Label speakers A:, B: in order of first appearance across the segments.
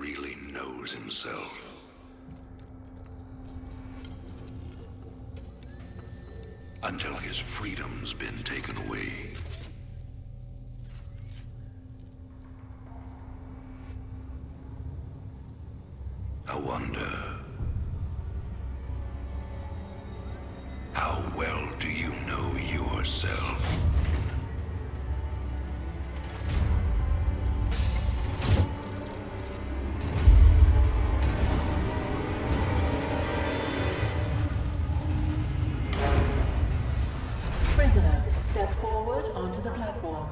A: really knows himself. Until his freedom's been taken away. I wonder, how well do you know yourself?
B: Prisoners, step forward onto the platform.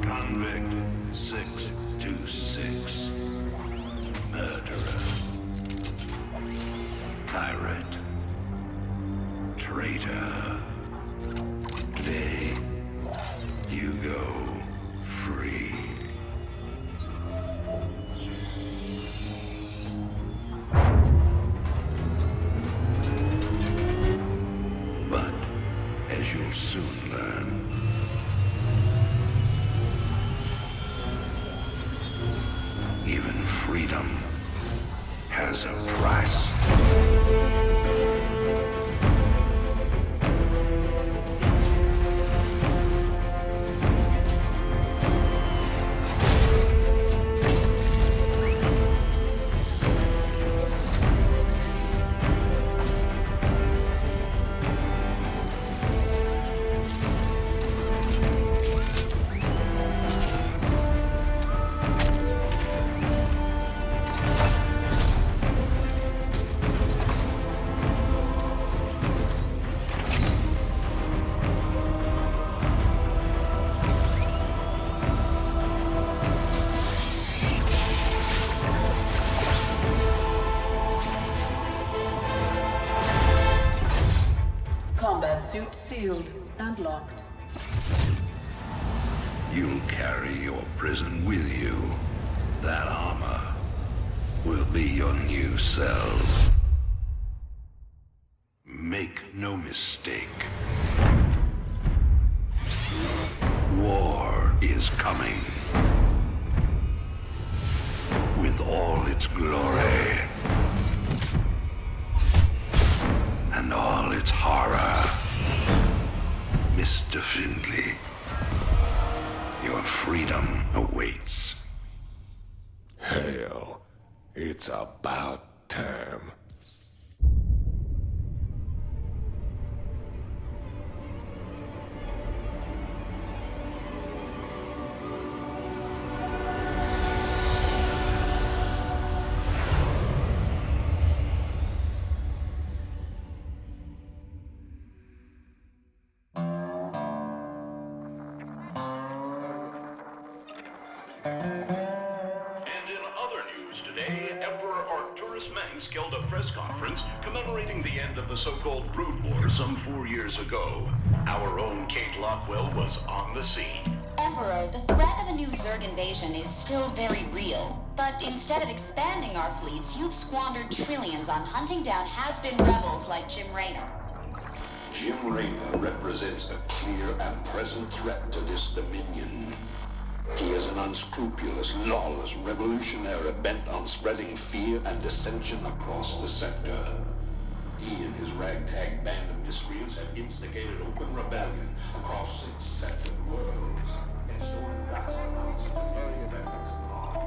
A: Convict 626. Murderer. Pirate. Traitor. Today, you go free. But, as you'll soon learn, even freedom has a price.
B: Combat suit sealed and locked.
A: You'll carry your prison with you. That armor will be your new cell. Make no mistake. War is coming. With all its glory. And all its horror. Mr. Findlay, your freedom awaits.
C: Hell, it's about time.
D: And in other news today, Emperor Arcturus Mengsk held a press conference commemorating the end of the so-called Brood War some 4 years ago. Our own Kate Lockwell was on the scene.
E: Emperor, the threat of a new Zerg invasion is still very real. But instead of expanding our fleets, you've squandered trillions on hunting down has-been rebels like Jim Raynor.
F: Jim Raynor represents a clear and present threat to this dominion. He is an unscrupulous, lawless revolutionary bent on spreading fear and dissension across the sector. He and his ragtag band of miscreants have instigated open rebellion across 6 separate worlds and stolen vast amounts of the very weapons of law.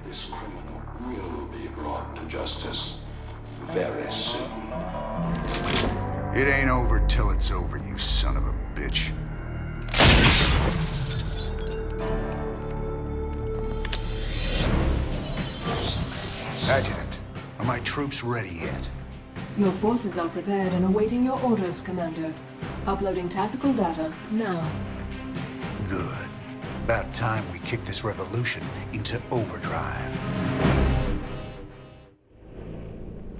F: This criminal will be brought to justice very soon.
G: It ain't over till it's over, you son of a bitch. Adjutant, are my troops ready yet?
B: Your forces are prepared and awaiting your orders, Commander. Uploading tactical data now.
G: Good. About time we kick this revolution into overdrive.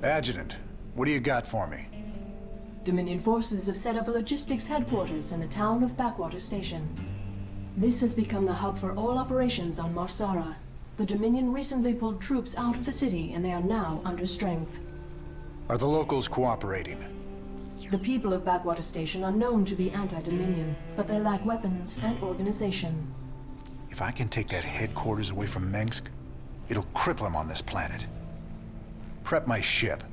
G: Adjutant, what do you got for me?
B: Dominion forces have set up a logistics headquarters in the town of Backwater Station. This has become the hub for all operations on Sara. The Dominion recently pulled troops out of the city and they are now under strength.
G: Are the locals cooperating?
B: The people of Backwater Station are known to be anti-Dominion, but they lack weapons and organization.
G: If I can take that headquarters away from Mengsk, it'll cripple him on this planet. Prep my ship.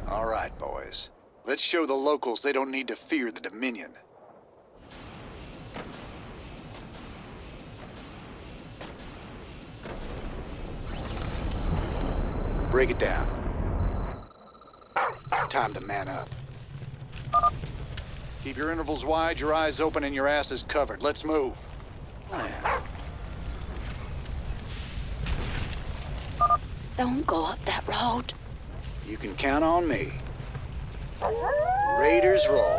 G: All right, boys. Let's show the locals they don't need to fear the Dominion. Break it down. Time to man up. Keep your intervals wide, your eyes open, and your asses covered. Let's move. Plan.
E: Don't go up that road.
G: You can count on me. Raiders roll.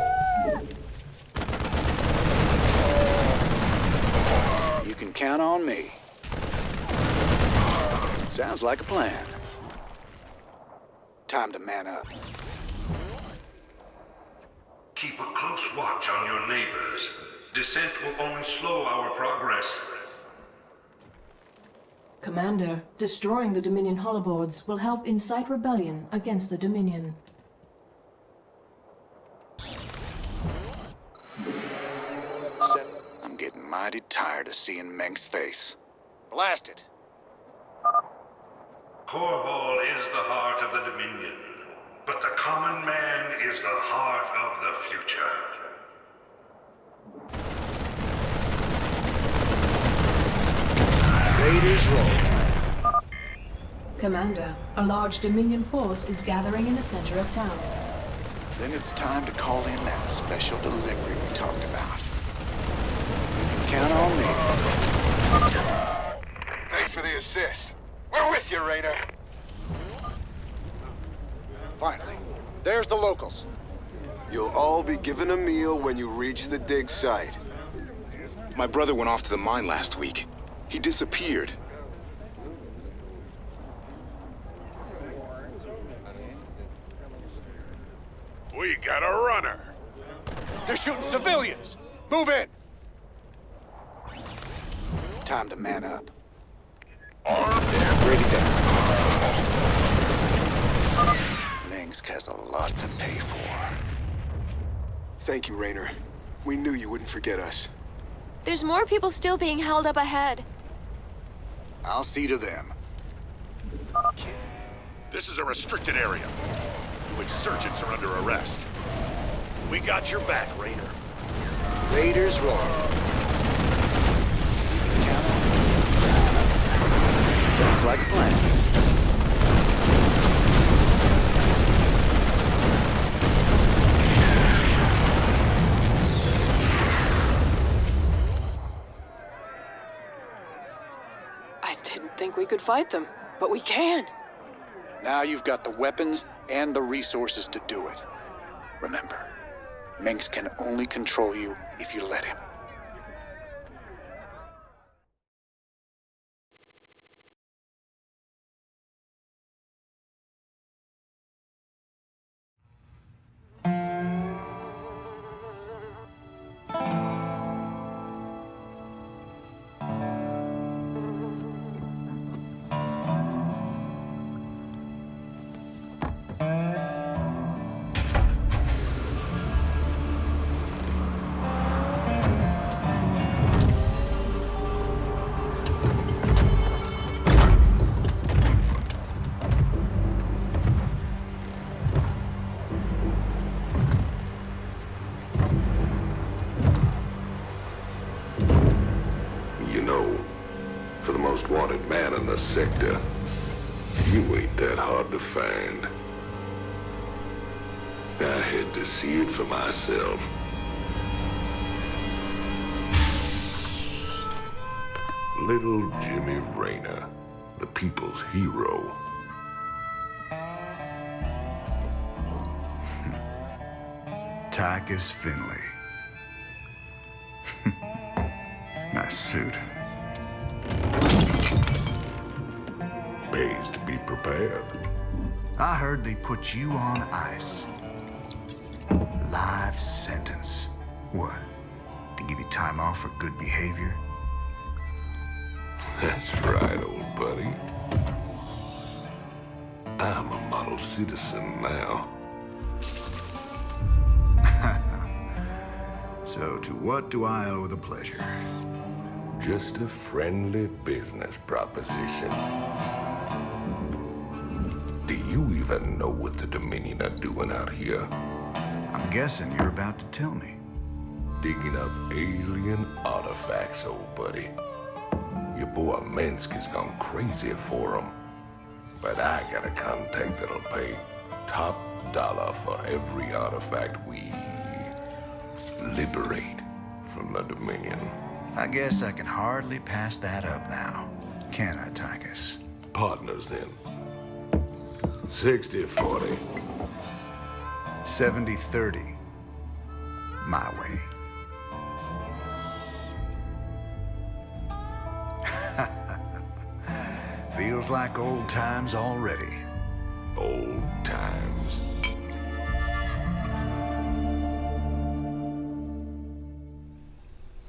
G: You can count on me. Sounds like a plan. Time to man up.
A: Keep a close watch on your neighbors. Descent will only slow our progress.
B: Commander, destroying the Dominion holoboards will help incite rebellion against the Dominion.
G: I'm getting mighty tired of seeing Mengsk's face. Blast it!
A: Korhal is the heart of the Dominion, but the common man is the heart of the future.
G: Raiders roll.
B: Commander, a large Dominion force is gathering in the center of town.
G: Then it's time to call in that special delivery we talked about. You can count on me.
C: Thanks for the assist. We're with you, Raynor.
G: Finally, there's the locals.
C: You'll all be given a meal when you reach the dig site.
H: My brother went off to the mine last week. He disappeared.
C: We got a runner.
G: They're shooting civilians! Move in! Time to man up.
C: Armed and
G: Break it down. Mengsk has a lot to pay for.
C: Thank you, Raynor. We knew you wouldn't forget us.
I: There's more people still being held up ahead.
G: I'll see to them.
J: This is a restricted area. You insurgents are under arrest. We got your back, Raynor.
G: Raiders roll. You can count on me. Sounds like a plan.
K: I didn't think we could fight them, but we can.
G: Now you've got the weapons and the resources to do it. Remember, Mengsk can only control you if you let him.
C: Wanted man in the sector. You ain't that hard to find. I had to see it for myself. Little Jimmy Raynor, the people's hero.
L: Tychus Finley. Nice suit.
C: Pays to be prepared.
L: I heard they put you on ice. Life sentence. What? To give you time off for good behavior?
C: That's right, old buddy. I'm a model citizen now.
L: So to what do I owe the pleasure?
C: Just a friendly business proposition. Do you even know what the Dominion are doing out here?
L: I'm guessing you're about to tell me.
C: Digging up alien artifacts, old buddy. Your boy Mengsk has gone crazy for them. But I got a contact that'll pay top dollar for every artifact we liberate from the Dominion.
L: I guess I can hardly pass that up now. Can I, Tychus?
C: Partners then. 60-40.
L: 70-30. My way. Feels like old times already.
C: Old times.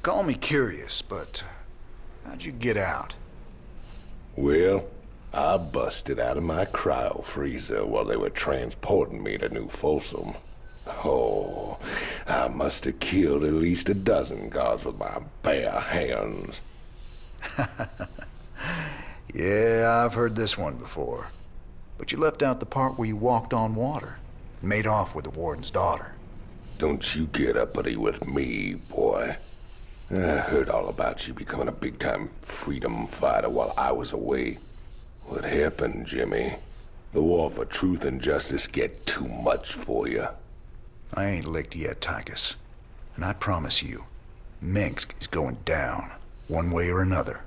L: Call me curious, but how'd you get out?
C: Well, I busted out of my cryo freezer while they were transporting me to New Folsom. Oh, I must have killed at least a dozen guards with my bare hands.
L: Yeah, I've heard this one before. But you left out the part where you walked on water. Made off with the warden's daughter.
C: Don't you get uppity with me, boy. I heard all about you becoming a big-time freedom fighter while I was away. What happened, Jimmy? The war for truth and justice get too much for you.
L: I ain't licked yet, Tychus. And I promise you, Mengsk is going down, one way or another.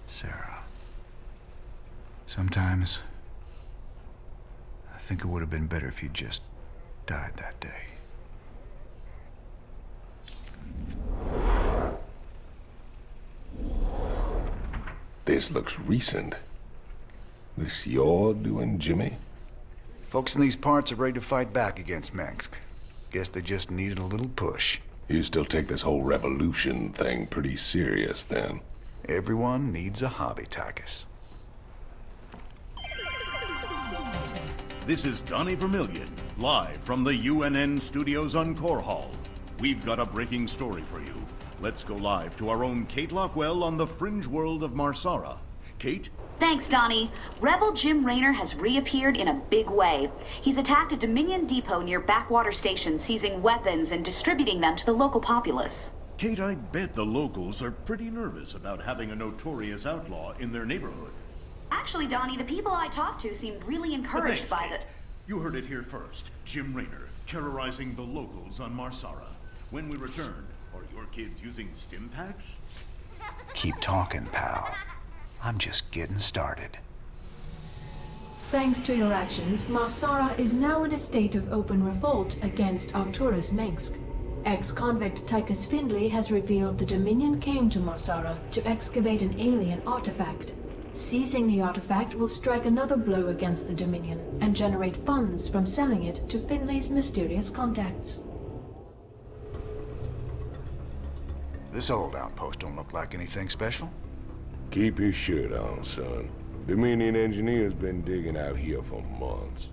L: Sara. Sometimes, I think it would have been better if you'd just died that day.
C: This looks recent. This you're doing, Jimmy?
L: Folks in these parts are ready to fight back against Mengsk. Guess they just needed a little push.
C: You still take this whole revolution thing pretty serious, then?
L: Everyone needs a hobby, Tychus.
D: This is Donnie Vermillion, live from the UNN studios on Core Hall. We've got a breaking story for you. Let's go live to our own Kate Lockwell on the fringe world of Marsara. Kate?
E: Thanks, Donnie. Rebel Jim Raynor has reappeared in a big way. He's attacked a Dominion depot near Backwater Station, seizing weapons and distributing them to the local populace.
D: Kate, I bet the locals are pretty nervous about having a notorious outlaw in their neighborhood.
E: Actually, Donnie, the people I talked to seemed really encouraged by the...
D: You heard it here first. Jim Raynor, terrorizing the locals on Marsara. When we return, are your kids using stim packs?
L: Keep talking, pal. I'm just getting started.
B: Thanks to your actions, Marsara is now in a state of open revolt against Arcturus Mengsk. Ex-convict Tychus Finley has revealed the Dominion came to Marsara to excavate an alien artifact. Seizing the artifact will strike another blow against the Dominion and generate funds from selling it to Finley's mysterious contacts.
L: This old outpost don't look like anything special.
C: Keep your shirt on, son. Dominion engineers been digging out here for months.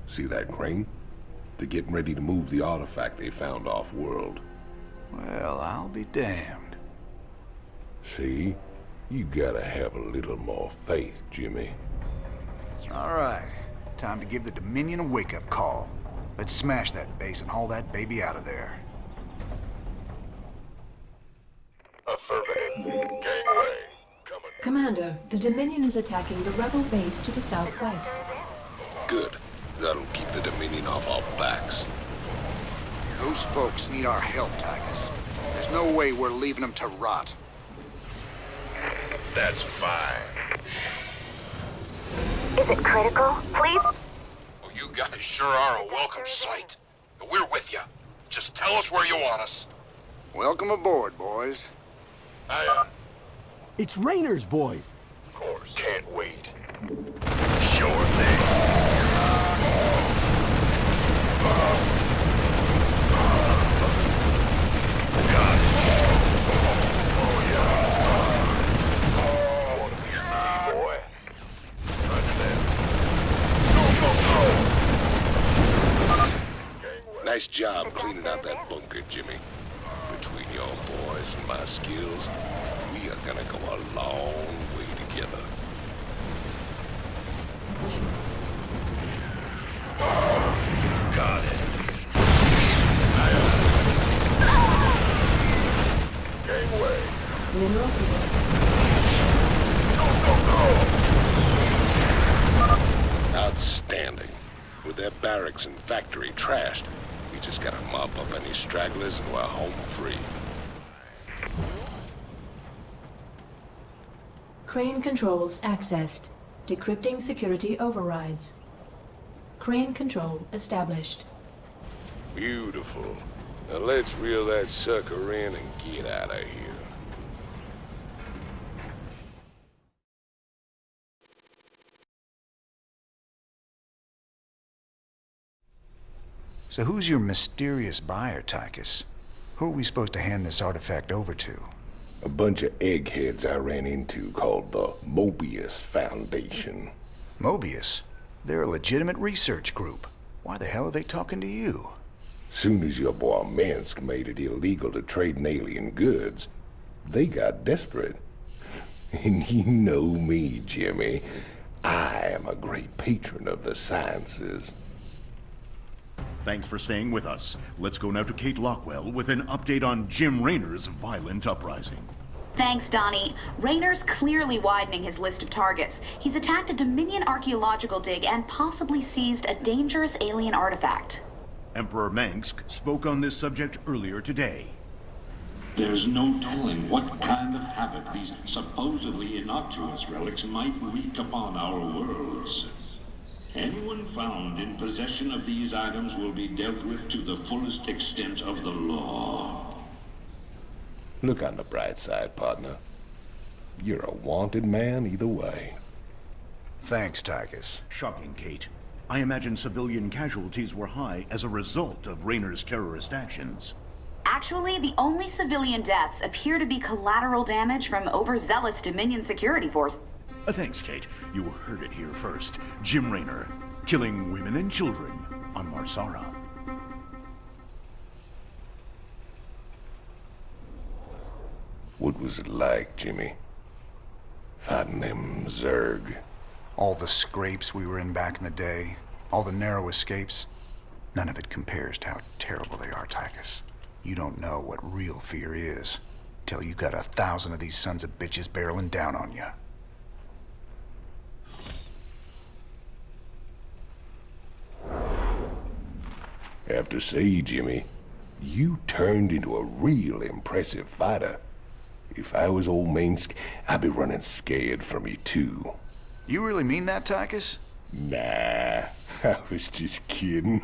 C: See that crane? They're getting ready to move the artifact they found off-world.
L: Well, I'll be damned.
C: See? You gotta have a little more faith, Jimmy.
L: All right. Time to give the Dominion a wake-up call. Let's smash that base and haul that baby out of there.
C: Affirmative. Gangway. Coming.
B: Commander, the Dominion is attacking the rebel base to the southwest.
C: Good. That'll keep the Dominion off our backs.
G: Those folks need our help, Titus. There's no way we're leaving them to rot.
H: That's fine.
M: Is it critical, please?
H: Well, you guys sure are a welcome sight. We're with you. Just tell us where you want us.
G: Welcome aboard, boys.
N: It's Raynor's boys.
H: Of course. Can't wait. Sure thing. Got it. Oh, yeah. Oh, yeah, boy. Roger that.
C: Nice job cleaning out that bunker, Jimmy. Between your boys and my skills, we are gonna go a long way together.
A: Got it.
H: Gangway.
B: Mineral
C: Outstanding. With their barracks and factory trashed, we just gotta mop up any stragglers and we're home free.
B: Crane controls accessed. Decrypting security overrides. Crane control established.
C: Beautiful. Now let's reel that sucker in and get out of here.
L: So who's your mysterious buyer, Tychus? Who are we supposed to hand this artifact over to?
C: A bunch of eggheads I ran into called the Mobius Foundation.
L: Mobius? They're a legitimate research group. Why the hell are they talking to you?
C: Soon as your boy Mengsk made it illegal to trade in alien goods, they got desperate. And you know me, Jimmy. I am a great patron of the sciences.
J: Thanks for staying with us. Let's go now to Kate Lockwell with an update on Jim Raynor's violent uprising.
E: Thanks, Donnie. Raynor's clearly widening his list of targets. He's attacked a Dominion archaeological dig and possibly seized a dangerous alien artifact.
J: Emperor Mengsk spoke on this subject earlier today.
F: There's no telling what kind of havoc these supposedly innocuous relics might wreak upon our worlds. Anyone found in possession of these items will be dealt with to the fullest extent of the law.
C: Look on the bright side, partner. You're a wanted man either way.
L: Thanks, Tychus.
J: Shocking, Kate. I imagine civilian casualties were high as a result of Raynor's terrorist actions.
E: Actually, the only civilian deaths appear to be collateral damage from overzealous Dominion security force.
J: Thanks, Kate. You heard it here first. Jim Raynor, killing women and children on Marsara.
C: What was it like, Jimmy? Fighting them Zerg?
L: All the scrapes we were in back in the day, all the narrow escapes, none of it compares to how terrible they are, Tychus. You don't know what real fear is till you got 1,000 of these sons of bitches barreling down on you.
C: Have to say, Jimmy, you turned into a real impressive fighter. If I was old Mengsk, I'd be running scared from you too.
L: You really mean that, Tychus?
C: Nah, I was just kidding.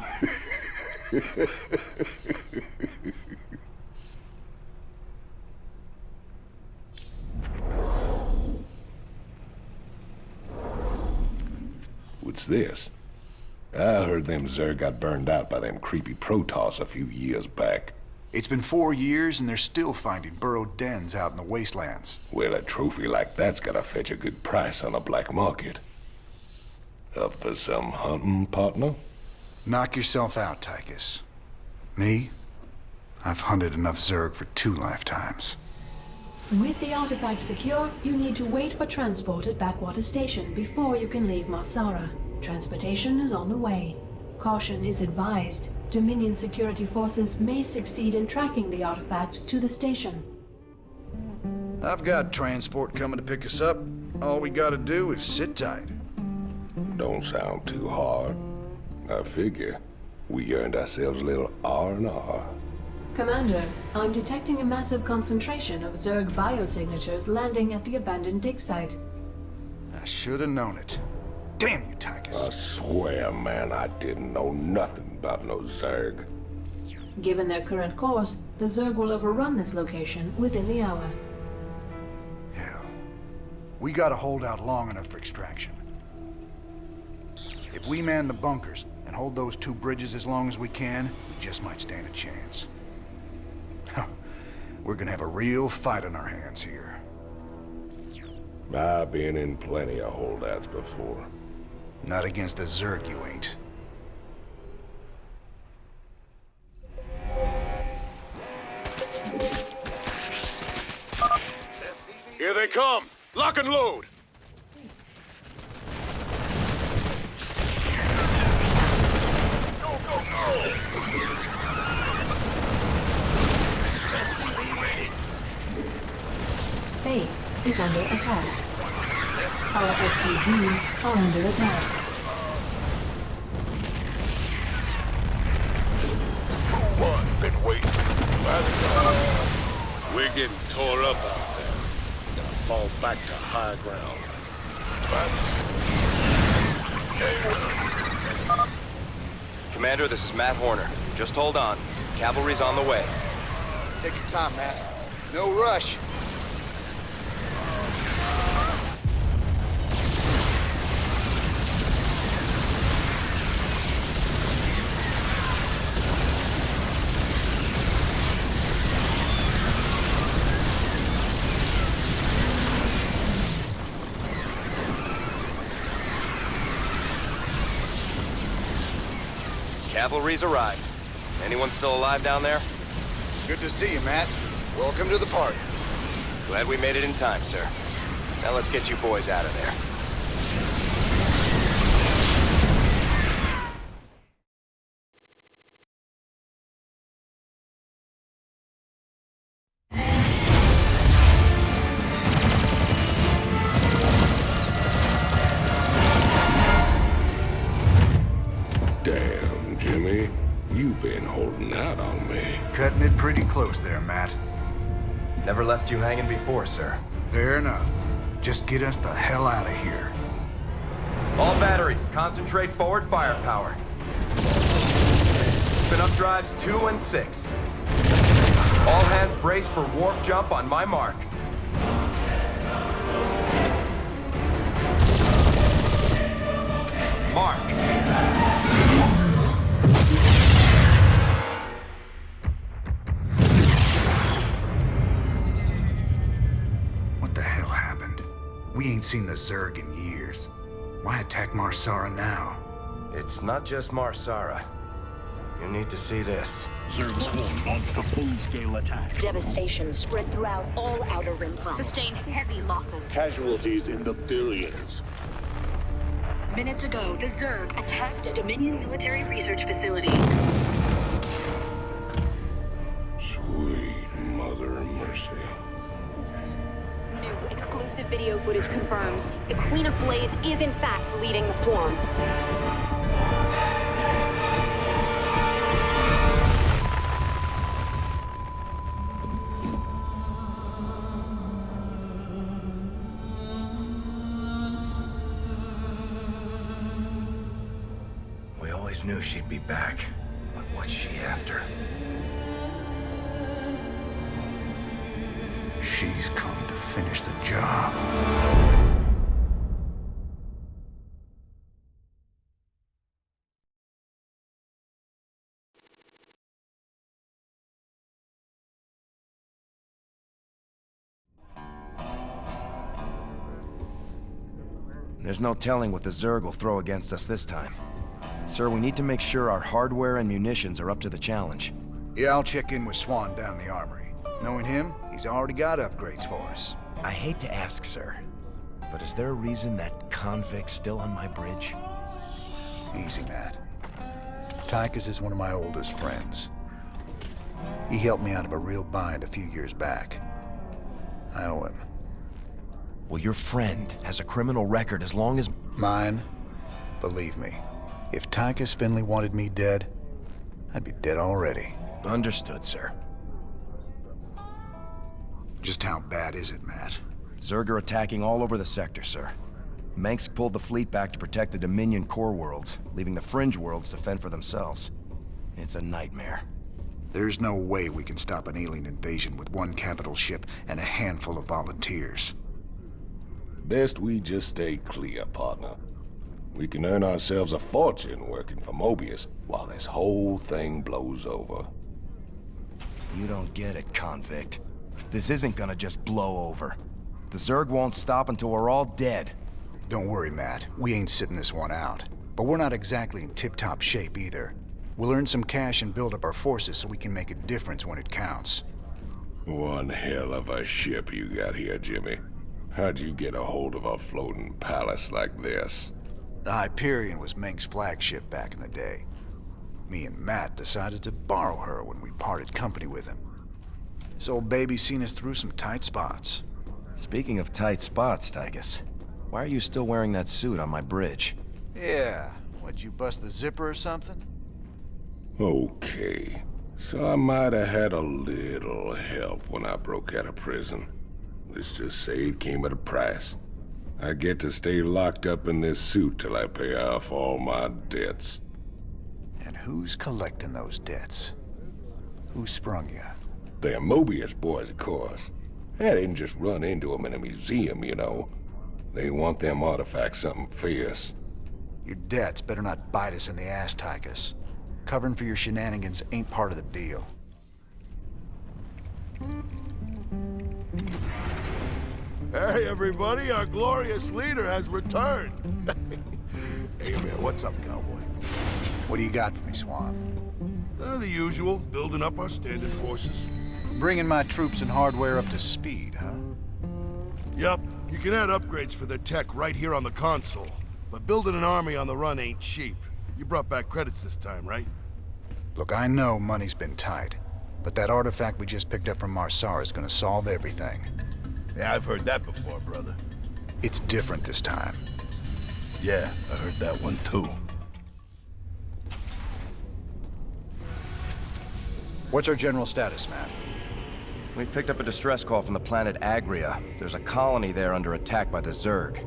C: What's this? I heard them Zerg got burned out by them creepy Protoss a few years back.
L: It's been 4 years and they're still finding burrowed dens out in the wastelands.
C: Well, a trophy like that's gotta fetch a good price on the black market. Up for some hunting, partner?
L: Knock yourself out, Tychus. Me? I've hunted enough Zerg for 2 lifetimes.
B: With the artifact secure, you need to wait for transport at Backwater Station before you can leave Marsara. Transportation is on the way. Caution is advised. Dominion security forces may succeed in tracking the artifact to the station.
L: I've got transport coming to pick us up. All we gotta do is sit tight.
C: Don't sound too hard. I figure We earned ourselves a little R&R.
B: Commander, I'm detecting a massive concentration of Zerg biosignatures landing at the abandoned dig site.
L: I should have known it. Damn you, Tychus.
C: I swear, man, I didn't know nothing about no Zerg.
B: Given their current course, the Zerg will overrun this location within the hour.
L: Hell. We gotta hold out long enough for extraction. If we man the bunkers and hold those 2 bridges as long as we can, we just might stand a chance. We're gonna have a real fight on our hands here.
C: I've been in plenty of holdouts before.
L: Not against the Zerg, you ain't.
H: Here they come! Lock and load! Go, go, go!
B: Base is under attack. Our SCVs are under attack.
H: Move on, been waiting. We're getting tore up out there. We're gonna fall back to high ground.
N: Commander, this is Matt Horner. Just hold on. Cavalry's on the way.
G: Take your time, Matt. No rush.
N: Cavalry's arrived. Anyone still alive down there?
G: Good to see you, Matt. Welcome to the party.
N: Glad we made it in time, sir. Now let's get you boys out of there.
C: Damn, Jimmy. You've been holding out on me.
L: Cutting it pretty close there, Matt.
N: Never left you hanging before, sir.
L: Fair enough. Just get us the hell out of here.
N: All batteries, concentrate forward firepower. Spin up drives 2 and 6. All hands brace for warp jump on my mark. Mark.
L: What the hell happened? We ain't seen the Zerg in years. Why attack Sara now?
N: It's not just Sara. You need to see this.
J: Zerg Swarm launched a full-scale attack.
O: Devastation spread throughout all Outer Rim planets.
P: Sustained heavy losses.
H: Casualties in the billions.
O: Minutes ago, the Zerg attacked a Dominion military research facility.
C: Sweet mother of mercy.
P: New exclusive video footage confirms the Queen of Blades is in fact leading the swarm.
N: We always knew she'd be back, but what's she after?
L: She's come to finish the job.
N: There's no telling what the Zerg will throw against us this time. Sir, we need to make sure our hardware and munitions are up to the challenge.
L: Yeah, I'll check in with Swan down in the armory. Knowing him, he's already got upgrades for us.
N: I hate to ask, sir, but is there a reason that convict's still on my bridge?
L: Easy, Matt. Tychus is one of my oldest friends. He helped me out of a real bind a few years back. I owe him.
N: Well, your friend has a criminal record as long as...
L: Mine? Believe me, if Tychus Finley wanted me dead, I'd be dead already.
N: Understood, sir.
L: Just how bad is it, Matt?
N: Zerg are attacking all over the sector, sir. Mengsk pulled the fleet back to protect the Dominion core worlds, leaving the fringe worlds to fend for themselves. It's a nightmare.
L: There's no way we can stop an alien invasion with one capital ship and a handful of volunteers.
C: Best we just stay clear, partner. We can earn ourselves a fortune working for Mobius while this whole thing blows over.
N: You don't get it, convict. This isn't gonna just blow over. The Zerg won't stop until we're all dead.
L: Don't worry, Matt. We ain't sitting this one out. But we're not exactly in tip-top shape either. We'll earn some cash and build up our forces so we can make a difference when it counts.
C: One hell of a ship you got here, Jimmy. How'd you get a hold of a floating palace like this?
L: The Hyperion was Mengsk's flagship back in the day. Me and Matt decided to borrow her when we parted company with him. This old baby's seen us through some tight spots.
N: Speaking of tight spots, Tychus, why are you still wearing that suit on my bridge?
L: Yeah, what'd you bust the zipper or something?
C: Okay, so I might have had a little help when I broke out of prison. Let's just say it came at a price. I get to stay locked up in this suit till I pay off all my debts.
L: And who's collecting those debts? Who sprung you?
C: They're Mobius boys, of course. I didn't just run into them in a museum, you know. They want them artifacts something fierce.
L: Your debts better not bite us in the ass, Tychus. Covering for your shenanigans ain't part of the deal.
Q: Hey, everybody, our glorious leader has returned. Hey, man, what's up, cowboy?
L: What do you got for me, Swan?
Q: The usual, building up our standard forces.
L: Bringing my troops and hardware up to speed, huh?
Q: Yep, you can add upgrades for their tech right here on the console. But building an army on the run ain't cheap. You brought back credits this time, right?
L: Look, I know money's been tight, but that artifact we just picked up from Marsara is gonna solve everything.
Q: Yeah, I've heard that before, brother.
L: It's different this time.
Q: Yeah, I heard that one too.
L: What's our general status, Matt?
N: We've picked up a distress call from the planet Agria. There's a colony there under attack by the Zerg.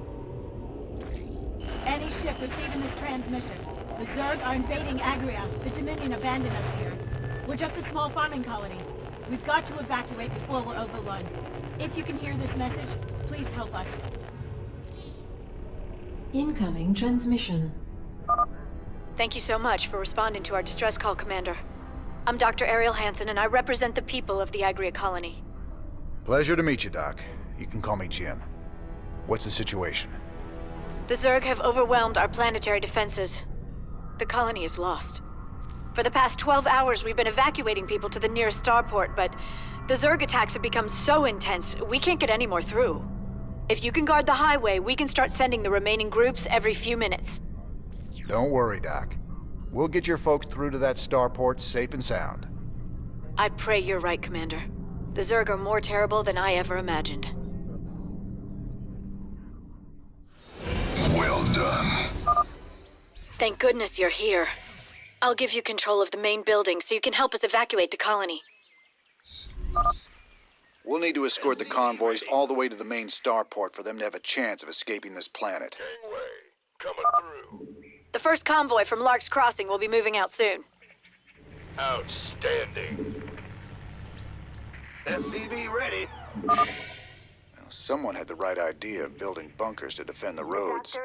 R: Any ship receiving this transmission. The Zerg are invading Agria. The Dominion abandoned us here. We're just a small farming colony. We've got to evacuate before we're overrun. If you can hear this message, please help us.
B: Incoming transmission.
P: Thank you so much for responding to our distress call, Commander. I'm Dr. Ariel Hanson, and I represent the people of the Agria colony.
L: Pleasure to meet you, Doc. You can call me Jim. What's the situation?
P: The Zerg have overwhelmed our planetary defenses. The colony is lost. For the past 12 hours, we've been evacuating people to the nearest starport, but the Zerg attacks have become so intense, we can't get any more through. If you can guard the highway, we can start sending the remaining groups every few minutes.
L: Don't worry, Doc. We'll get your folks through to that starport safe and sound.
P: I pray you're right, Commander. The Zerg are more terrible than I ever imagined.
A: Well done.
P: Thank goodness you're here. I'll give you control of the main building so you can help us evacuate the colony.
G: We'll need to escort the convoys all the way to the main starport for them to have a chance of escaping this planet.
H: Coming through.
P: The first convoy from Lark's Crossing will be moving out soon.
H: Outstanding.
A: SCV ready.
G: Well, someone had the right idea of building bunkers to defend the roads.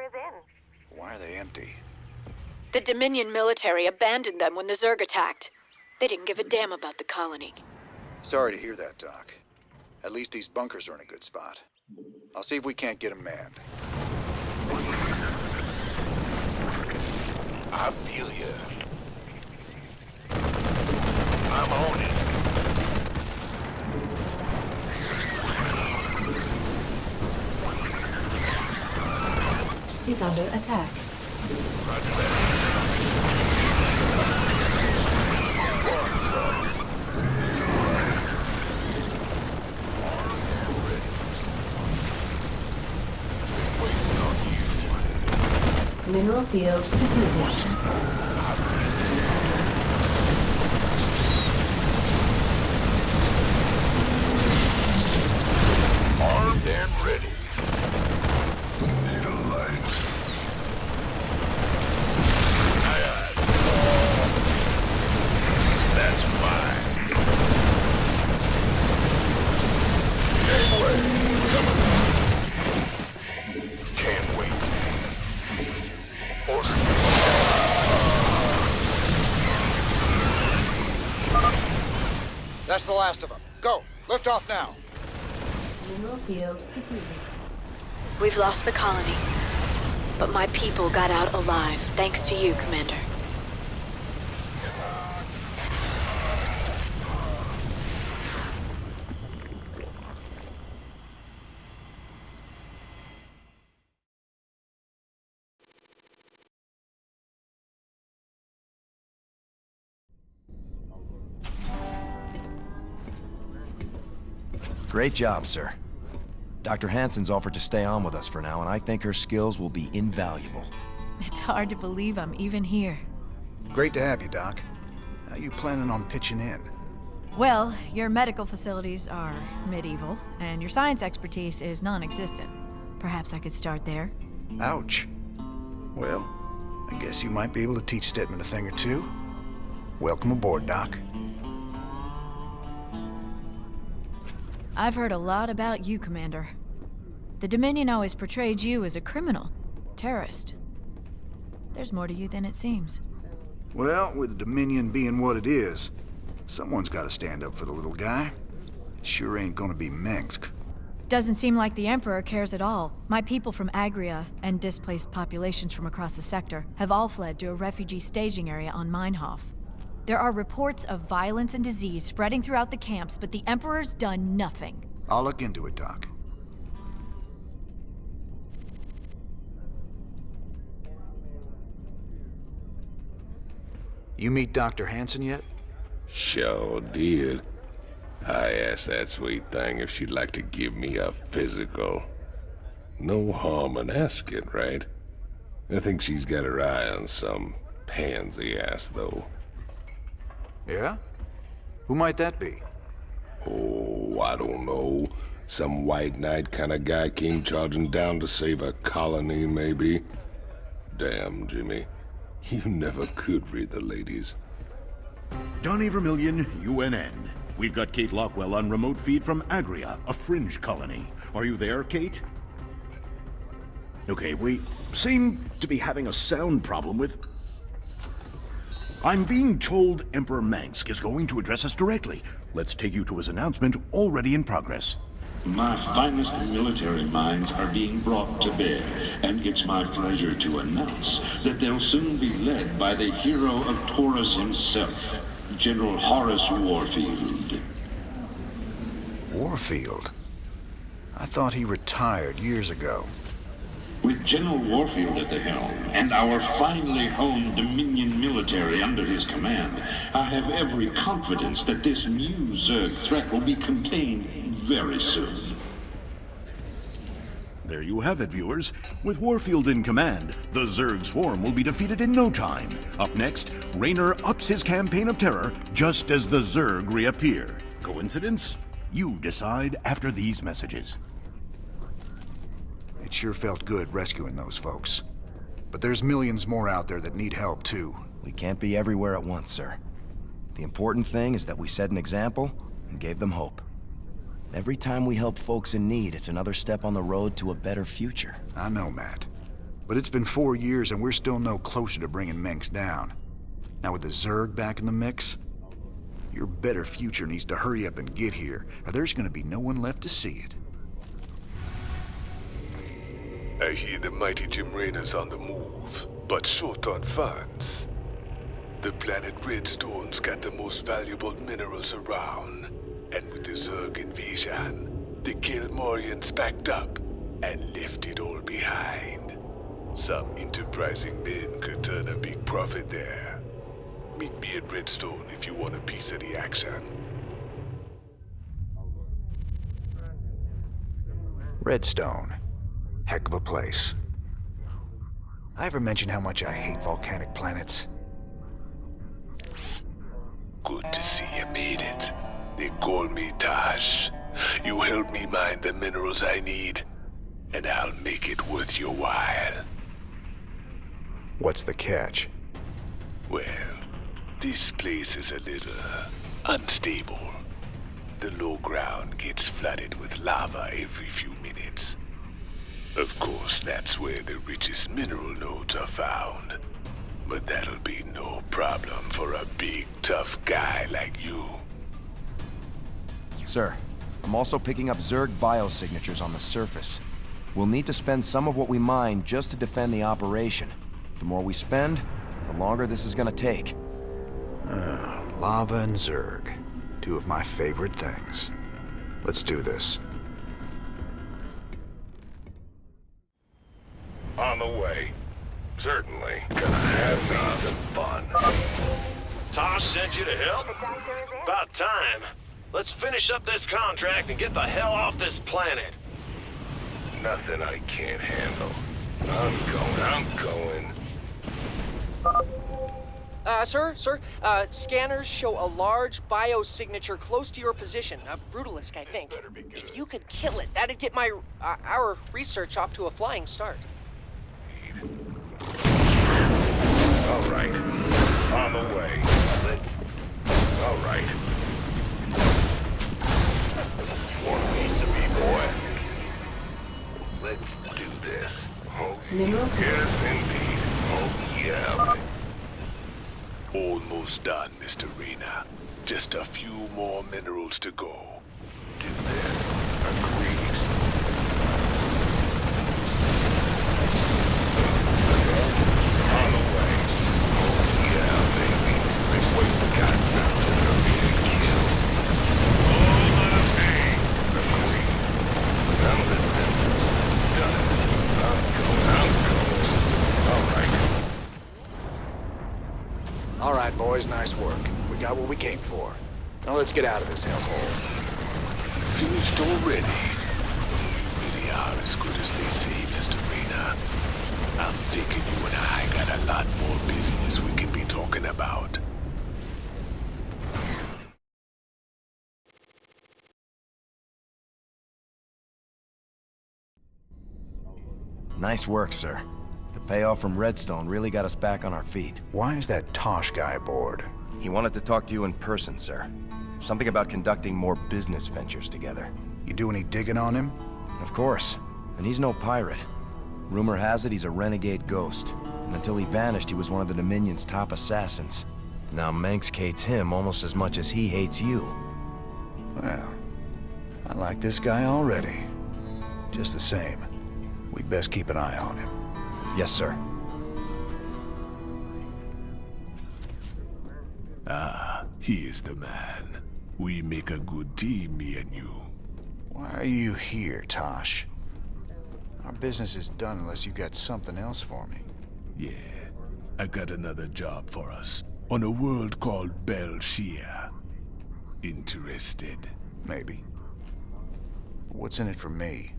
G: Why are they empty?
P: The Dominion military abandoned them when the Zerg attacked. They didn't give a damn about the colony.
G: Sorry to hear that, Doc. At least these bunkers are in a good spot. I'll see if we can't get them manned.
H: I feel you. I'm on it.
B: Is under attack.
H: Roger that.
B: Mineral field depleted.
A: ready. Need a light. That's fine. Gateway. Can't wait. Order.
G: That's the last of them. Go. Lift off now.
B: Mineral field depleted.
P: We've lost the colony, but my people got out alive, thanks to you, Commander.
N: Great job, sir. Dr. Hanson's offered to stay on with us for now, and I think her skills will be invaluable.
S: It's hard to believe I'm even here.
L: Great to have you, Doc. How you planning on pitching in?
S: Well, your medical facilities are medieval, and your science expertise is non-existent. Perhaps I could start there.
L: Ouch. Well, I guess you might be able to teach Stedman a thing or two. Welcome aboard, Doc.
S: I've heard a lot about you, Commander. The Dominion always portrayed you as a criminal, terrorist. There's more to you than it seems.
L: Well, with the Dominion being what it is, someone's got to stand up for the little guy. It sure ain't gonna be Mengsk.
S: Doesn't seem like the Emperor cares at all. My people from Agria and displaced populations from across the sector have all fled to a refugee staging area on Meinhof. There are reports of violence and disease spreading throughout the camps, but the Emperor's done nothing.
L: I'll look into it, Doc. You meet Dr. Hanson yet?
C: Sure did. I asked that sweet thing if she'd like to give me a physical. No harm in asking, right? I think she's got her eye on some pansy ass, though.
L: Yeah? Who might that be?
C: Oh, I don't know. Some white knight kind of guy came charging down to save a colony, maybe. Damn, Jimmy. You never could read the ladies.
J: Donnie Vermillion, UNN. We've got Kate Lockwell on remote feed from Agria, a fringe colony. Are you there, Kate? Okay, we seem to be having a sound problem with... I'm being told Emperor Mengsk is going to address us directly. Let's take you to his announcement already in progress.
F: My finest military minds are being brought to bear, and it's my pleasure to announce that they'll soon be led by the hero of Taurus himself, General Horace Warfield.
L: Warfield? I thought he retired years ago.
F: With General Warfield at the helm, and our finely honed Dominion military under his command, I have every confidence that this new Zerg threat will be contained very soon.
J: There you have it, viewers. With Warfield in command, the Zerg swarm will be defeated in no time. Up next, Raynor ups his campaign of terror just as the Zerg reappear. Coincidence? You decide after these messages.
L: It sure felt good rescuing those folks. But there's millions more out there that need help, too.
N: We can't be everywhere at once, sir. The important thing is that we set an example and gave them hope. Every time we help folks in need, it's another step on the road to a better future.
L: I know, Matt. But it's been 4 years and we're still no closer to bringing Mengsk down. Now with the Zerg back in the mix, your better future needs to hurry up and get here, or there's gonna be no one left to see it.
T: I hear the mighty Jim Raynor's on the move, but short on funds. The planet Redstone's got the most valuable minerals around, and with the Zerg invasion, the Gilmorians backed up and left it all behind. Some enterprising men could turn a big profit there. Meet me at Redstone if you want a piece of the action.
L: Redstone. Heck of a place. I ever mention how much I hate volcanic planets?
T: Good to see you made it. They call me Tosh. You help me mine the minerals I need, and I'll make it worth your while.
L: What's the catch?
T: Well, this place is a little unstable. The low ground gets flooded with lava every few minutes. Of course, that's where the richest mineral nodes are found. But that'll be no problem for a big, tough guy like you.
N: Sir, I'm also picking up Zerg biosignatures on the surface. We'll need to spend some of what we mine just to defend the operation. The more we spend, the longer this is gonna take.
L: Lava and Zerg. Two of my favorite things. Let's do this.
C: On the way. Certainly. Gonna have me some fun.
U: Tosh sent you to help? About time. Let's finish up this contract and get the hell off this planet.
C: Nothing I can't handle. I'm going.
V: Sir, scanners show a large biosignature close to your position. A Brutalisk, I think. If you could kill it, that'd get our research off to a flying start.
C: All right. On the way. All right. One piece of me, boy. Let's do this. Oh, yes, indeed. Oh, yeah.
T: Almost done, Mr. Raynor. Just a few more minerals to go.
C: Do this. Agreed. On the way. Oh, yeah, baby. Let's wait for God's mountain for me to kill. All on a pay. Agreed. I'm listening. Done it. I'm going. All right.
G: All right, boys, nice work. We got what we came for. Now let's get out of this hellhole.
T: Finished already? You really are as good as they say, Mr. Raynor. I'm thinking you and I got a lot more business we can be talking about.
N: Nice work, sir. The payoff from Redstone really got us back on our feet.
L: Why is that Tosh guy aboard?
N: He wanted to talk to you in person, sir. Something about conducting more business ventures together.
L: You do any digging on him?
N: Of course. And he's no pirate. Rumor has it he's a renegade ghost. And until he vanished, he was one of the Dominion's top assassins. Now Mengsk hates him almost as much as he hates you.
L: Well, I like this guy already. Just the same, we'd best keep an eye on him.
N: Yes, sir.
T: Ah, he is the man. We make a good team, me and you.
L: Why are you here, Tosh? Our business is done unless you got something else for me.
T: Yeah, I got another job for us on a world called Belshia. Interested?
L: Maybe. What's in it for me?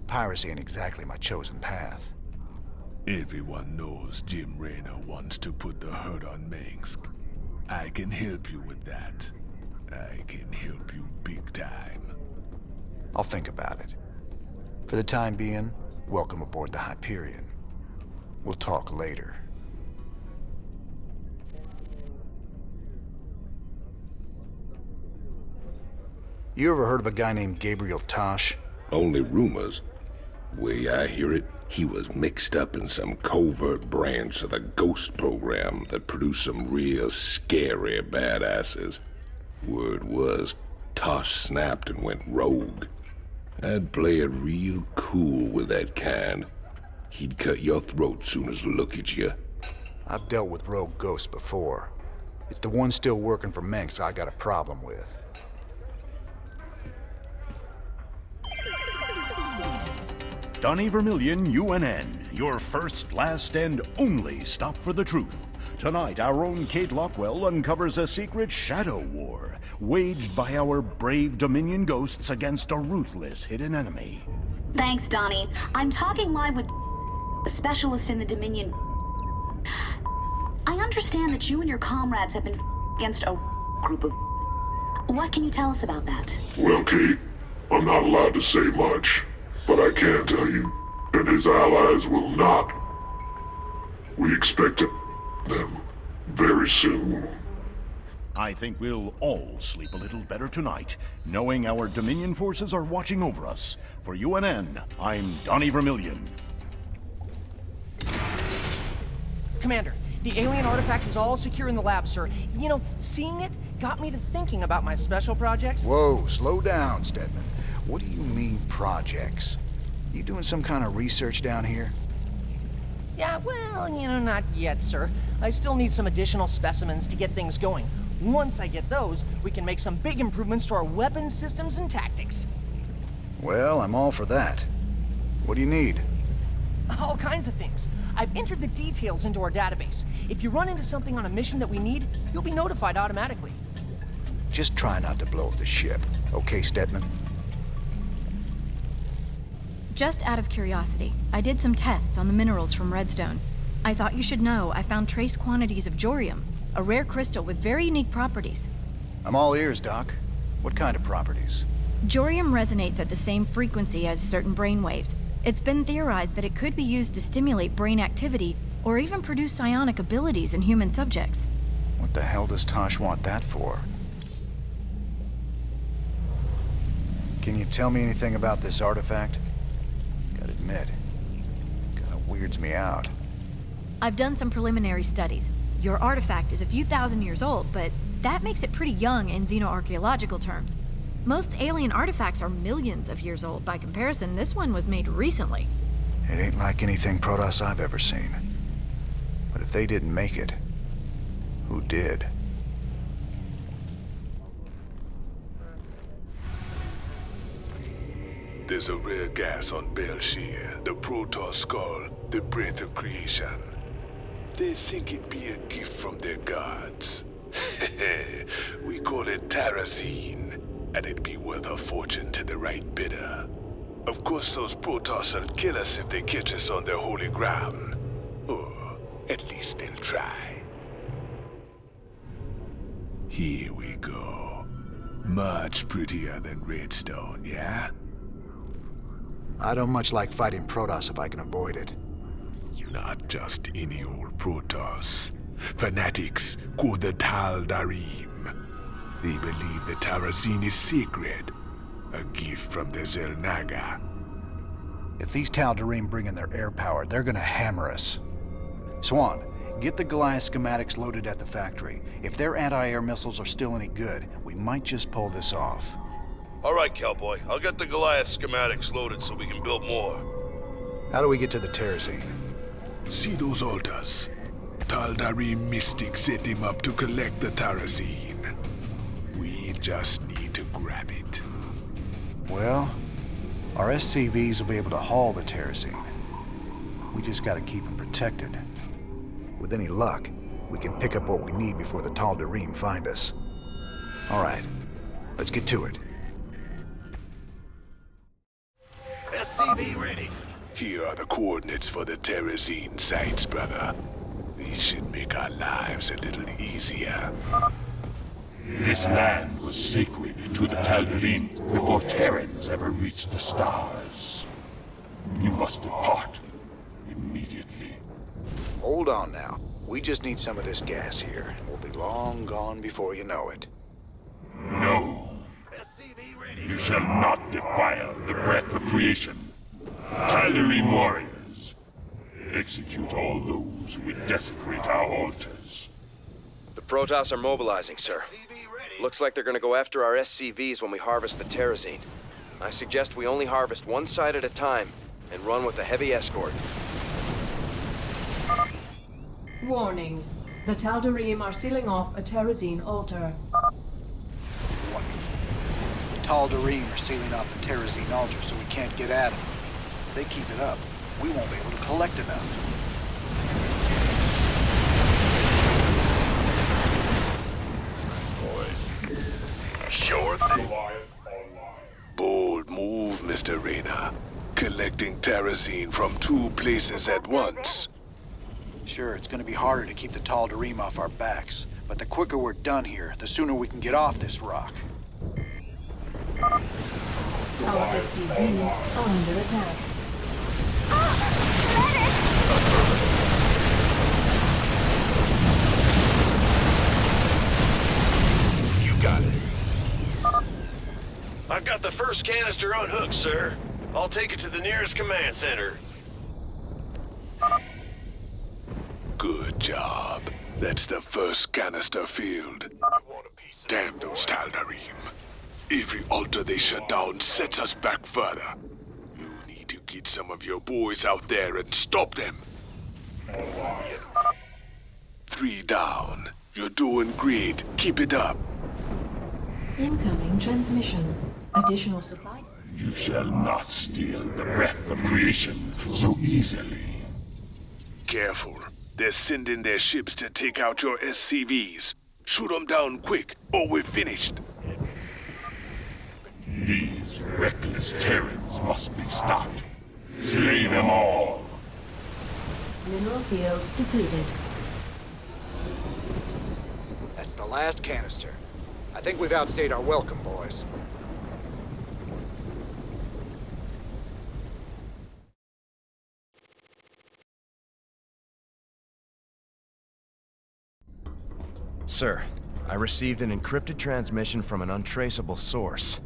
L: Piracy ain't exactly my chosen path.
T: Everyone knows Jim Raynor wants to put the hurt on Mengsk. I can help you with that. I can help you big time.
L: I'll think about it. For the time being, welcome aboard the Hyperion. We'll talk later. You ever heard of a guy named Gabriel Tosh?
C: Only rumors. Way I hear it, he was mixed up in some covert branch of the Ghost program that produced some real scary badasses. Word was, Tosh snapped and went rogue. I'd play it real cool with that kind. He'd cut your throat soon as look at you.
L: I've dealt with rogue ghosts before. It's the one still working for Mengsk I got a problem with.
J: Donnie Vermillion, UNN, your first, last, and only stop for the truth. Tonight, our own Kate Lockwell uncovers a secret shadow war waged by our brave Dominion ghosts against a ruthless hidden enemy.
O: Thanks, Donnie. I'm talking live with a specialist in the Dominion. I understand that you and your comrades have been against a group of... What can you tell us about that?
I: Well, Kate, I'm not allowed to say much, but I can tell you that his allies will not. We expect them very soon.
J: I think we'll all sleep a little better tonight, knowing our Dominion forces are watching over us. For UNN, I'm Donnie Vermillion.
V: Commander, the alien artifact is all secure in the lab, sir. You know, seeing it got me to thinking about my special projects.
L: Whoa, slow down, Stedman. What do you mean, projects? You doing some kind of research down here?
V: Yeah, well, not yet, sir. I still need some additional specimens to get things going. Once I get those, we can make some big improvements to our weapon systems and tactics.
L: Well, I'm all for that. What do you need?
V: All kinds of things. I've entered the details into our database. If you run into something on a mission that we need, you'll be notified automatically.
L: Just try not to blow up the ship. Okay, Stedman?
S: Just out of curiosity, I did some tests on the minerals from Redstone. I thought you should know I found trace quantities of jorium, a rare crystal with very unique properties.
L: I'm all ears, Doc. What kind of properties?
S: Jorium resonates at the same frequency as certain brainwaves. It's been theorized that it could be used to stimulate brain activity or even produce psionic abilities in human subjects.
L: What the hell does Tosh want that for? Can you tell me anything about this artifact? Gotta admit, kinda weirds me out.
S: I've done some preliminary studies. Your artifact is a few thousand years old, but that makes it pretty young in xenoarchaeological terms. Most alien artifacts are millions of years old. By comparison, this one was made recently.
L: It ain't like anything Protoss I've ever seen. But if they didn't make it, who did?
T: There's a rare gas on Belshir, the Protoss skull, the breath of creation. They think it'd be a gift from their gods. We call it Terrazine, and it'd be worth a fortune to the right bidder. Of course, those Protoss will kill us if they catch us on their holy ground. Or at least they'll try. Here we go. Much prettier than Redstone, yeah?
L: I don't much like fighting Protoss if I can avoid it.
T: Not just any old Protoss. Fanatics called the Tal'Darim. They believe the Terrazine is sacred, a gift from the Xel'Naga.
L: If these Tal'Darim bring in their air power, they're gonna hammer us. Swan, get the Goliath schematics loaded at the factory. If their anti-air missiles are still any good, we might just pull this off.
Q: All right, cowboy. I'll get the Goliath schematics loaded so we can build more.
L: How do we get to the Terrazine?
T: See those altars? Tal'Darim mystics set them up to collect the Terrazine. We just need to grab it.
L: Well, our SCVs will be able to haul the Terrazine. We just gotta keep them protected. With any luck, we can pick up what we need before the Tal'Darim find us. All right, let's get to it.
U: SCV ready.
T: Here are the coordinates for the Terrazine sites, brother. These should make our lives a little easier.
I: This land was sacred to the Tal'Darim before Terrans ever reached the stars. You must depart immediately.
L: Hold on now. We just need some of this gas here, and we'll be long gone before you know it.
I: No. You shall not defile the breath of creation. Tal'Darim warriors, execute all those who would desecrate our altars.
N: The Protoss are mobilizing, sir. Looks like they're gonna go after our SCVs when we harvest the Terrazine. I suggest we only harvest one side at a time and run with a heavy escort.
B: Warning. The Tal'Darim are sealing off a Terrazine altar.
G: Wonderful. The Tal'Darim are sealing off the Terrazine altar so we can't get at them. If they keep it up, we won't be able to collect enough.
D: Sure thing.
T: Bold move, Mr. Raynor. Collecting Terrazine from 2 places at once.
G: Sure, it's gonna be harder to keep the Tal'Darim off our backs, but the quicker we're done here, the sooner we can get off this rock.
B: Our SCVs are under attack.
U: You got it. I've got the first canister unhooked, sir. I'll take it to the nearest command center.
T: Good job. That's the first canister filled. Damn those Tal'Darim. Every altar they shut down sets us back further. You need to get some of your boys out there and stop them. 3 down. You're doing great. Keep it up.
B: Incoming transmission. Additional supply.
I: You shall not steal the breath of creation so easily.
T: Careful. They're sending their ships to take out your SCVs. Shoot them down quick, or we're finished.
I: These reckless Terrans must be stopped. Slay them all.
B: Mineral field depleted.
G: That's the last canister. I think we've outstayed our welcome, boys.
N: Sir, I received an encrypted transmission from an untraceable source.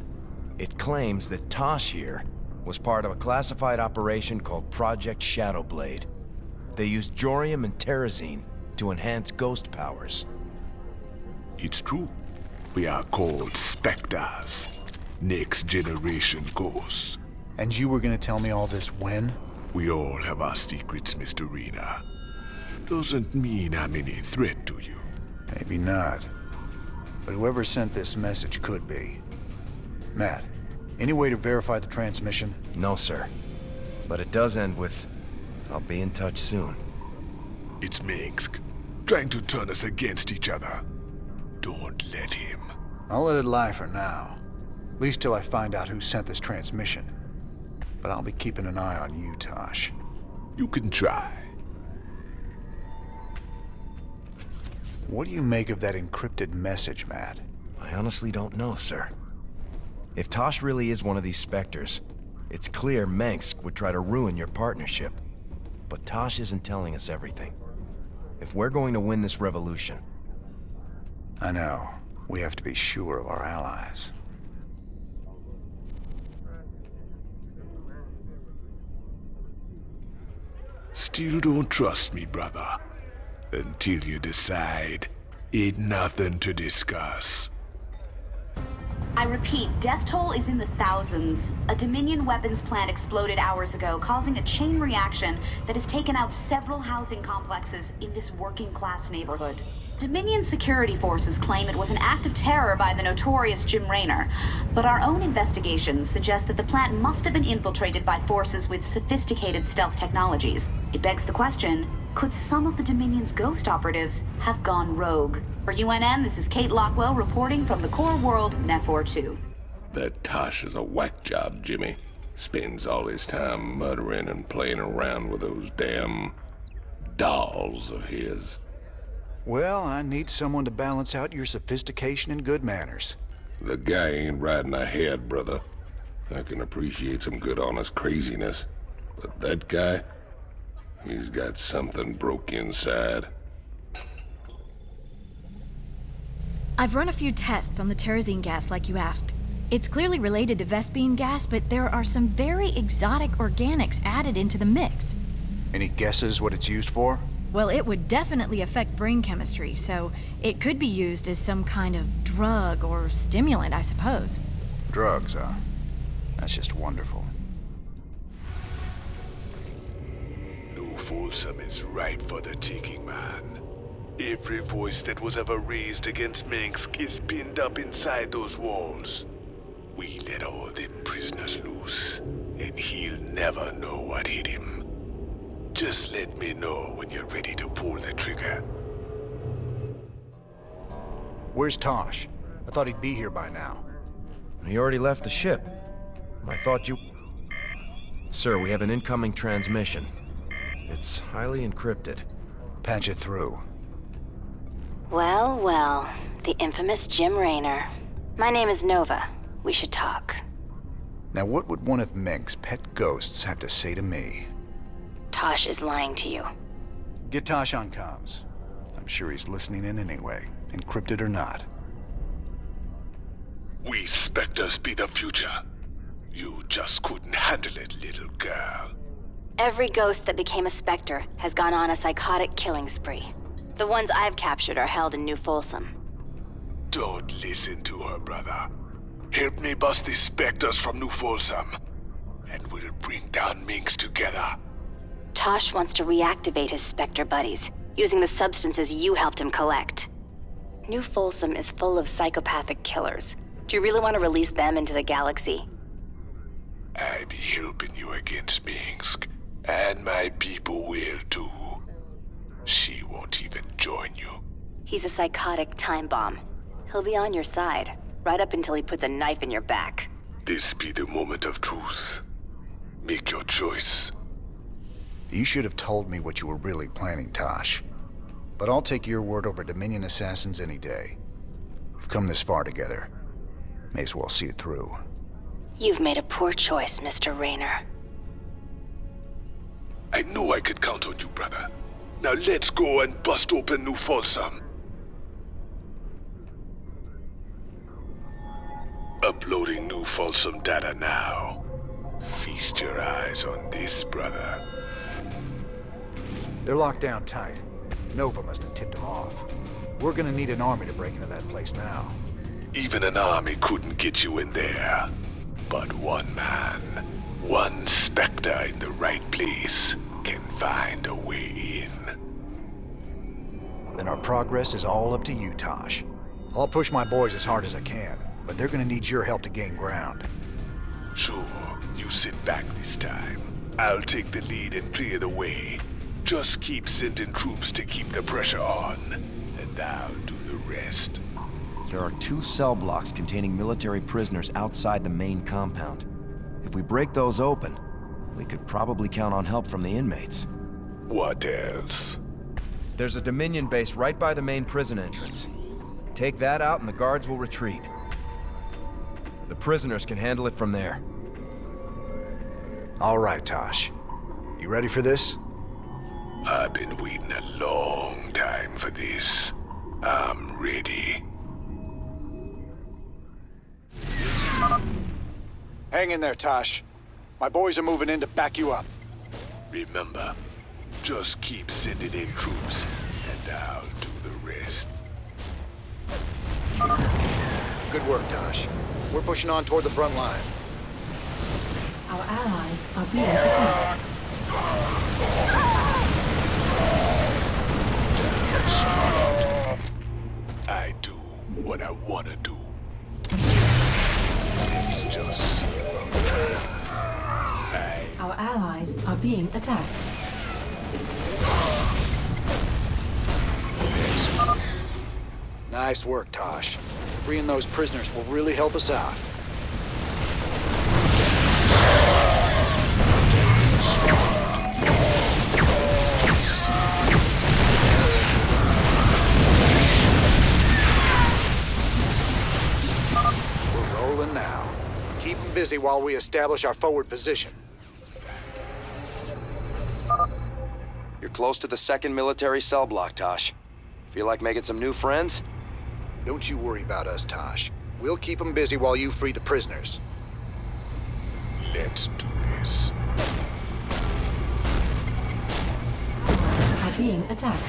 N: It claims that Tosh here was part of a classified operation called Project Shadowblade. They used Jorium and Terrazine to enhance ghost powers.
T: It's true. We are called spectres. Next generation ghosts.
L: And you were gonna tell me all this when?
T: We all have our secrets, Mr. Raynor. Doesn't mean I'm any threat to you.
L: Maybe not. But whoever sent this message could be. Matt, any way to verify the transmission?
N: No, sir. But it does end with, I'll be in touch soon.
T: It's Mengsk, trying to turn us against each other. Don't let him.
L: I'll let it lie for now. At least till I find out who sent this transmission. But I'll be keeping an eye on you, Tosh.
T: You can try.
L: What do you make of that encrypted message, Matt?
N: I honestly don't know, sir. If Tosh really is one of these specters, it's clear Mengsk would try to ruin your partnership. But Tosh isn't telling us everything. If we're going to win this revolution...
L: I know. We have to be sure of our allies.
T: Still don't trust me, brother. Until you decide, ain't nothing to discuss.
E: I repeat, death toll is in the thousands. A Dominion weapons plant exploded hours ago, causing a chain reaction that has taken out several housing complexes in this working-class neighborhood. Dominion security forces claim it was an act of terror by the notorious Jim Raynor, but our own investigations suggest that the plant must have been infiltrated by forces with sophisticated stealth technologies. It begs the question, could some of the Dominion's ghost operatives have gone rogue? For UNN, this is Kate Lockwell reporting from the core world, Nefor 2.
C: That Tosh is a whack job, Jimmy. Spends all his time muttering and playing around with those damn dolls of his.
L: Well, I need someone to balance out your sophistication and good manners.
C: The guy ain't riding ahead, brother. I can appreciate some good honest craziness. But that guy, he's got something broke inside.
S: I've run a few tests on the terrazine gas like you asked. It's clearly related to Vespene gas, but there are some very exotic organics added into the mix.
L: Any guesses what it's used for?
S: Well, it would definitely affect brain chemistry, so it could be used as some kind of drug or stimulant, I suppose.
L: Drugs, huh? That's just wonderful.
T: No Folsom is ripe for the taking, man. Every voice that was ever raised against Mengsk is pinned up inside those walls. We let all them prisoners loose, and he'll never know what hit him. Just let me know when you're ready to pull the trigger.
L: Where's Tosh? I thought he'd be here by now.
N: He already left the ship. I thought you... Sir, we have an incoming transmission. It's highly encrypted.
L: Patch it through.
K: Well, well, the infamous Jim Raynor. My name is Nova. We should talk.
L: Now what would one of Mengsk's pet ghosts have to say to me?
K: Tosh is lying to you.
L: Get Tosh on comms. I'm sure he's listening in anyway, encrypted or not.
T: We spectres be the future. You just couldn't handle it, little girl.
K: Every ghost that became a spectre has gone on a psychotic killing spree. The ones I've captured are held in New Folsom.
T: Don't listen to her, brother. Help me bust these spectres from New Folsom, and we'll bring down Mengsk together.
K: Tosh wants to reactivate his spectre buddies, using the substances you helped him collect. New Folsom is full of psychopathic killers. Do you really want to release them into the galaxy?
T: I be helping you against Mengsk, and my people will too. She won't even join you.
K: He's a psychotic time bomb. He'll be on your side, right up until he puts a knife in your back.
T: This be the moment of truth. Make your choice.
L: You should have told me what you were really planning, Tosh. But I'll take your word over Dominion assassins any day. We've come this far together. May as well see it through.
K: You've made a poor choice, Mr. Raynor.
T: I knew I could count on you, brother. Now let's go and bust open New Folsom. Uploading New Folsom data now. Feast your eyes on this, brother.
L: They're locked down tight. Nova must have tipped them off. We're gonna need an army to break into that place now.
T: Even an army couldn't get you in there. But one man, one spectre in the right place, can find a way in.
L: Then our progress is all up to you, Tosh. I'll push my boys as hard as I can, but they're gonna need your help to gain ground.
T: Sure, you sit back this time. I'll take the lead and clear the way. Just keep sending troops to keep the pressure on, and I'll do the rest.
N: There are 2 cell blocks containing military prisoners outside the main compound. If we break those open, we could probably count on help from the inmates.
T: What else?
N: There's a Dominion base right by the main prison entrance. Take that out and the guards will retreat. The prisoners can handle it from there.
L: All right, Tosh. You ready for this?
T: I've been waiting a long time for this. I'm ready.
L: Hang in there, Tosh. My boys are moving in to back you up.
T: Remember, just keep sending in troops, and I'll do the rest.
L: Good work, Tosh. We're pushing on toward the front line.
B: Our allies are being attacked.
T: I do what I wanna do. It's just
B: Our allies are being attacked.
L: Nice work, Tosh. Freeing those prisoners will really help us out. We're rolling now. Keep them busy while we establish our forward position.
N: You're close to the 2nd military cell block, Tosh. Feel like making some new friends?
L: Don't you worry about us, Tosh. We'll keep them busy while you free the prisoners.
T: Let's do this.
B: Are being attacked.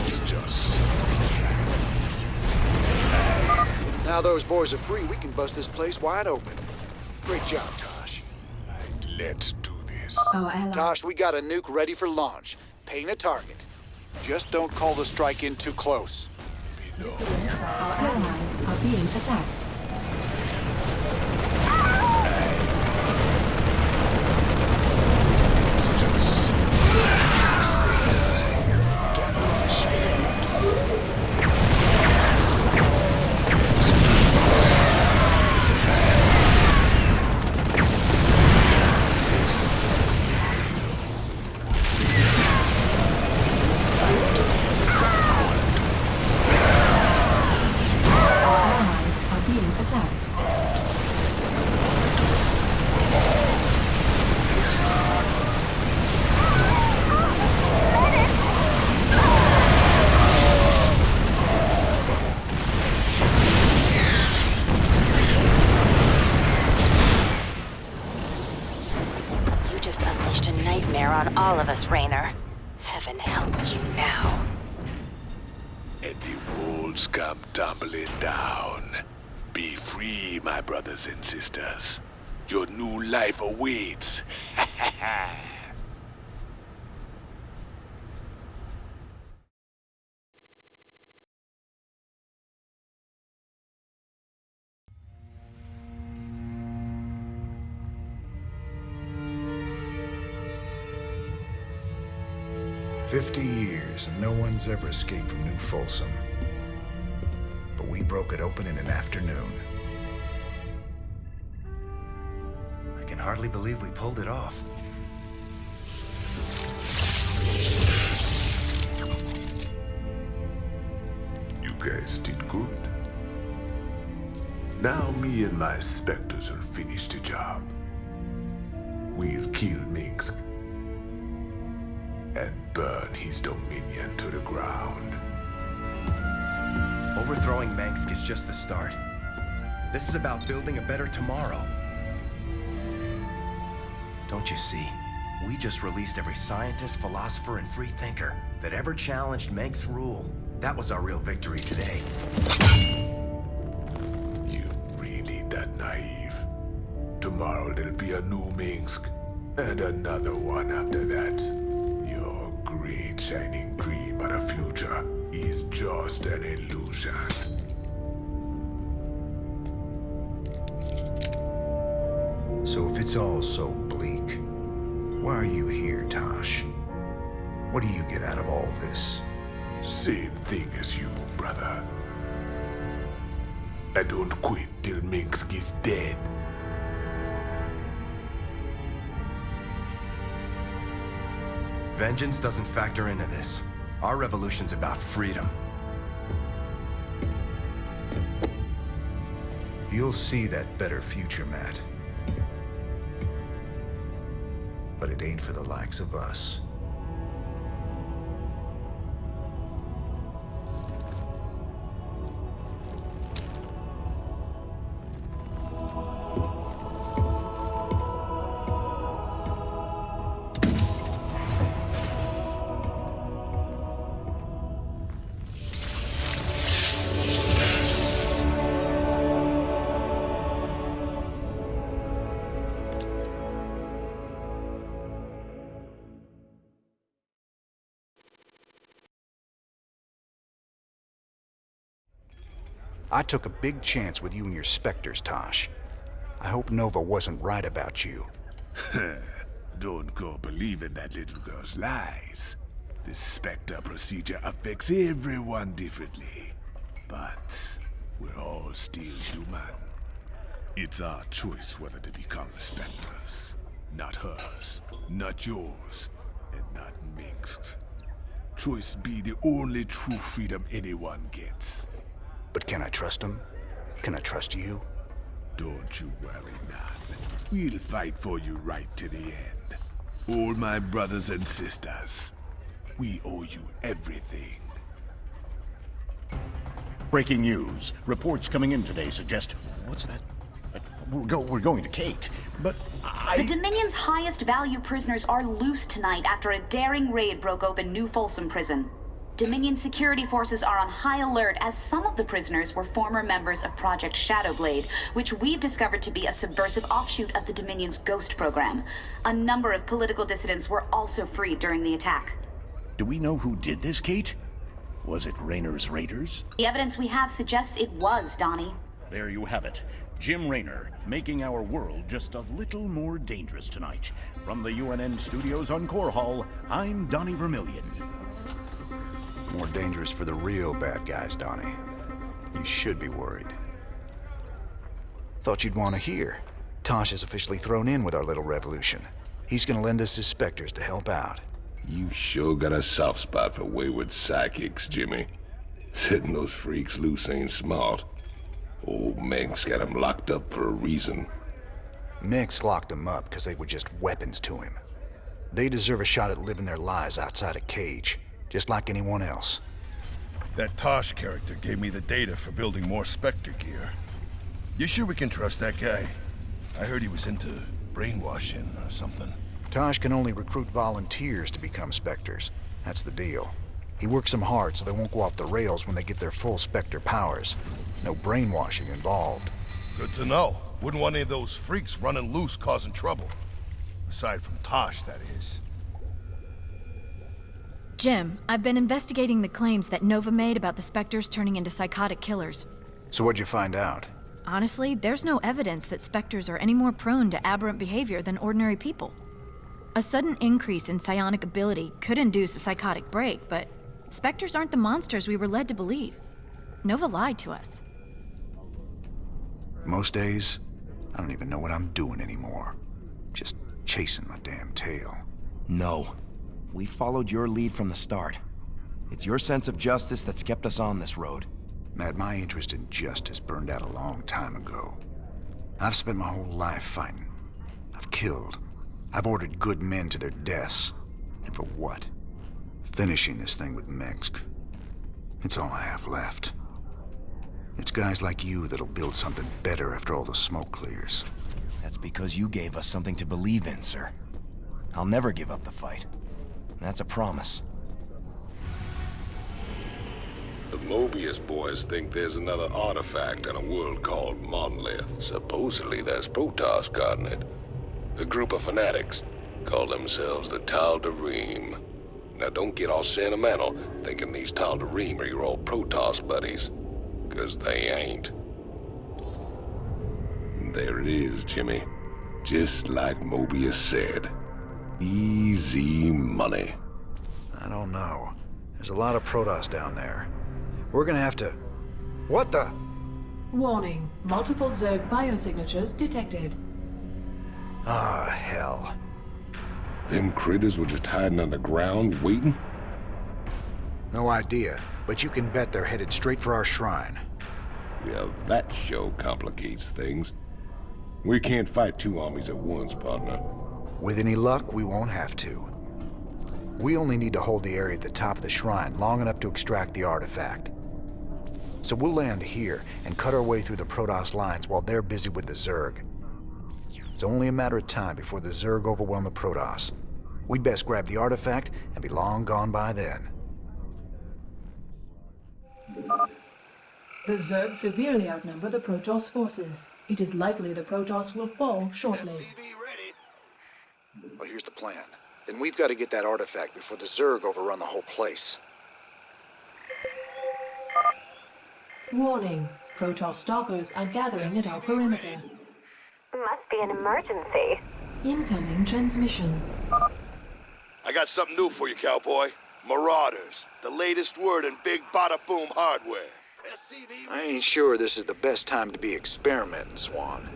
T: It's just
L: now those boys are free, we can bust this place wide open. Great job, Tosh.
T: Let's do this.
B: Our allies.
L: Tosh, we got a nuke ready for launch. Paint a target. Just don't call the strike in too close.
B: Our allies are being attacked.
K: all of us, Raynor. Heaven help you now.
T: And the walls come tumbling down. Be free, my brothers and sisters. Your new life awaits.
L: 50 years, and no one's ever escaped from New Folsom. But we broke it open in an afternoon.
N: I can hardly believe we pulled it off.
T: You guys did good. Now me and my spectres will finish the job. We'll kill Mengsk and burn his dominion to the ground.
N: Overthrowing Mengsk is just the start. This is about building a better tomorrow. Don't you see? We just released every scientist, philosopher, and free thinker that ever challenged Mengsk's rule. That was our real victory today.
T: You really that naive? Tomorrow there'll be a new Mengsk, and another one after that. Your great shining dream of the future is just an illusion.
L: So if it's all so bleak, why are you here, Tosh? What do you get out of all this?
T: Same thing as you, brother. I don't quit till Mengsk is dead.
N: Vengeance doesn't factor into this. Our revolution's about freedom.
L: You'll see that better future, Matt. But it ain't for the likes of us. I took a big chance with you and your specters, Tosh. I hope Nova wasn't right about you.
T: Don't go believing that little girl's lies. The Spectre procedure affects everyone differently. But we're all still human. It's our choice whether to become Spectres. Not hers, not yours, and not Mengsk's. Choice be the only true freedom anyone gets.
L: But can I trust him? Can I trust you?
T: Don't you worry, none. We'll fight for you right to the end. All my brothers and sisters, we owe you everything.
J: Breaking news. Reports coming in today suggest... What's that? We're going to Kate, but
E: The Dominion's highest value prisoners are loose tonight after a daring raid broke open New Folsom Prison. Dominion security forces are on high alert as some of the prisoners were former members of Project Shadowblade, which we've discovered to be a subversive offshoot of the Dominion's Ghost program. A number of political dissidents were also freed during the attack.
J: do we know who did this, Kate? Was it Raynor's raiders?
E: The evidence we have suggests it was, Donnie.
J: There you have it. Jim Raynor, making our world just a little more dangerous tonight. From the UNN studios on Core Hall, I'm Donnie Vermillion.
L: More dangerous for the real bad guys, Donnie. You should be worried. Thought you'd want to hear. Tosh is officially thrown in with our little revolution. He's gonna lend us his specters to help out.
C: You sure got a soft spot for wayward psychics, Jimmy. Setting those freaks loose ain't smart. Old Mengsk got 'em locked up for a reason.
L: Mengsk locked them up because they were just weapons to him. They deserve a shot at living their lives outside a cage, just like anyone else.
Q: That Tosh character gave me the data for building more Spectre gear. You sure we can trust that guy? I heard he was into brainwashing or something.
L: Tosh can only recruit volunteers to become specters. That's the deal. He works them hard so they won't go off the rails when they get their full specter powers. No brainwashing involved.
Q: Good to know. Wouldn't want any of those freaks running loose causing trouble. Aside from Tosh, that is.
S: Jim, I've been investigating the claims that Nova made about the specters turning into psychotic killers.
L: So what'd you find out?
S: Honestly, there's no evidence that specters are any more prone to aberrant behavior than ordinary people. A sudden increase in psionic ability could induce a psychotic break, but specters aren't the monsters we were led to believe. Nova lied to us.
L: Most days, I don't even know what I'm doing anymore. Just chasing my damn tail.
N: No. We followed your lead from the start. It's your sense of justice that's kept us on this road.
L: Matt, my interest in justice burned out a long time ago. I've spent my whole life fighting. I've killed. I've ordered good men to their deaths. And for what? Finishing this thing with Mengsk. It's all I have left. It's guys like you that'll build something better after all the smoke clears.
N: That's because you gave us something to believe in, sir. I'll never give up the fight. That's a promise.
C: The Mobius boys think there's another artifact in a world called Monolith. Supposedly there's Protoss guarding it. A group of fanatics call themselves the Tal'Darim. Now don't get all sentimental thinking these Tal'Darim are your old Protoss buddies. 'Cause they ain't. There it is, Jimmy. Just like Mobius said. Easy money.
L: I don't know. There's a lot of Protoss down there. We're gonna have to... What the?
B: Warning. Multiple Zerg biosignatures detected.
L: Ah, hell.
C: Them critters were just hiding underground, waiting?
L: No idea, but you can bet they're headed straight for our shrine.
C: Well, that show complicates things. We can't fight two armies at once, partner.
L: With any luck, we won't have to. We only need to hold the area at the top of the shrine long enough to extract the artifact. So we'll land here and cut our way through the Protoss lines while they're busy with the Zerg. It's only a matter of time before the Zerg overwhelm the Protoss. We'd best grab the artifact and be long gone by then.
B: The Zerg severely outnumber the Protoss forces. It is likely the Protoss will fall shortly.
L: Well, here's the plan. Then we've got to get that artifact before the Zerg overrun the whole place.
B: Warning. Protoss stalkers are gathering at our perimeter.
M: Must be an emergency.
B: Incoming transmission.
Q: I got something new for you, cowboy. Marauders. The latest word in big bada-boom hardware.
L: I ain't sure this is the best time to be experimenting, Swan.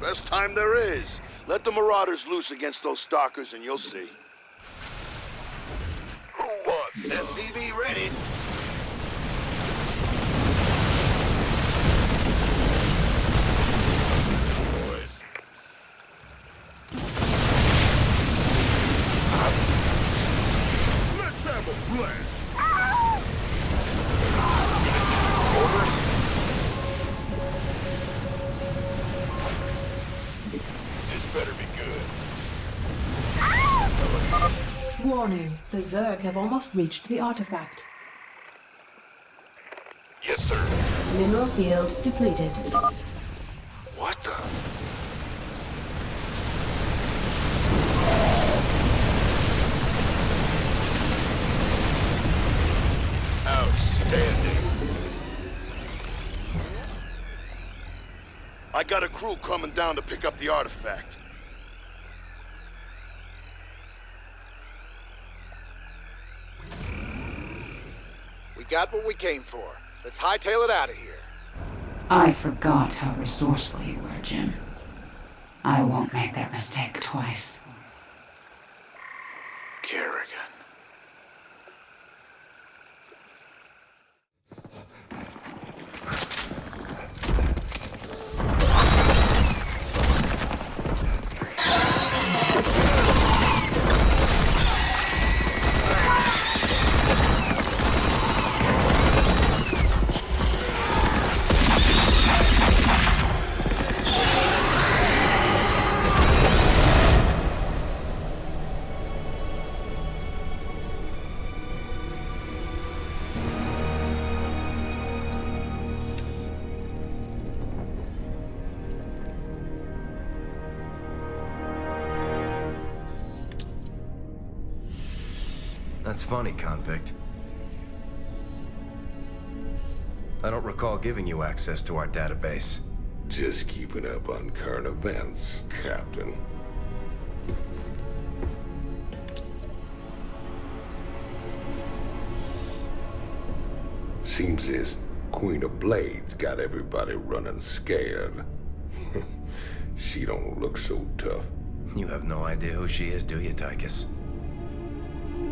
Q: Best time there is. Let the Marauders loose against those stalkers and you'll see.
U: Who wants SCV ready? Boys.
Q: Let's have a blast.
U: This better be good.
B: Warning. The Zerg have almost reached the artifact.
U: Yes, sir.
B: Mineral field depleted.
L: What the?
U: Outstanding.
Q: I got a crew coming down to pick up the artifact.
L: We got what we came for. Let's hightail it out of here.
R: I forgot how resourceful you were, Jim. I won't make that mistake twice.
L: Kerrigan.
N: That's funny, convict. I don't recall giving you access to our database.
C: Just keeping up on current events, Captain. Seems this Queen of Blades got everybody running scared. She don't look so tough.
N: You have no idea who she is, do you, Tychus?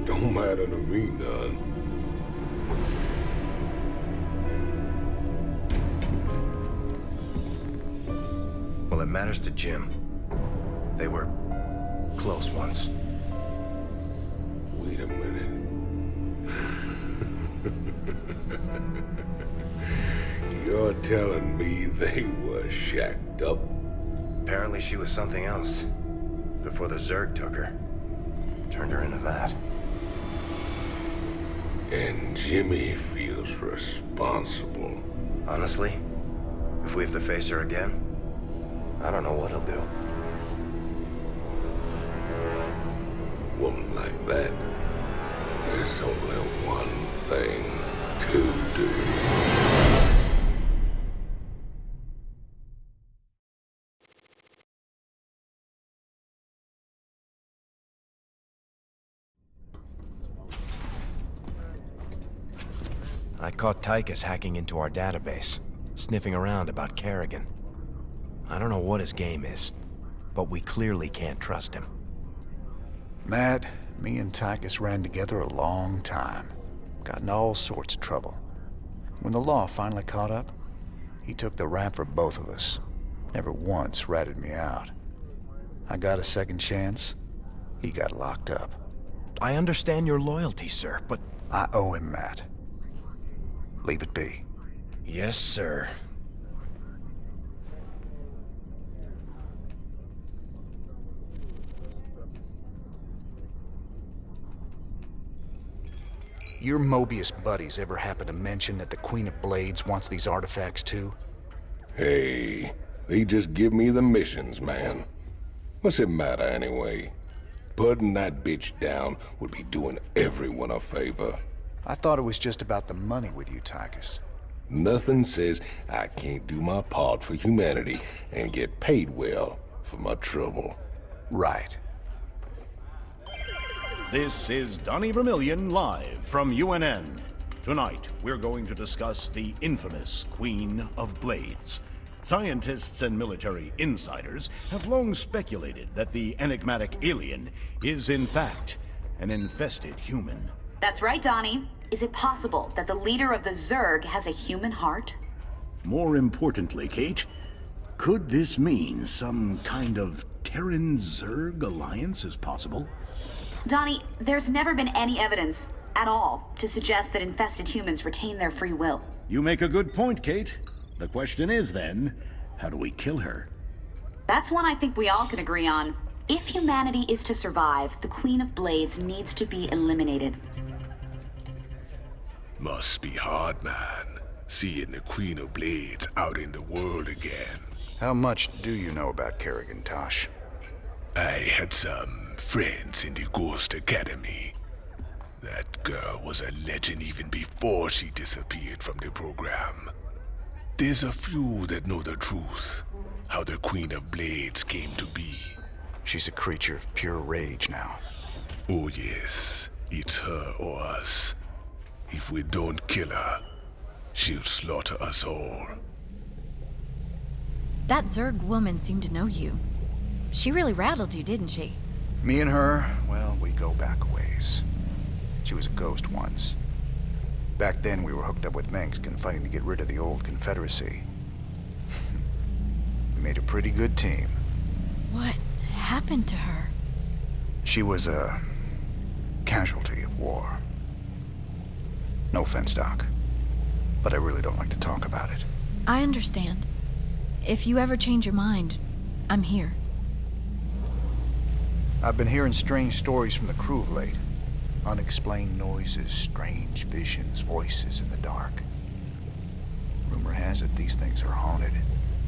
C: Don't matter to me none.
N: Well, it matters to Jim. They were close once.
C: Wait a minute. You're telling me they were shacked up?
N: Apparently she was something else. Before the Zerg took her. Turned her into that.
C: And Jimmy feels responsible.
N: Honestly, if we have to face her again, I don't know what he'll do.
C: Woman like that, there's only one thing to do.
N: I caught Tychus hacking into our database, sniffing around about Kerrigan. I don't know what his game is, but we clearly can't trust him.
L: Matt, me and Tychus ran together a long time. Got in all sorts of trouble. When the law finally caught up, he took the rap for both of us. Never once ratted me out. I got a second chance. He got locked up.
N: I understand your loyalty, sir, but...
L: I owe him, Matt. Leave it be.
N: Yes, sir.
L: Your Mobius buddies ever happen to mention that the Queen of Blades wants these artifacts too?
C: Hey, they just give me the missions, man. What's it matter anyway? Putting that bitch down would be doing everyone a favor.
L: I thought it was just about the money with you, Tychus.
C: Nothing says I can't do my part for humanity and get paid well for my trouble.
L: Right.
J: This is Donnie Vermillion live from UNN. Tonight, we're going to discuss the infamous Queen of Blades. Scientists and military insiders have long speculated that the enigmatic alien is, in fact, an infested human.
E: That's right, Donnie. Is it possible that the leader of the Zerg has a human heart?
J: More importantly, Kate, could this mean some kind of Terran-Zerg alliance is possible?
E: Donnie, there's never been any evidence at all to suggest that infested humans retain their free will.
J: You make a good point, Kate. The question is then, how do we kill her?
E: That's one I think we all can agree on. If humanity is to survive, the Queen of Blades needs to be eliminated.
T: Must be hard, man, seeing the Queen of Blades out in the world again.
L: How much do you know about Kerrigan, Tosh?
T: I had some friends in the Ghost Academy. That girl was a legend even before she disappeared from the program. There's a few that know the truth, how the Queen of Blades came to be.
L: She's a creature of pure rage now.
T: Oh yes, it's her or us. If we don't kill her, she'll slaughter us all.
S: That Zerg woman seemed to know you. She really rattled you, didn't she?
L: Me and her, well, we go back a ways. She was a ghost once. Back then, we were hooked up with Mengsk and fighting to get rid of the old Confederacy. We made a pretty good team.
S: What happened to her?
L: She was a casualty of war. No offense, Doc, but I really don't like to talk about it.
S: I understand. If you ever change your mind, I'm here.
L: I've been hearing strange stories from the crew of late. Unexplained noises, strange visions, voices in the dark. Rumor has it these things are haunted.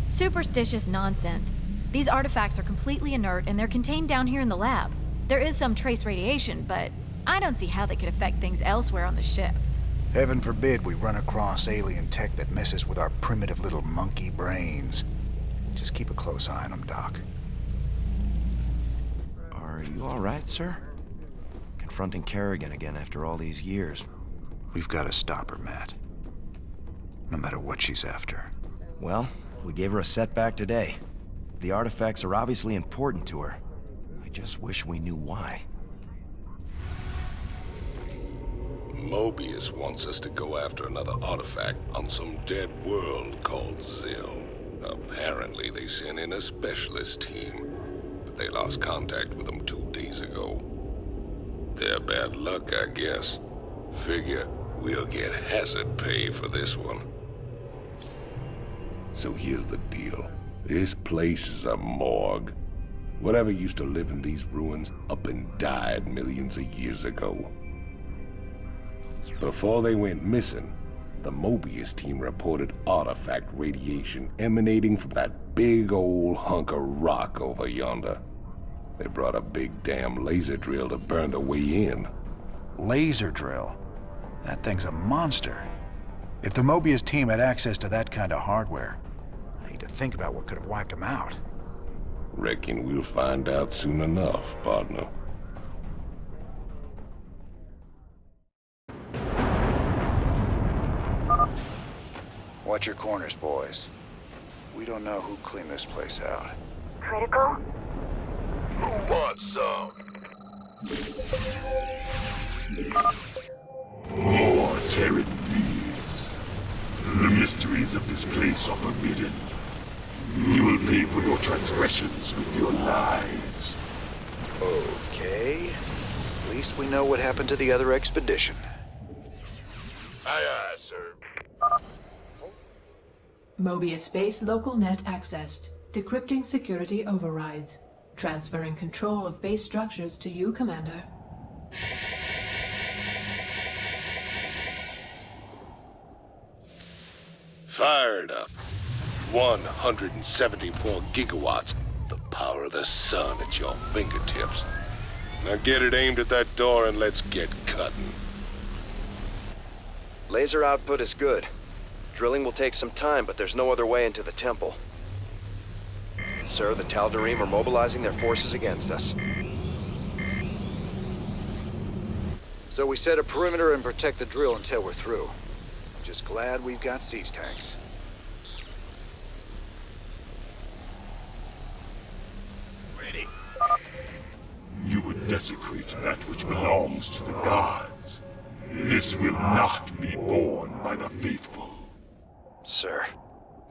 S: Superstitious nonsense. These artifacts are completely inert and they're contained down here in the lab. There is some trace radiation, but I don't see how they could affect things elsewhere on the ship.
L: Heaven forbid we run across alien tech that messes with our primitive little monkey brains. Just keep a close eye on them, Doc.
N: Are you all right, sir? Confronting Kerrigan again after all these years.
L: We've got to stop her, Matt. No matter what she's after.
N: Well, we gave her a setback today. The artifacts are obviously important to her. I just wish we knew why.
C: Mobius wants us to go after another artifact on some dead world called Xel. Apparently they sent in a specialist team, but they lost contact with them 2 days ago. Their bad luck, I guess. Figure we'll get hazard pay for this one. So here's the deal. This place is a morgue. Whatever used to live in these ruins up and died millions of years ago. Before they went missing, the Mobius team reported artifact radiation emanating from that big old hunk of rock over yonder. They brought a big damn laser drill to burn the way in.
L: Laser drill? That thing's a monster. If the Mobius team had access to that kind of hardware, I hate to think about what could have wiped them out.
C: Reckon we'll find out soon enough, partner.
L: Watch your corners, boys. We don't know who cleaned this place out.
M: Critical?
U: Who wants some?
I: More Terran thieves. The mysteries of this place are forbidden. You will pay for your transgressions with your lives.
L: Okay. At least we know what happened to the other expedition.
U: Aye, aye, sir.
B: Mobius base local net accessed. Decrypting security overrides. Transferring control of base structures to you, Commander.
C: Fired up. 174 gigawatts. The power of the sun at your fingertips. Now get it aimed at that door and let's get cutting.
N: Laser output is good. Drilling will take some time, but there's no other way into the temple. Sir, the Tal'Darim are mobilizing their forces against us.
L: So we set a perimeter and protect the drill until we're through. Just glad we've got siege tanks.
U: Ready.
I: You would desecrate that which belongs to the gods. This will not be borne by the faithful.
N: Sir,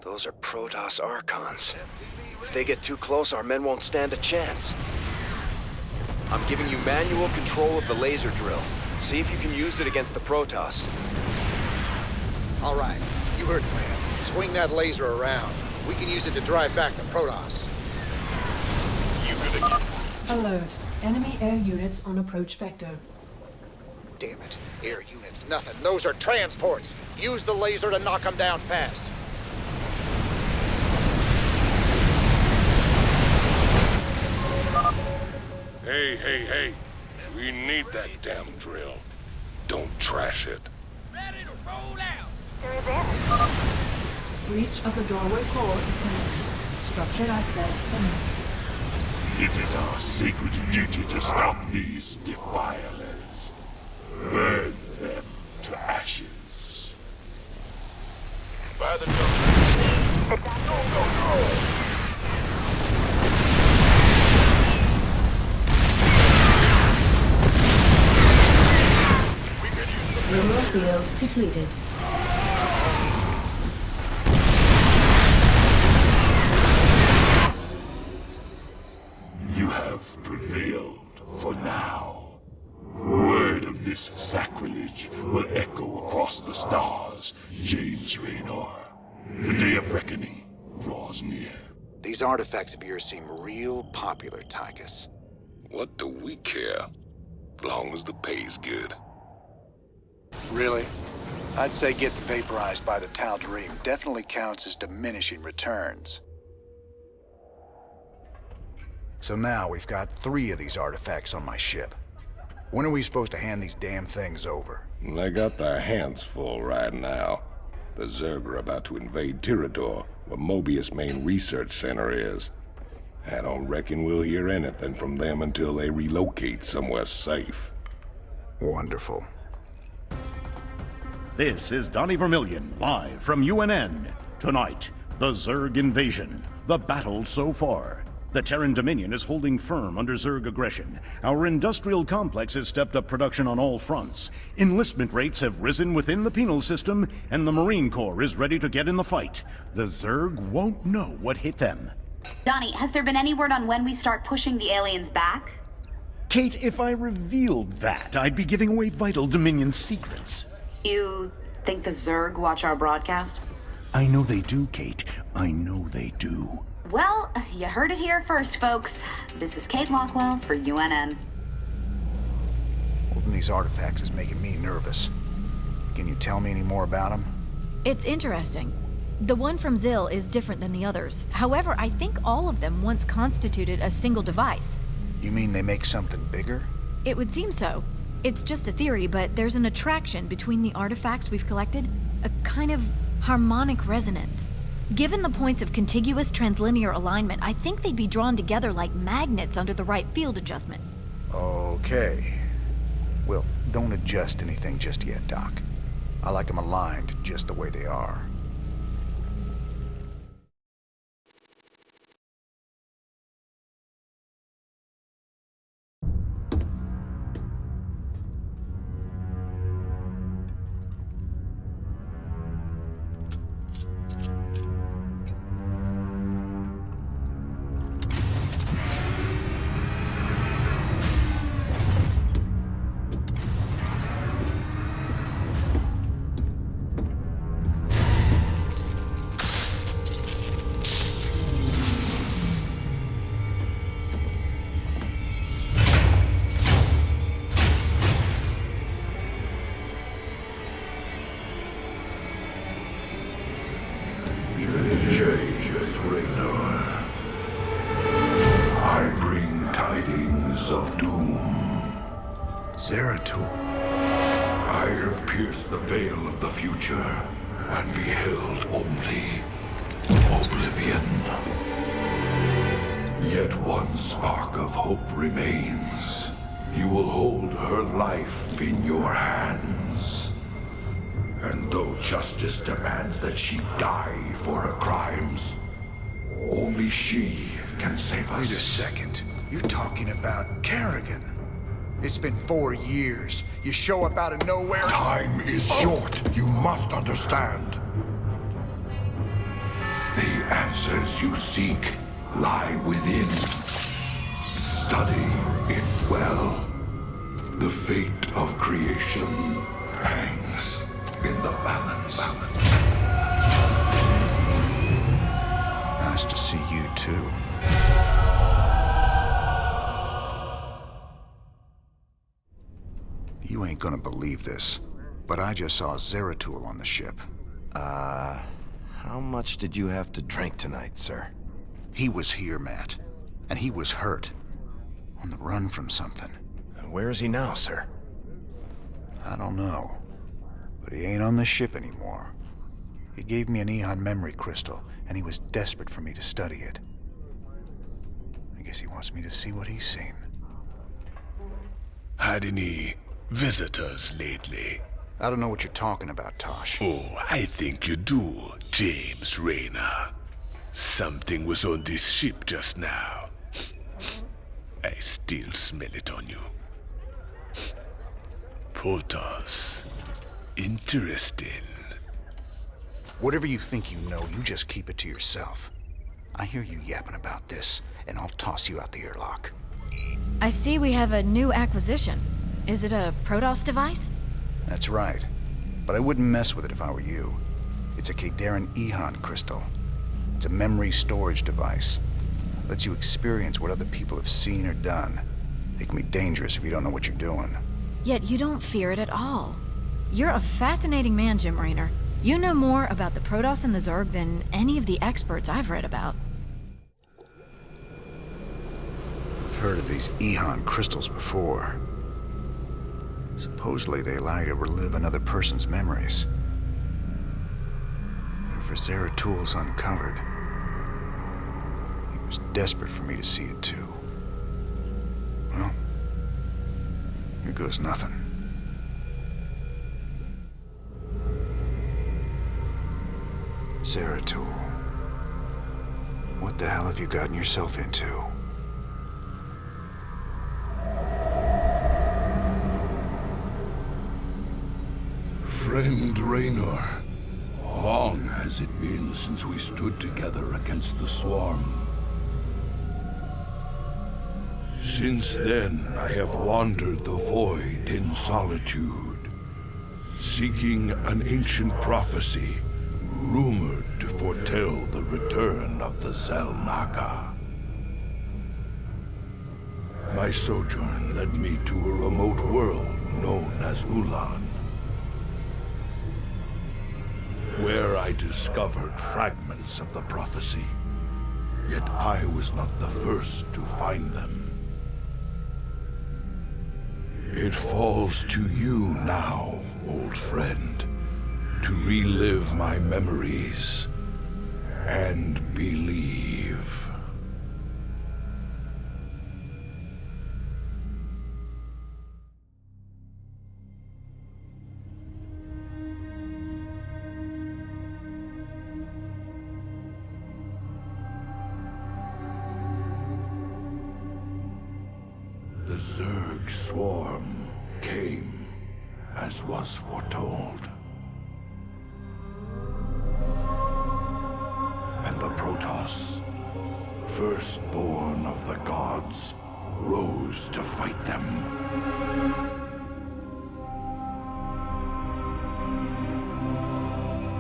N: those are Protoss Archons. If they get too close, our men won't stand a chance. I'm giving you manual control of the laser drill. See if you can use it against the Protoss.
G: All right, you heard the man. Swing that laser around. We can use it to drive back the Protoss.
U: You gonna get...
B: Alert. Enemy air units on approach vector.
G: Damn it. Air units, nothing. Those are transports. Use the laser to knock them down fast.
C: Hey. We need that damn drill. Don't trash it.
M: They're there.
B: Breach of the doorway core is imminent. Structured access imminent.
I: It is our sacred duty to stop these defilers. Burn them to ashes.
U: By the door. Go.
B: Mineral field depleted.
I: You have prevailed for now. Word of this sacrilege will echo across the stars, James Raynor. The day of reckoning draws near.
L: These artifacts of yours seem real popular, Tychus.
C: What do we care? As long as the pay's good.
L: Really? I'd say getting vaporized by the Tal'Darim definitely counts as diminishing returns. So now we've got 3 of these artifacts on my ship. When are we supposed to hand these damn things over?
C: They got their hands full right now. The Zerg are about to invade Tirador, where Mobius' main research center is. I don't reckon we'll hear anything from them until they relocate somewhere safe.
L: Wonderful.
J: This is Donnie Vermillion, live from UNN. Tonight, the Zerg invasion. The battle so far. The Terran Dominion is holding firm under Zerg aggression. Our industrial complex has stepped up production on all fronts. Enlistment rates have risen within the penal system, and the Marine Corps is ready to get in the fight. The Zerg won't know what hit them.
E: Donnie, has there been any word on when we start pushing the aliens back?
J: Kate, if I revealed that, I'd be giving away vital Dominion secrets.
E: You think the Zerg watch our broadcast?
J: I know they do, Kate. I know they do.
E: Well, you heard it here first, folks. This is Kate Lockwell for UNN.
L: Holding these artifacts is making me nervous. Can you tell me any more about them?
S: It's interesting. The one from Xil is different than the others. However, I think all of them once constituted a single device.
L: You mean they make something bigger?
S: It would seem so. It's just a theory, but there's an attraction between the artifacts we've collected, a kind of harmonic resonance. Given the points of contiguous translinear alignment, I think they'd be drawn together like magnets under the right field adjustment.
L: Okay. Well, don't adjust anything just yet, Doc. I like them aligned just the way they are.
F: James Raynor. I bring tidings of doom.
L: Zeratul.
F: I have pierced the veil of the future and beheld only oblivion. Yet one spark of hope remains. You will hold her life in your hands. And though justice demands that she die for her crimes, only she can save us.
L: Wait a second. You're talking about Kerrigan. It's been 4 years. You show up out of nowhere.
F: Time is short. You must understand. The answers you seek lie within. Study it well. The fate of creation hangs in the balance.
L: Nice to see you too. You ain't gonna believe this, but I just saw Zeratul on the ship.
N: How much did you have to drink tonight, sir?
L: He was here, Matt, and he was hurt. On the run from something.
N: Where is he now, sir?
L: I don't know. But he ain't on the ship anymore. He gave me an Eon memory crystal, and he was desperate for me to study it. I guess he wants me to see what he's seen.
T: Had any visitors lately?
L: I don't know what you're talking about, Tosh.
T: Oh, I think you do, James Raynor. Something was on this ship just now. I still smell it on you. Protoss. Interesting.
L: Whatever you think you know, you just keep it to yourself. I hear you yapping about this, and I'll toss you out the airlock.
S: I see we have a new acquisition. Is it a Protoss device?
L: That's right. But I wouldn't mess with it if I were you. It's a Kadaran Eon crystal. It's a memory storage device. Lets you experience what other people have seen or done. It can be dangerous if you don't know what you're doing.
S: Yet you don't fear it at all. You're a fascinating man, Jim Raynor. You know more about the Protoss and the Zerg than any of the experts I've read about.
L: I've heard of these Eon crystals before. Supposedly they allow you to relive another person's memories. For Zeratul uncovered. He was desperate for me to see it too. Well, here goes nothing. Zeratul, what the hell have you gotten yourself into?
I: Friend Raynor, long has it been since we stood together against the Swarm. Since then, I have wandered the void in solitude, seeking an ancient prophecy rumored to foretell the return of the Xel'Naga. My sojourn led me to a remote world known as Ulan, where I discovered fragments of the prophecy, yet I was not the first to find them. It falls to you now, old friend, to relive my memories and believe. The Zerg swarm came, as was foretold. And the Protoss, firstborn of the gods, rose to fight them.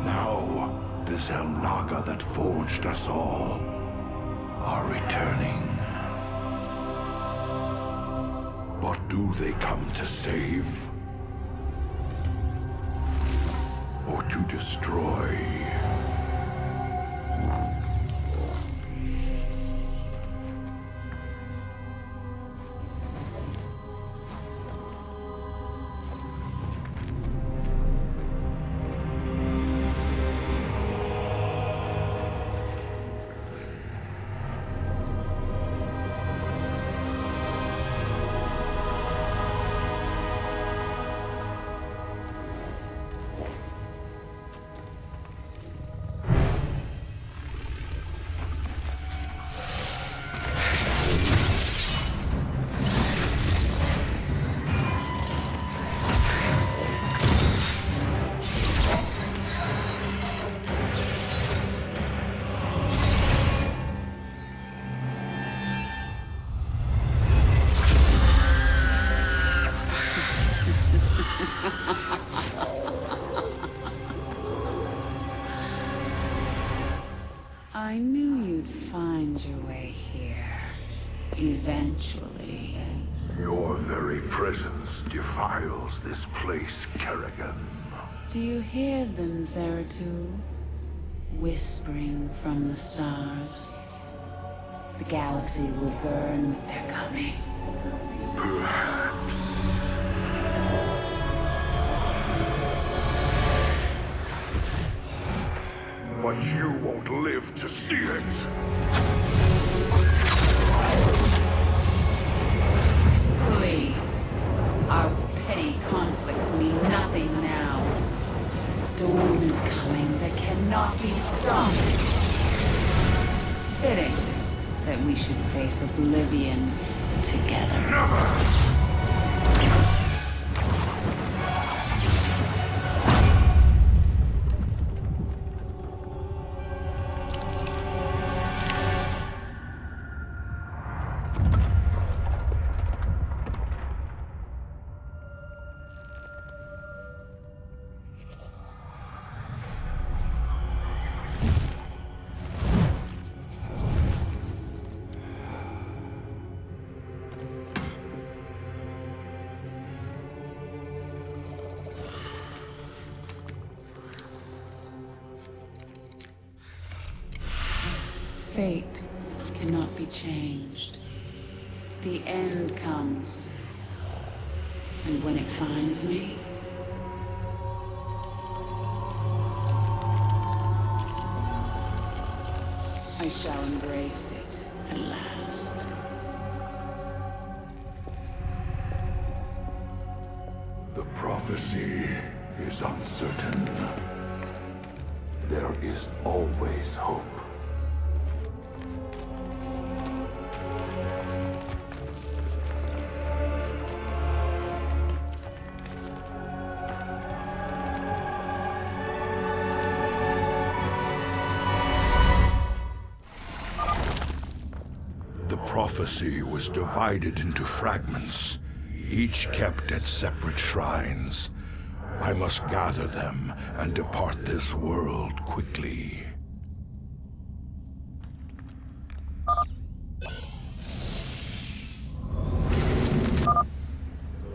I: Now, the Xel'Naga that forged us all are returning. But do they come to save? Or to destroy?
R: I knew you'd find your way here. Eventually.
I: Your very presence defiles this place, Kerrigan.
R: Do you hear them, Zeratul? Whispering from the stars. The galaxy will burn with their coming.
I: Perhaps. But you won't live to see it.
R: Please. Our petty conflicts mean nothing now. The storm is coming that cannot be stopped. Fitting that we should face oblivion together.
I: Never!
R: Fate cannot be changed. The end comes, And when it finds me, I shall embrace it at last.
A: The prophecy is uncertain. There is always hope. The prophecy was divided into fragments, each kept at separate shrines. I must gather them and depart this world quickly.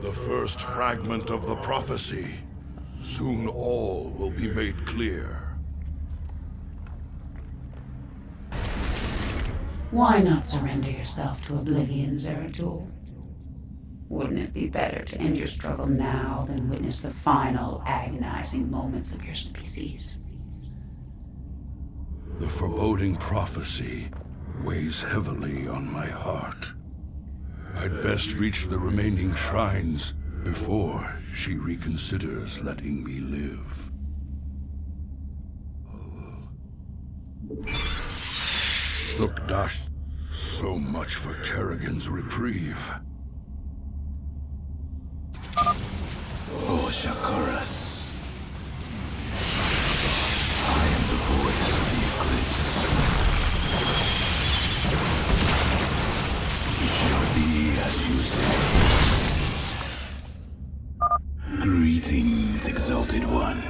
A: The first fragment of the prophecy. Soon all will be made clear.
R: Why not surrender yourself to oblivion, Zeratul? Wouldn't it be better to end your struggle now than witness the final, agonizing moments of your species?
A: The foreboding prophecy weighs heavily on my heart. I'd best reach the remaining shrines before she reconsiders letting me live. Sukdash, so much for Kerrigan's reprieve.
H: Oh, Shakuras. I am the voice of the eclipse. It shall be as you say. Greetings, Exalted One.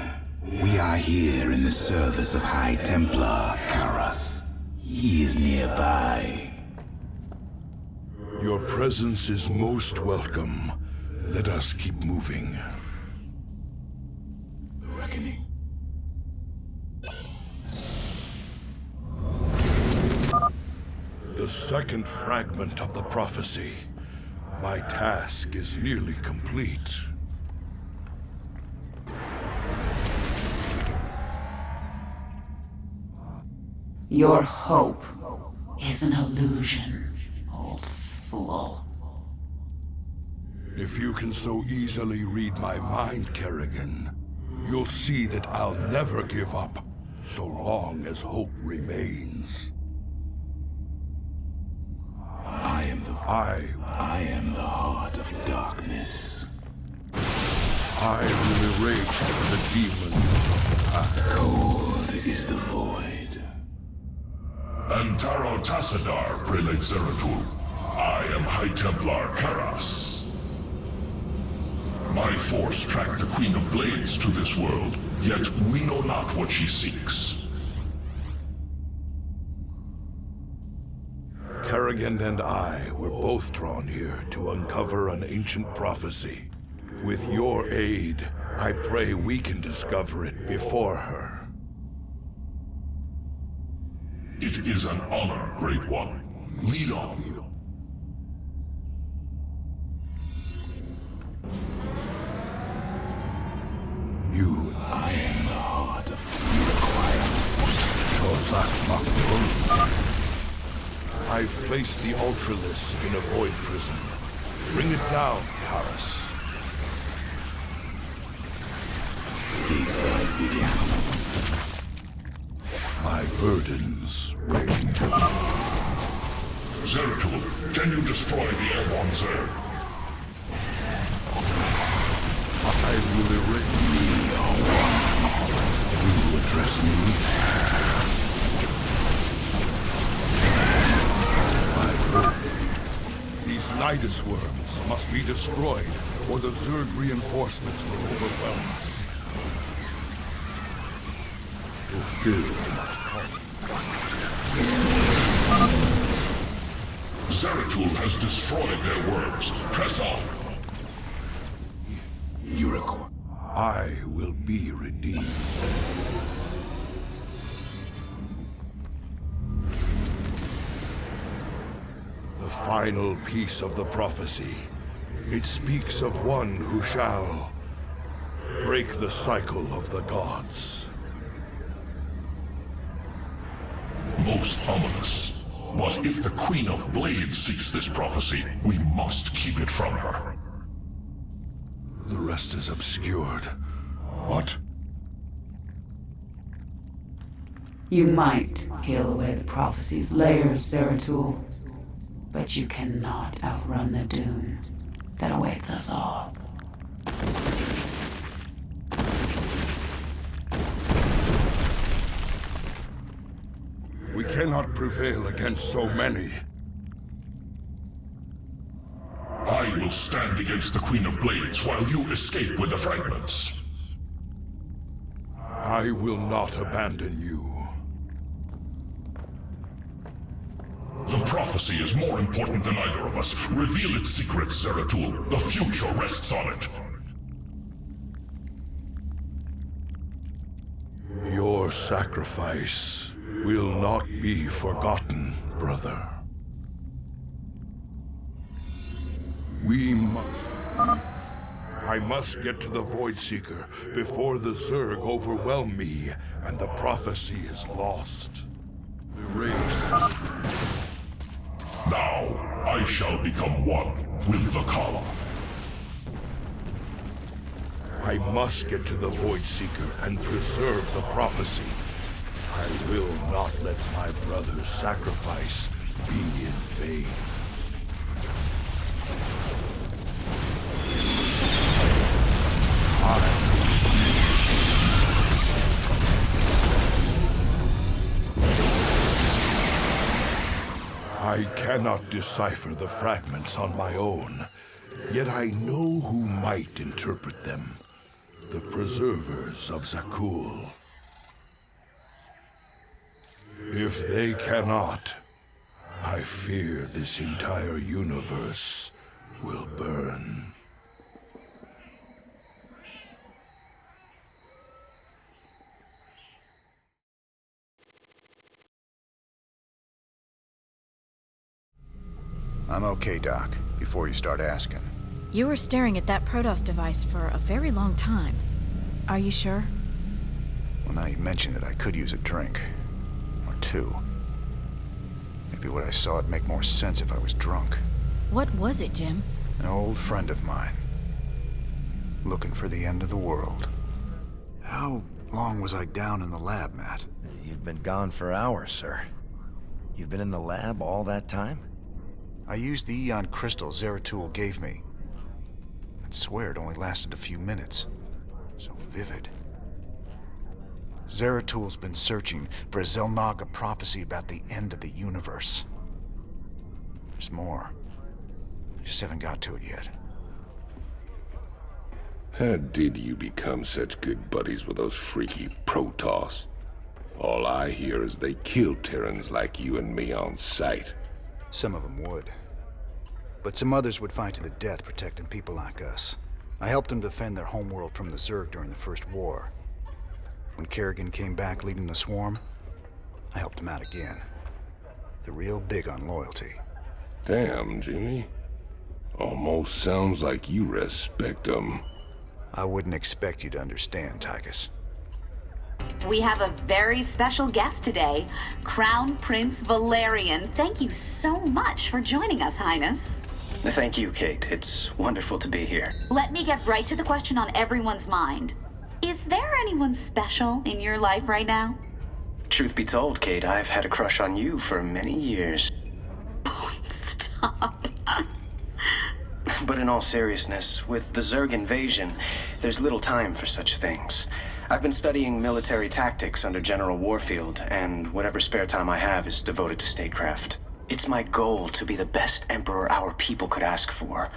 H: We are here in the service of High Templar Karas. He is nearby.
A: Your presence is most welcome. Let us keep moving.
H: The reckoning.
A: The second fragment of the prophecy. My task is nearly complete.
R: Your hope is an illusion, old fool.
A: If you can so easily read my mind, Kerrigan, you'll see that I'll never give up, so long as hope remains.
H: I am the heart of darkness.
A: I will erase the demons of the past.
H: Cold is the void.
I: Antaro Tassadar, Prelate Zeratul. I am High Templar Karas. My force tracked the Queen of Blades to this world, yet we know not what she seeks.
A: Kerrigan and I were both drawn here to uncover an ancient prophecy. With your aid, I pray we can discover it before her.
I: It is an honor, Great One. Lead on.
H: I am the heart of
A: I've placed the Ultralisk in a void prison. Bring it down, Karas. My burdens weigh.
I: Zeratul, can you destroy the airborne Zerg?
A: I will erase me. You address me. These Nidus worms must be destroyed, or the Zerg reinforcements will overwhelm us.
I: Zeratul has destroyed their worms. Press on.
A: I will be redeemed. The final piece of the prophecy. It speaks of one who shall break the cycle of the gods.
I: Most ominous. But if the Queen of Blades seeks this prophecy, we must keep it from her.
A: The rest is obscured. What?
R: You might peel away the prophecy's layers, Zeratul, but you cannot outrun the doom that awaits us all.
A: We cannot prevail against so many.
I: I will stand against the Queen of Blades while you escape with the fragments.
A: I will not abandon you.
I: The prophecy is more important than either of us. Reveal its secrets, Zeratul. The future rests on it.
A: Your sacrifice will not be forgotten, brother. I must get to the Voidseeker before the Zerg overwhelm me and the prophecy is lost. Erased.
I: Now, I shall become one with the column.
A: I must get to the Voidseeker and preserve the prophecy. I will not let my brother's sacrifice be in vain. I cannot decipher the fragments on my own, yet I know who might interpret them. The preservers of Zakul. If they cannot, I fear this entire universe will burn.
L: I'm okay, Doc, before you start asking.
S: You were staring at that Protoss device for a very long time. Are you sure?
L: Well, now you mention it, I could use a drink. Or two. Maybe what I saw would make more sense if I was drunk.
S: What was it, Jim?
L: An old friend of mine. Looking for the end of the world. How long was I down in the lab, Matt?
N: You've been gone for hours, sir. You've been in the lab all that time?
L: I used the Eon crystal Zeratul gave me. I'd swear it only lasted a few minutes. So vivid. Zeratul's been searching for a Xel'Naga prophecy about the end of the universe. There's more. I just haven't got to it yet.
C: How did you become such good buddies with those freaky Protoss? All I hear is they kill Terrans like you and me on sight.
L: Some of them would. But some others would fight to the death protecting people like us. I helped them defend their homeworld from the Zerg during the First War. When Kerrigan came back leading the swarm, I helped him out again. They're real big on loyalty.
C: Damn, Jimmy. Almost sounds like you respect them.
L: I wouldn't expect you to understand, Tychus.
E: We have a very special guest today, Crown Prince Valerian. Thank you so much for joining us, Highness.
O: Thank you, Kate. It's wonderful to be here.
E: Let me get right to the question on everyone's mind. Is there anyone special in your life right now?
O: Truth be told, Kate, I've had a crush on you for many years.
E: Stop.
O: But in all seriousness, with the Zerg invasion, there's little time for such things. I've been studying military tactics under General Warfield, and whatever spare time I have is devoted to statecraft. It's my goal to be the best emperor our people could ask for.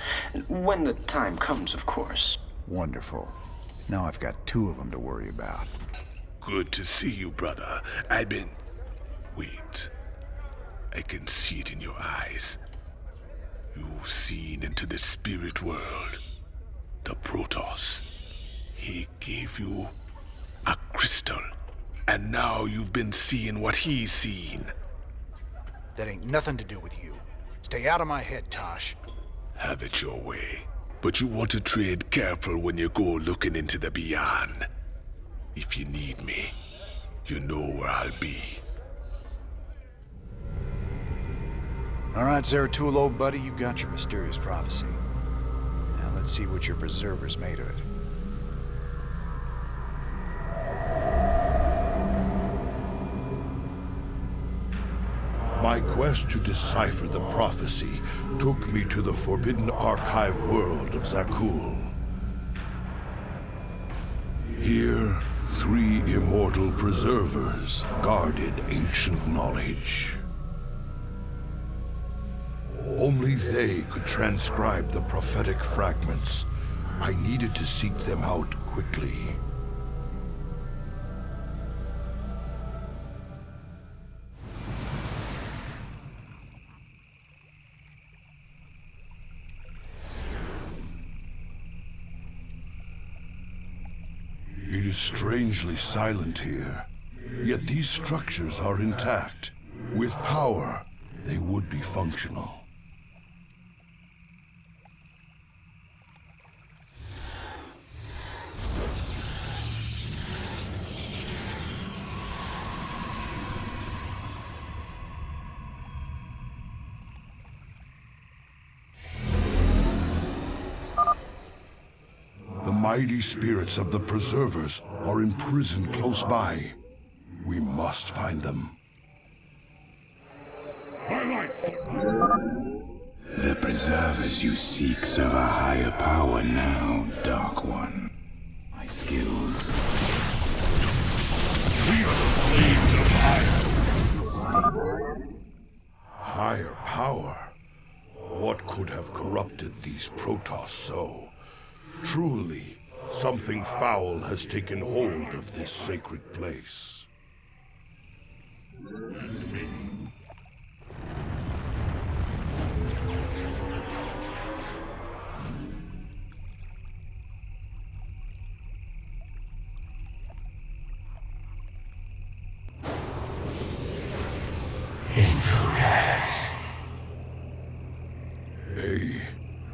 O: When the time comes, of course.
L: Wonderful. Now I've got two of them to worry about.
T: Good to see you, brother. Wait. I can see it in your eyes. You've seen into the spirit world. The Protoss. He gave you a crystal. And now you've been seeing what he's seen.
L: That ain't nothing to do with you. Stay out of my head, Tosh.
T: Have it your way. But you want to tread careful when you go looking into the beyond. If you need me, you know where I'll be.
L: All right, Zeratul, old buddy, you got your mysterious prophecy. Now let's see what your preserver's made of it.
A: My quest to decipher the prophecy took me to the forbidden archive world of Zakul. Here, 3 immortal preservers guarded ancient knowledge. Only they could transcribe the prophetic fragments. I needed to seek them out quickly. It is strangely silent here, yet these structures are intact. With power, they would be functional. The mighty spirits of the Preservers are imprisoned close by. We must find them.
H: The Preservers you seek serve a higher power now, Dark One. My skills.
A: We are the flames of higher. Higher power? What could have corrupted these Protoss so? Truly, something foul has taken hold of this sacred place.
H: Intruders.
A: A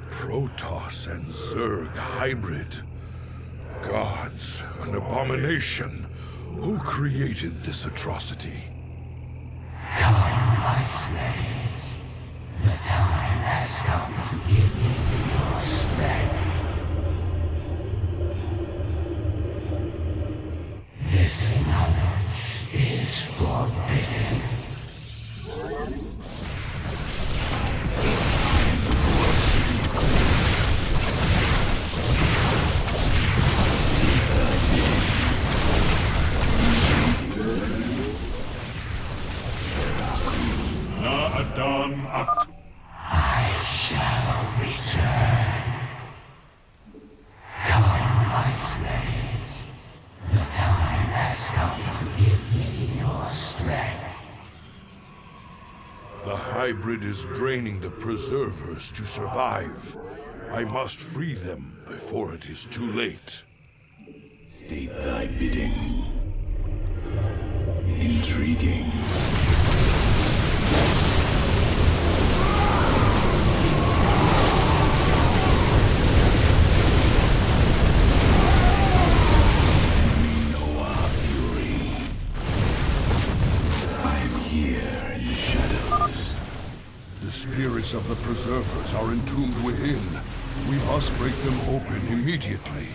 A: Protoss and Zerg hybrid. Gods, an abomination. Who created this atrocity?
H: Come, my slaves. The time has come to give you your strength. This knowledge is forbidden. I shall return. Come, my slaves. The time has come to give me your strength.
A: The hybrid is draining the Preservers to survive. I must free them before it is too late.
H: State thy bidding. Intriguing.
A: The spirits of the Preservers are entombed within. We must break them open immediately.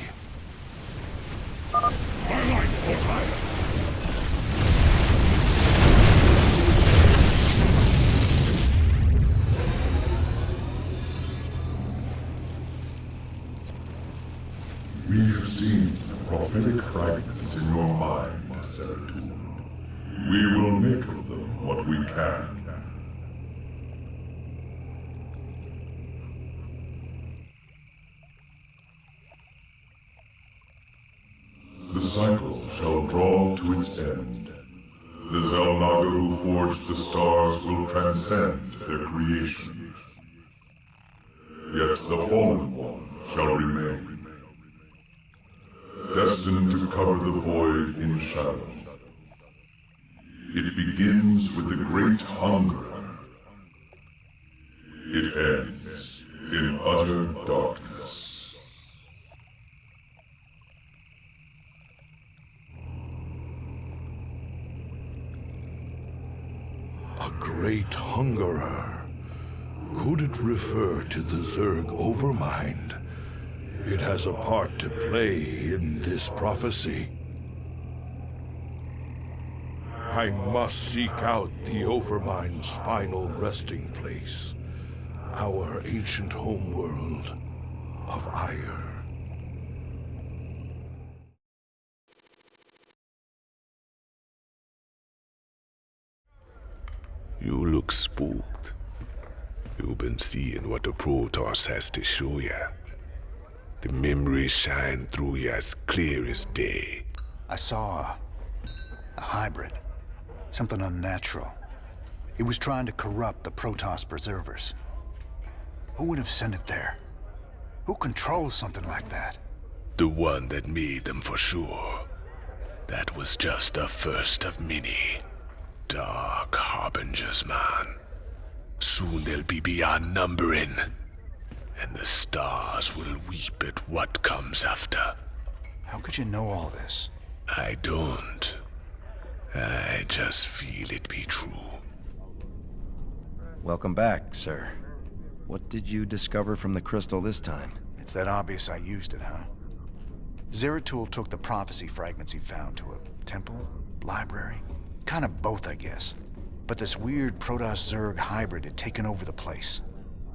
I: We have seen the prophetic fragments in your mind, Zeratul. We will make of them what we can. The cycle shall draw to its end. The Xel'Naga who forged the stars will transcend their creation. Yet the Fallen One shall remain, destined to cover the void in shadow. It begins with the Great Hunger. It ends in utter darkness.
A: A great hungerer. Could it refer to the Zerg Overmind? It has a part to play in this prophecy. I must seek out the Overmind's final resting place, our ancient homeworld of ire.
T: You look spooked. You've been seeing what the Protoss has to show ya. The memories shine through you as clear as day.
L: I saw a hybrid. Something unnatural. It was trying to corrupt the Protoss preservers. Who would have sent it there? Who controls something like that?
T: The one that made them for sure. That was just the first of many. Dark harbingers, man. Soon they'll be beyond numbering. And the stars will weep at what comes after.
L: How could you know all this?
T: I don't. I just feel it be true.
N: Welcome back, sir. What did you discover from the crystal this time?
L: It's that obvious I used it, huh? Zeratul took the prophecy fragments he found to a temple, library. Kind of both, I guess. But this weird Protoss-Zerg hybrid had taken over the place.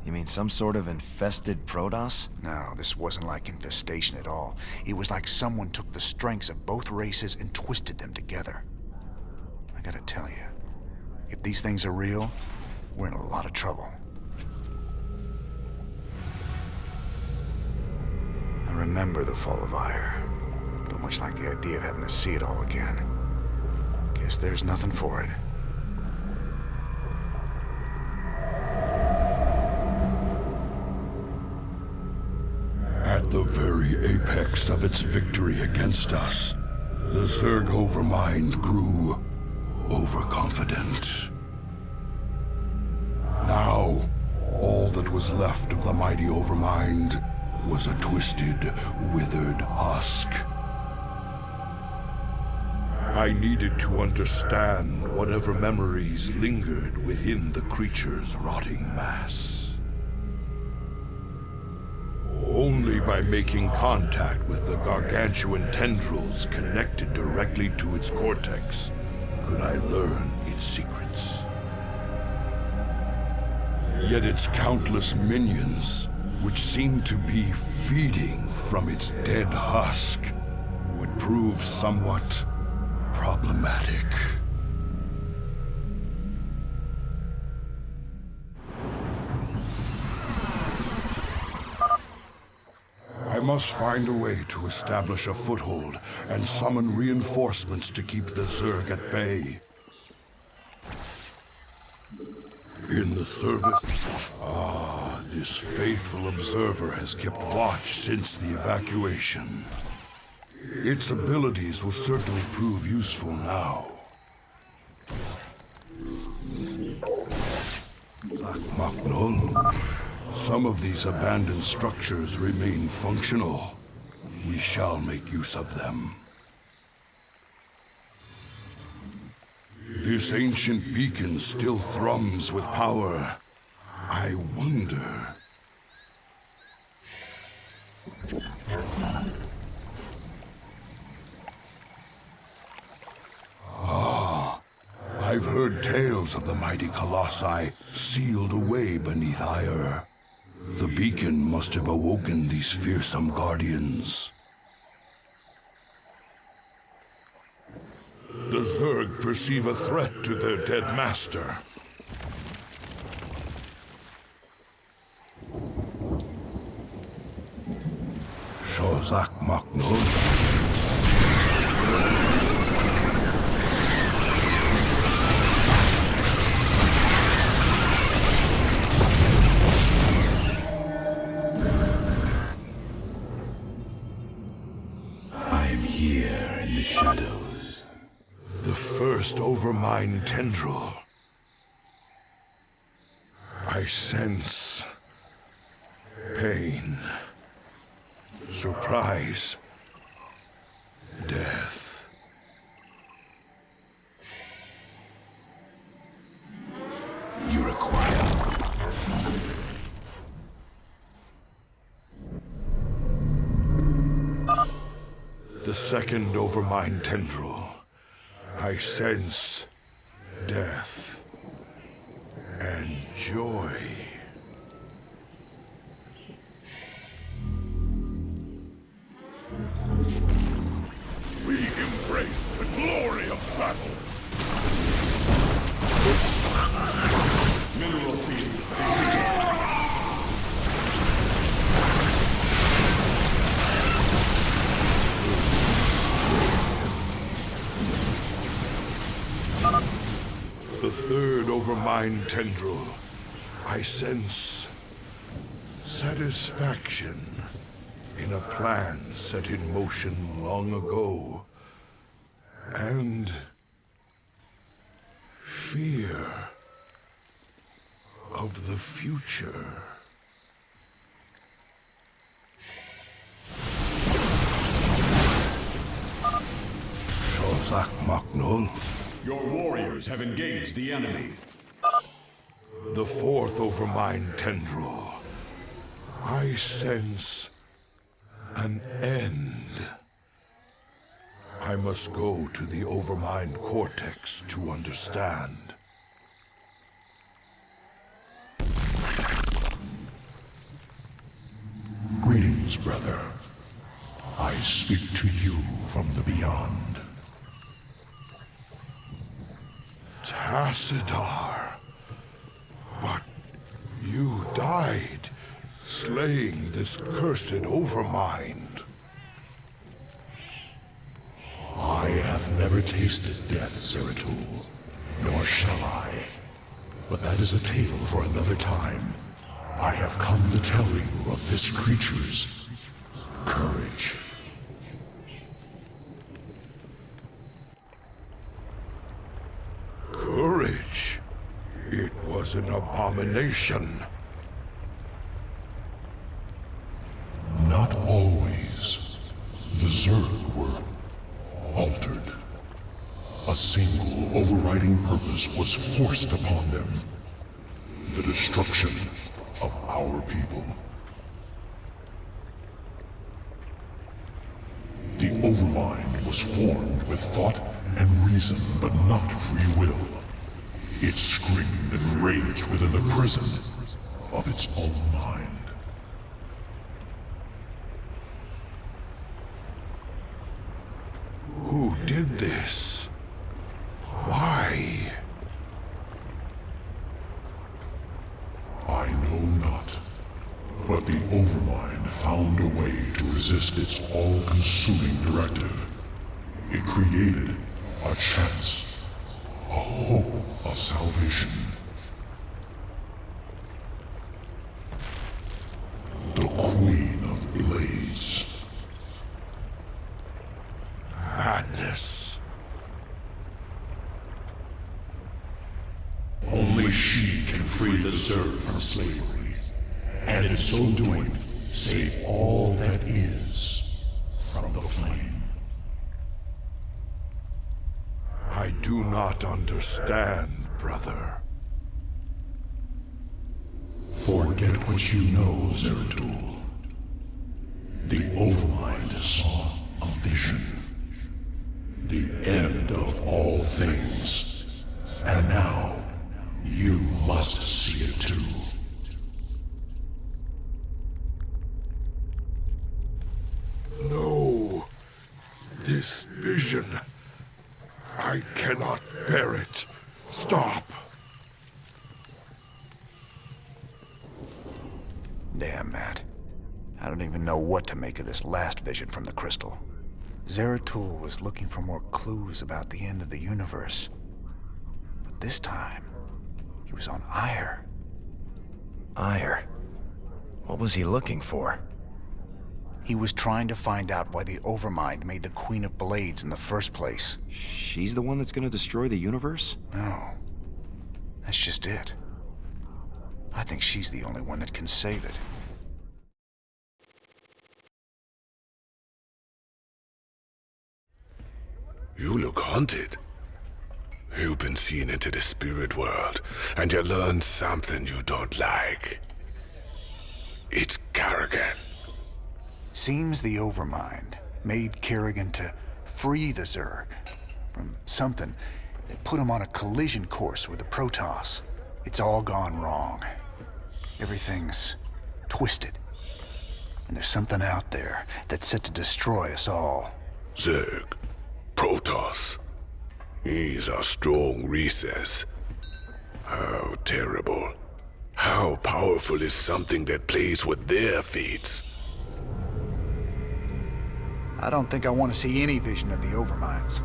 N: You mean some sort of infested Protoss?
L: No, this wasn't like infestation at all. It was like someone took the strengths of both races and twisted them together. I gotta tell you, if these things are real, we're in a lot of trouble. I remember the fall of Ire. Don't much like the idea of having to see it all again. Guess there's nothing for it.
A: At the very apex of its victory against us, the Zerg Overmind grew overconfident. Now, all that was left of the mighty Overmind was a twisted, withered husk. I needed to understand whatever memories lingered within the creature's rotting mass. Only by making contact with the gargantuan tendrils connected directly to its cortex could I learn its secrets. Yet its countless minions, which seemed to be feeding from its dead husk, would prove somewhat problematic. I must find a way to establish a foothold and summon reinforcements to keep the Zerg at bay. In the service... this faithful observer has kept watch since the evacuation. Its abilities will certainly prove useful now. Magnol, some of these abandoned structures remain functional. We shall make use of them. This ancient beacon still thrums with power. I wonder... I've heard tales of the mighty colossi sealed away beneath Ire. The beacon must have awoken these fearsome guardians. The Zerg perceive a threat to their dead master. Shozak Maknul. Shadows. The first Overmind tendril. I sense surprise. Death.
H: You require.
A: The second Overmind tendril. I sense death and joy.
I: We embrace the glory of battle. Mineral field.
A: The third Overmind tendril. I sense satisfaction in a plan set in motion long ago. And fear of the future. Shozak Maknol.
I: Your warriors have engaged the enemy.
A: The fourth Overmind tendril. I sense an end. I must go to the Overmind cortex to understand.
I: Greetings, brother. I speak to you from the beyond.
A: Tassadar. But you died, slaying this cursed Overmind.
I: I have never tasted death, Zeratul, nor shall I. But that is a tale for another time. I have come to tell you of this creature's courage.
A: Courage? It was an abomination.
I: Not always. The Zerg were altered. A single overriding purpose was forced upon them. The destruction of our people. The Overmind was formed with thought and reason, but not free will. It screamed and raged within the prison of its own mind.
A: Who did this? Why?
I: I know not. But the Overmind found a way to resist its all-consuming directive. It created a chance, a hope of salvation. The Queen of Blades.
A: Madness.
I: Only she can free the Zerg from slavery, and in so doing, save all that is from the flame.
A: I do not understand, brother.
I: Forget what you know, Zeratul. The Overmind saw a vision. The end of all things. And now, you must see it too.
A: No. This vision. I cannot bear it. Stop.
L: Damn, Matt. I don't even know what to make of this last vision from the crystal. Zeratul was looking for more clues about the end of the universe. But this time, he was on Ire.
N: Ire? What was he looking for?
L: He was trying to find out why the Overmind made the Queen of Blades in the first place.
N: She's the one that's gonna destroy the universe?
L: No. That's just it. I think she's the only one that can save it.
T: You look haunted. You've been seen into the spirit world, and you learned something you don't like. It's Kerrigan.
L: Seems the Overmind made Kerrigan to free the Zerg from something that put him on a collision course with the Protoss. It's all gone wrong. Everything's twisted. And there's something out there that's set to destroy us all.
T: Zerg. Protoss. He's a strong recess. How terrible. How powerful is something that plays with their fates?
L: I don't think I want to see any vision of the Overminds.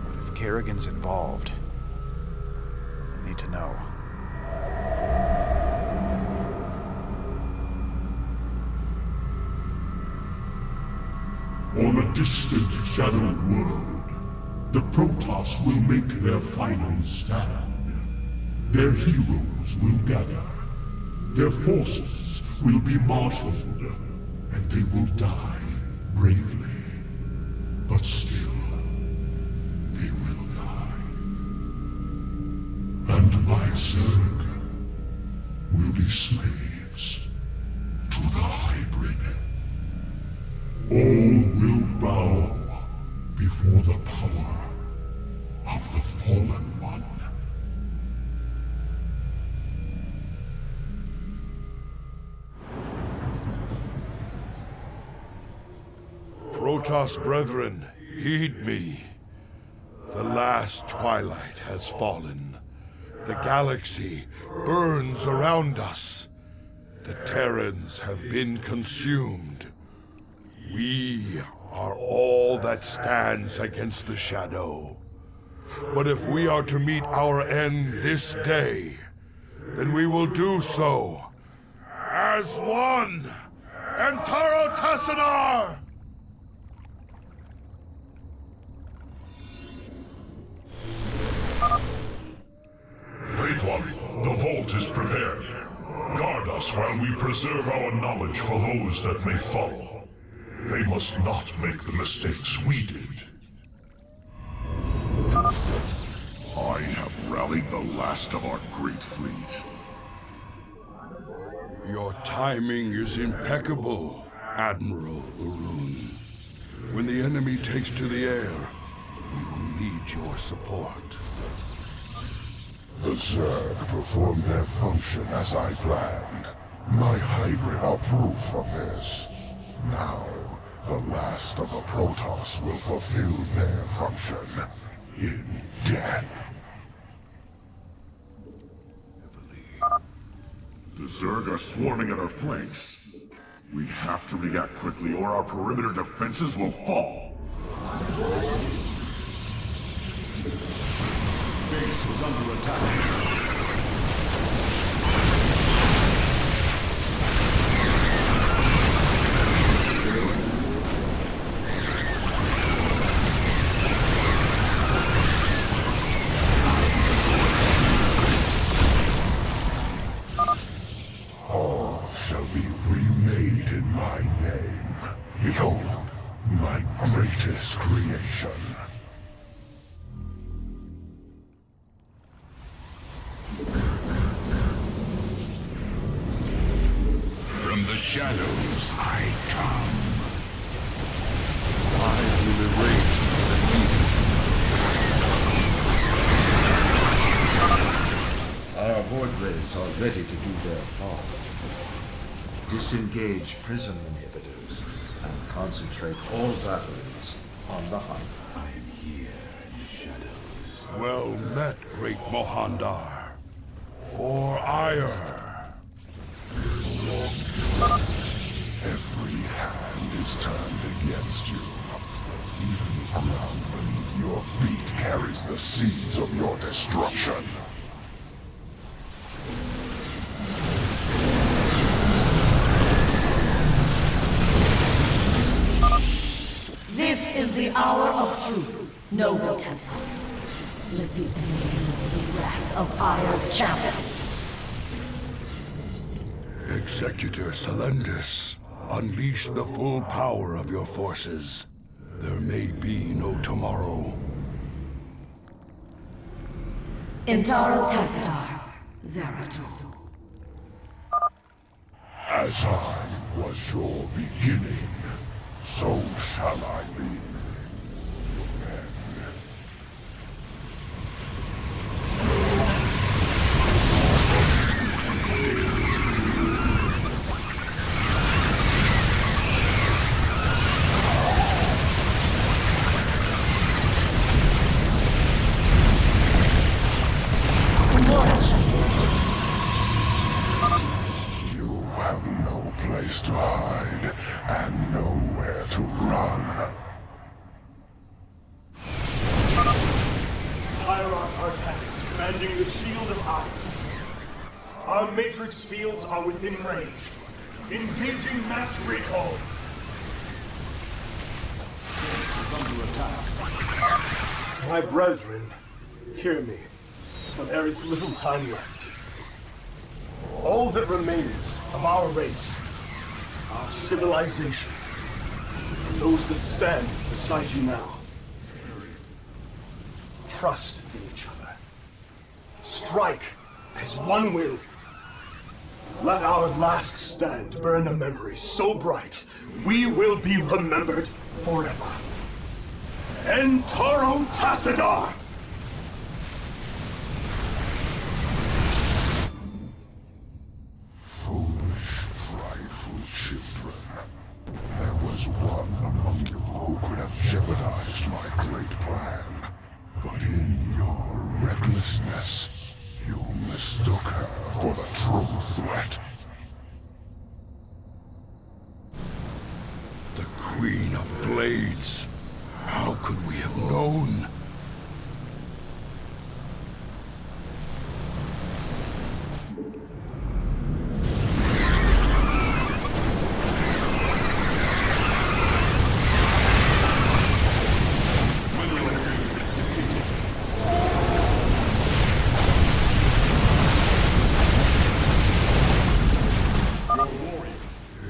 L: But if Kerrigan's involved, I need to know.
I: On a distant, shadowed world, the Protoss will make their final stand. Their heroes will gather. Their forces will be marshaled, and they will die bravely. But still, they will die. And my Zerg will be slaves to the hybrid. All will bow before the power of the Fallen One.
A: Protoss brethren, heed me. The last twilight has fallen. The galaxy burns around us. The Terrans have been consumed. We are all that stands against the Shadow. But if we are to meet our end this day, then we will do so as one. Entaro Tassadar!
I: Great One, the vault is prepared. Guard us while we preserve our knowledge for those that may follow. They must not make the mistakes we did.
A: I have rallied the last of our great fleet. Your timing is impeccable, Admiral Urun. When the enemy takes to the air, we will need your support.
I: The Zerg performed their function as I planned. My hybrid are proof of this. Now, the last of the Protoss will fulfill their function in death.
P: The Zerg are swarming at our flanks. We have to react quickly or our perimeter defenses will fall.
J: Base is under attack.
I: All shall be remade in my name. Behold, my greatest creation.
H: From the shadows, I come.
A: I will erase the evil.
V: Our Hordres are ready to do their part. Disengage prison inhibitors and concentrate all batteries on the hunt.
H: I'm here in the shadows.
A: Well met, great Mohandar. For ire.
I: Every hand is turned against you. Even the ground beneath your feet carries the seeds of your destruction.
R: This is the hour of truth, noble Templar. Let the enemy know the wrath of Ire's champions.
A: Executor Selendis, unleash the full power of your forces. There may be no tomorrow.
R: Intaro Tassadar, Zeratul.
P: As I was your beginning, so shall I be. You have no place to hide and nowhere to run.
D: Hierarch Arcturus, commanding the Shield of Iron. Our matrix fields are within range. Engaging mass recall.
J: Is under attack.
D: My brethren, hear me, for there is little time left. All that remains of our race, our civilization, and those that stand beside you now, trust in each other. Strike as one will. Let our last stand burn a memory so bright, we will be remembered forever. Intaro Tassadar!
P: Foolish, prideful children. There was one among you who could have jeopardized my great plan. But in your recklessness, you mistook her for the true threat.
A: The Queen of Blades. How could we have known?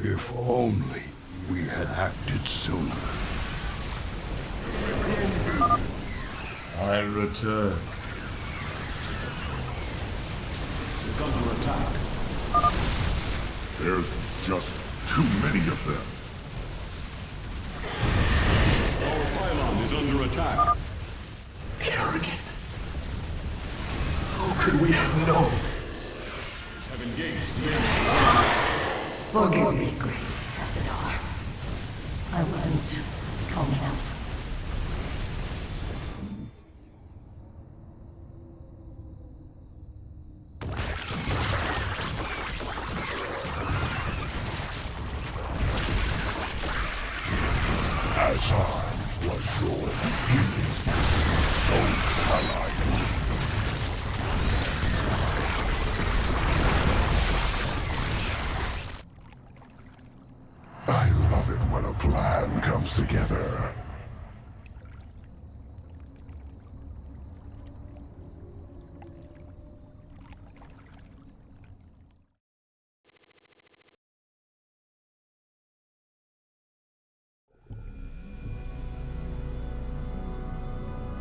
A: If only we had acted sooner.
P: I return.
J: Is under attack.
P: There's just too many of them.
J: Our pylon is under attack.
D: Kerrigan. How could we have known?
J: Have engaged.
R: Forgive me, great Tassadar. I wasn't strong enough.
P: As I was your beginning, so shall I be. I love it when a plan comes together.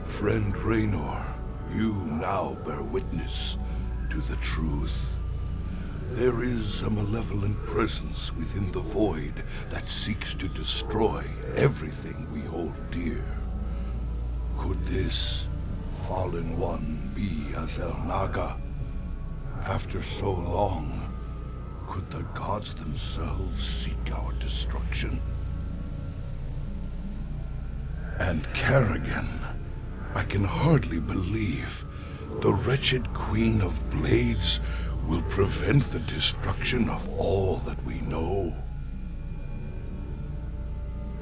A: Friend Raynor, you now bear witness to the truth. There is a malevolent presence within the void that seeks to destroy everything we hold dear. Could this fallen one be Xel'Naga? After so long, could the gods themselves seek our destruction? And Kerrigan, I can hardly believe the wretched Queen of Blades will prevent the destruction of all that we know.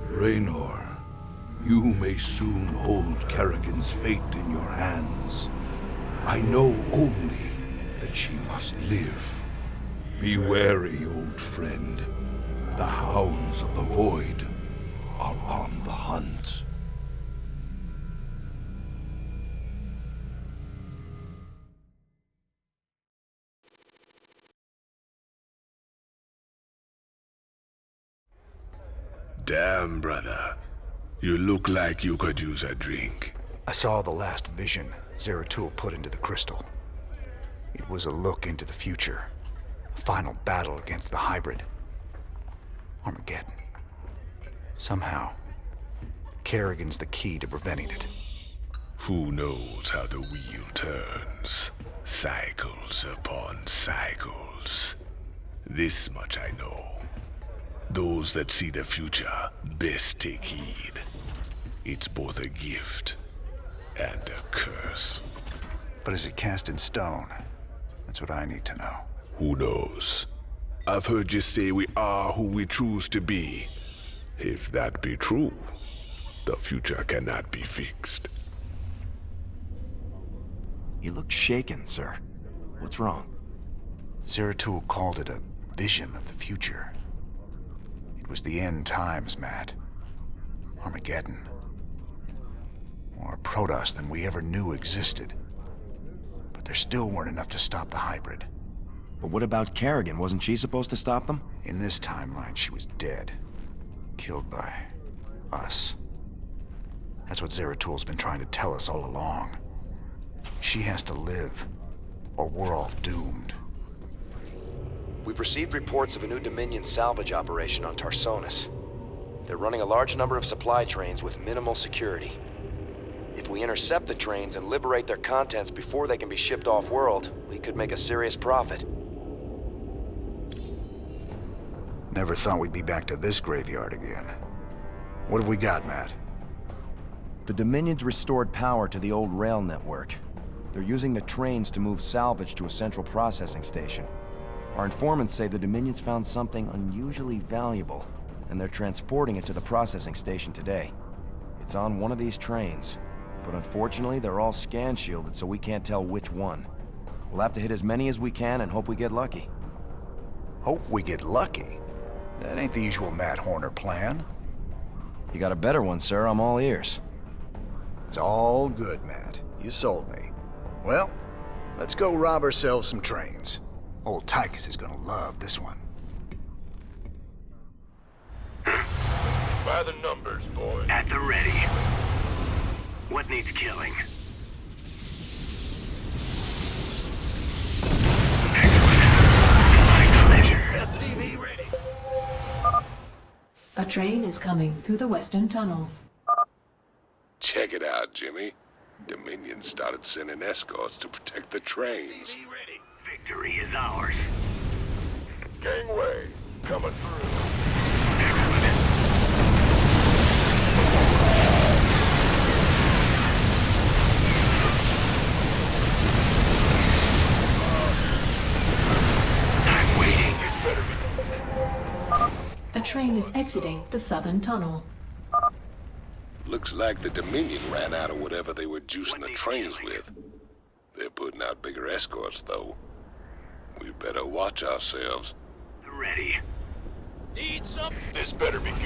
A: Raynor, you may soon hold Kerrigan's fate in your hands. I know only that she must live. Be wary, old friend. The hounds of the void are on the hunt.
T: Damn, brother. You look like you could use a drink.
L: I saw the last vision Zeratul put into the crystal. It was a look into the future. A final battle against the hybrid. Armageddon. Somehow, Kerrigan's the key to preventing it.
T: Who knows how the wheel turns? Cycles upon cycles. This much I know. Those that see the future best take heed. It's both a gift and a curse.
L: But is it cast in stone? That's what I need to know.
T: Who knows? I've heard you say we are who we choose to be. If that be true, the future cannot be fixed.
N: You look shaken, sir. What's wrong?
L: Zeratul called it a vision of the future. It was the end times, Matt. Armageddon. More Protoss than we ever knew existed. But there still weren't enough to stop the hybrid.
N: But what about Kerrigan? Wasn't she supposed to stop them?
L: In this timeline, she was dead. Killed by us. That's what Zeratul's been trying to tell us all along. She has to live, or we're all doomed.
N: We've received reports of a new Dominion salvage operation on Tarsonis. They're running a large number of supply trains with minimal security. If we intercept the trains and liberate their contents before they can be shipped off-world, we could make a serious profit.
L: Never thought we'd be back to this graveyard again. What have we got, Matt?
N: The Dominion's restored power to the old rail network. They're using the trains to move salvage to a central processing station. Our informants say the Dominion's found something unusually valuable, and they're transporting it to the processing station today. It's on one of these trains, but unfortunately they're all scan-shielded, so we can't tell which one. We'll have to hit as many as we can and hope we get lucky.
L: Hope we get lucky? That ain't the usual Matt Horner plan.
N: You got a better one, sir. I'm all ears.
L: It's all good, Matt. You sold me. Well, let's go rob ourselves some trains. Old Tychus is gonna love this one.
U: By the numbers, boy.
K: At the ready. What needs killing?
U: SCV ready.
B: A train is coming through the western tunnel.
C: Check it out, Jimmy. Dominion started sending escorts to protect the trains.
K: Victory is ours.
U: Gangway, coming through.
K: I'm waiting.
B: A train is exiting the southern tunnel.
C: Looks like the Dominion ran out of whatever they were juicing the trains with. They're putting out bigger escorts, though. We better watch ourselves.
K: Ready.
U: Need something? This better be good.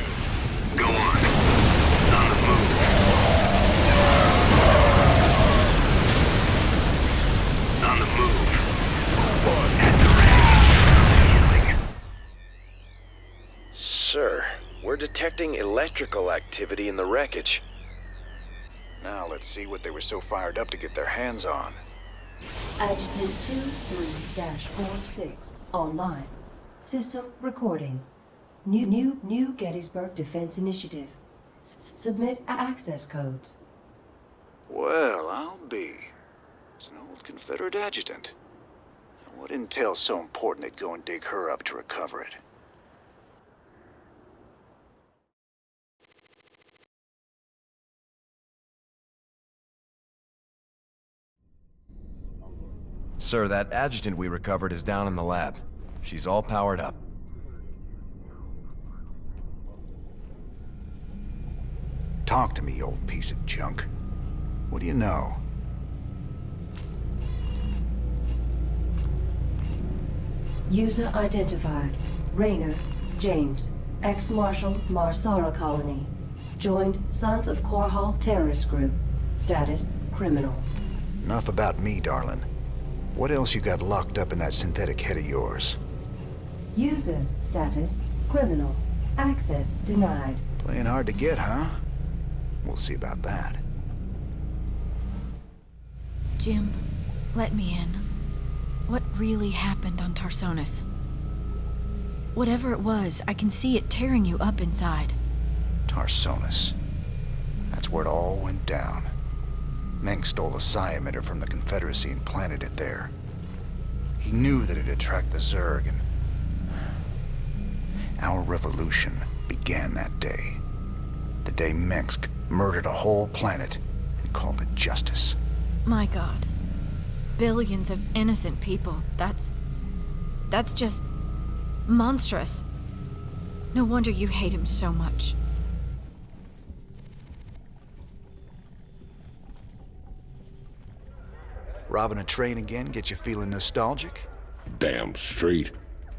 K: Go on. On the move. On the move. At the ready.
N: Sir, we're detecting electrical activity in the wreckage.
L: Now let's see what they were so fired up to get their hands on.
Q: Adjutant 23-46 online. System recording. New Gettysburg Defense Initiative. Submit access codes.
L: Well, I'll be. It's an old Confederate adjutant. What intel's so important they'd go and dig her up to recover it?
N: Sir, that adjutant we recovered is down in the lab. She's all powered up.
L: Talk to me, you old piece of junk. What do you know?
Q: User identified. Raynor, James. Ex-Marshal, Sara Colony. Joined Sons of Korhal Terrorist Group. Status, criminal.
L: Enough about me, darling. What else you got locked up in that synthetic head of yours?
Q: User status, criminal. Access denied.
L: Playing hard to get, huh? We'll see about that.
S: Jim, let me in. What really happened on Tarsonis? Whatever it was, I can see it tearing you up inside.
L: Tarsonis. That's where it all went down. Mengsk stole a psi emitter from the Confederacy and planted it there. He knew that it'd attract the Zerg, and our revolution began that day. The day Mengsk murdered a whole planet and called it justice.
S: My God. Billions of innocent people. That's just monstrous. No wonder you hate him so much.
L: Robbing a train again get you feeling nostalgic?
C: Damn straight.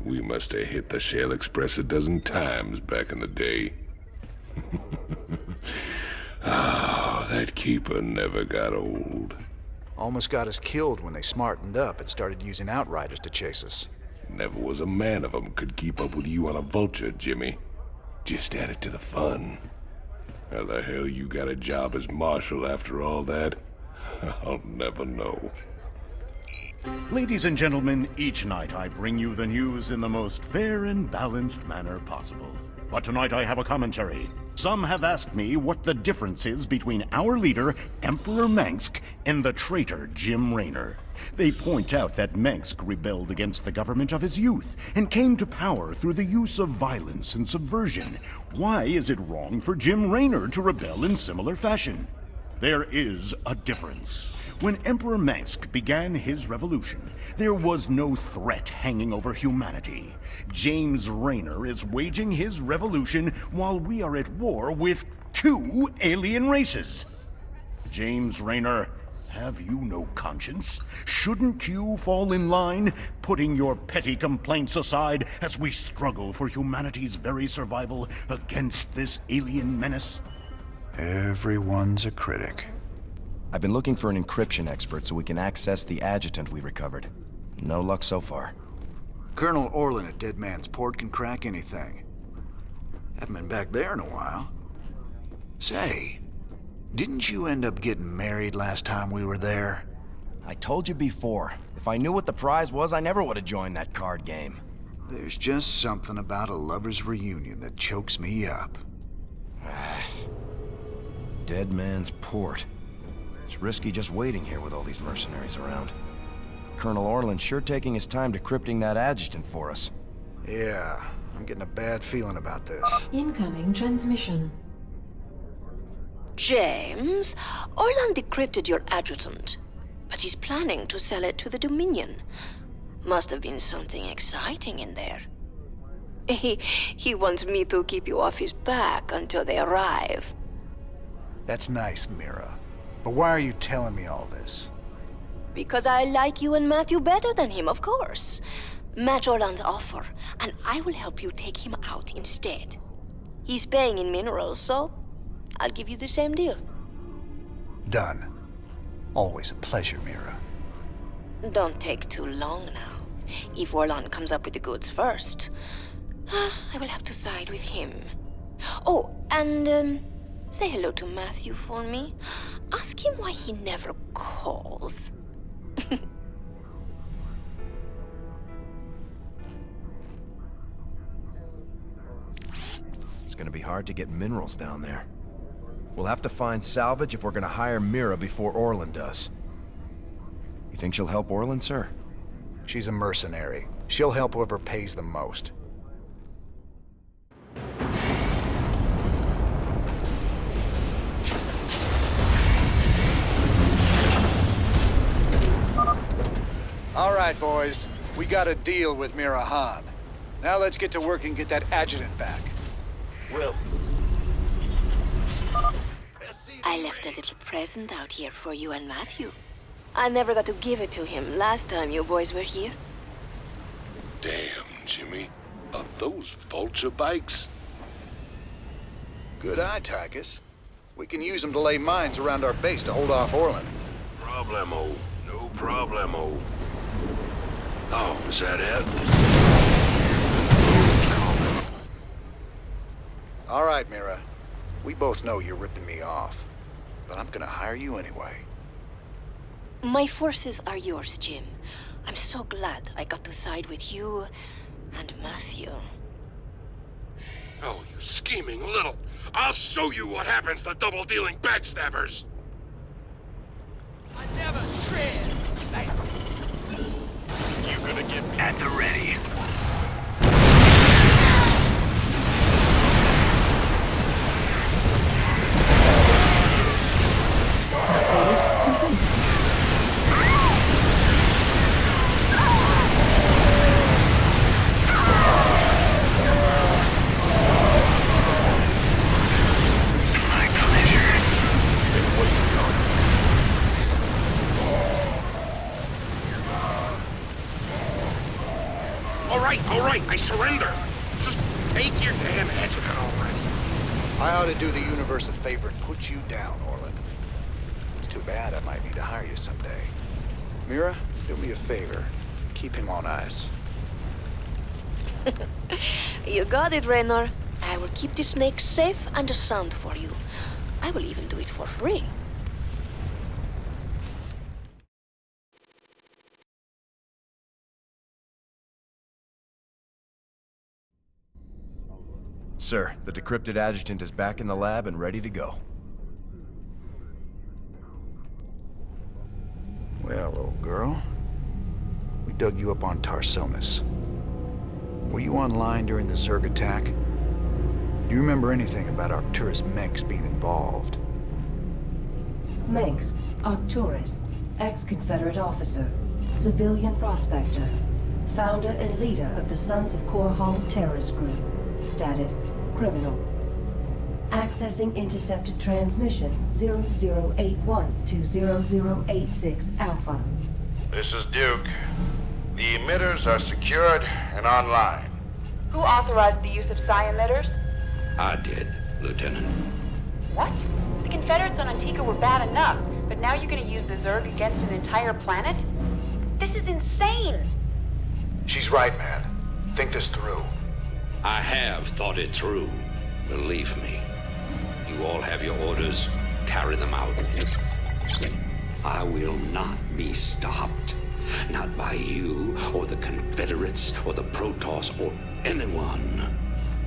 C: We must have hit the Shell Express a dozen times back in the day. Oh, that keeper never got old.
L: Almost got us killed when they smartened up and started using outriders to chase us.
C: Never was a man of them could keep up with you on a vulture, Jimmy. Just added to the fun. How the hell you got a job as marshal after all that? I'll never know.
J: Ladies and gentlemen, each night I bring you the news in the most fair and balanced manner possible. But tonight I have a commentary. Some have asked me what the difference is between our leader, Emperor Mengsk, and the traitor Jim Raynor. They point out that Mengsk rebelled against the government of his youth and came to power through the use of violence and subversion. Why is it wrong for Jim Raynor to rebel in similar fashion? There is a difference. When Emperor Mengsk began his revolution, there was no threat hanging over humanity. James Raynor is waging his revolution while we are at war with 2 alien races. James Raynor, have you no conscience? Shouldn't you fall in line, putting your petty complaints aside as we struggle for humanity's very survival against this alien menace?
L: Everyone's a critic.
N: I've been looking for an encryption expert so we can access the adjutant we recovered. No luck so far.
L: Colonel Orlan at Dead Man's Port can crack anything. Haven't been back there in a while. Say, didn't you end up getting married last time we were there?
N: I told you before. If I knew what the prize was, I never would have joined that card game.
L: There's just something about a lover's reunion that chokes me up.
N: Dead Man's Port. It's risky just waiting here with all these mercenaries around. Colonel Orlan's sure taking his time decrypting that adjutant for us.
L: Yeah, I'm getting a bad feeling about this.
B: Incoming transmission.
G: James, Orlan decrypted your adjutant, but he's planning to sell it to the Dominion. Must have been something exciting in there. He wants me to keep you off his back until they arrive.
L: That's nice, Mira. But why are you telling me all this?
G: Because I like you and Matthew better than him, of course. Match Orlan's offer, and I will help you take him out instead. He's paying in minerals, so I'll give you the same deal.
L: Done. Always a pleasure, Mira.
G: Don't take too long now. If Orlan comes up with the goods first, I will have to side with him. Oh, and say hello to Matthew for me. Ask him why he never calls.
N: It's gonna be hard to get minerals down there. We'll have to find salvage if we're gonna hire Mira before Orlan does. You think she'll help Orlan, sir?
L: She's a mercenary. She'll help whoever pays the most. All right, boys. We got a deal with Mira Han. Now let's get to work and get that adjutant back.
U: Well,
G: I left a little present out here for you and Matthew. I never got to give it to him last time you boys were here.
C: Damn, Jimmy. Are those vulture bikes?
L: Good eye, Tychus. We can use them to lay mines around our base to hold off Orlan.
U: problemo. No problemo. Oh, is that it?
L: All right, Mira. We both know you're ripping me off, but I'm gonna hire you anyway.
G: My forces are yours, Jim. I'm so glad I got to side with you and Matthew.
C: Oh, you scheming little... I'll show you what happens to double-dealing backstabbers!
K: I never tread. You're gonna get at the ready.
C: All right, I surrender. Just take your damn adjutant already.
L: I ought to do the universe a favor and put you down, Orland. It's too bad I might need to hire you someday. Mira, do me a favor. Keep him on ice.
G: You got it, Raynor. I will keep the snake safe and sound for you. I will even do it for free.
N: Sir, the decrypted adjutant is back in the lab and ready to go.
L: Well, old girl, we dug you up on Tarsonis. Were you online during the Zerg attack? Do you remember anything about Arcturus Mengsk being involved?
Q: Mengsk, Arcturus, ex-Confederate officer, civilian prospector, founder and leader of the Sons of Korhal terrorist group. Status, criminal. Accessing intercepted transmission 0081 to 0086 Alpha.
F: This is Duke. The emitters are secured and online.
M: Who authorized the use of psi emitters?
W: I did, Lieutenant.
M: What? The Confederates on Antigua were bad enough, but now you're gonna use the Zerg against an entire planet? This is insane!
L: She's right, man. Think this through.
W: I have thought it through. Believe me. You all have your orders. Carry them out. I will not be stopped. Not by you, or the Confederates, or the Protoss, or anyone.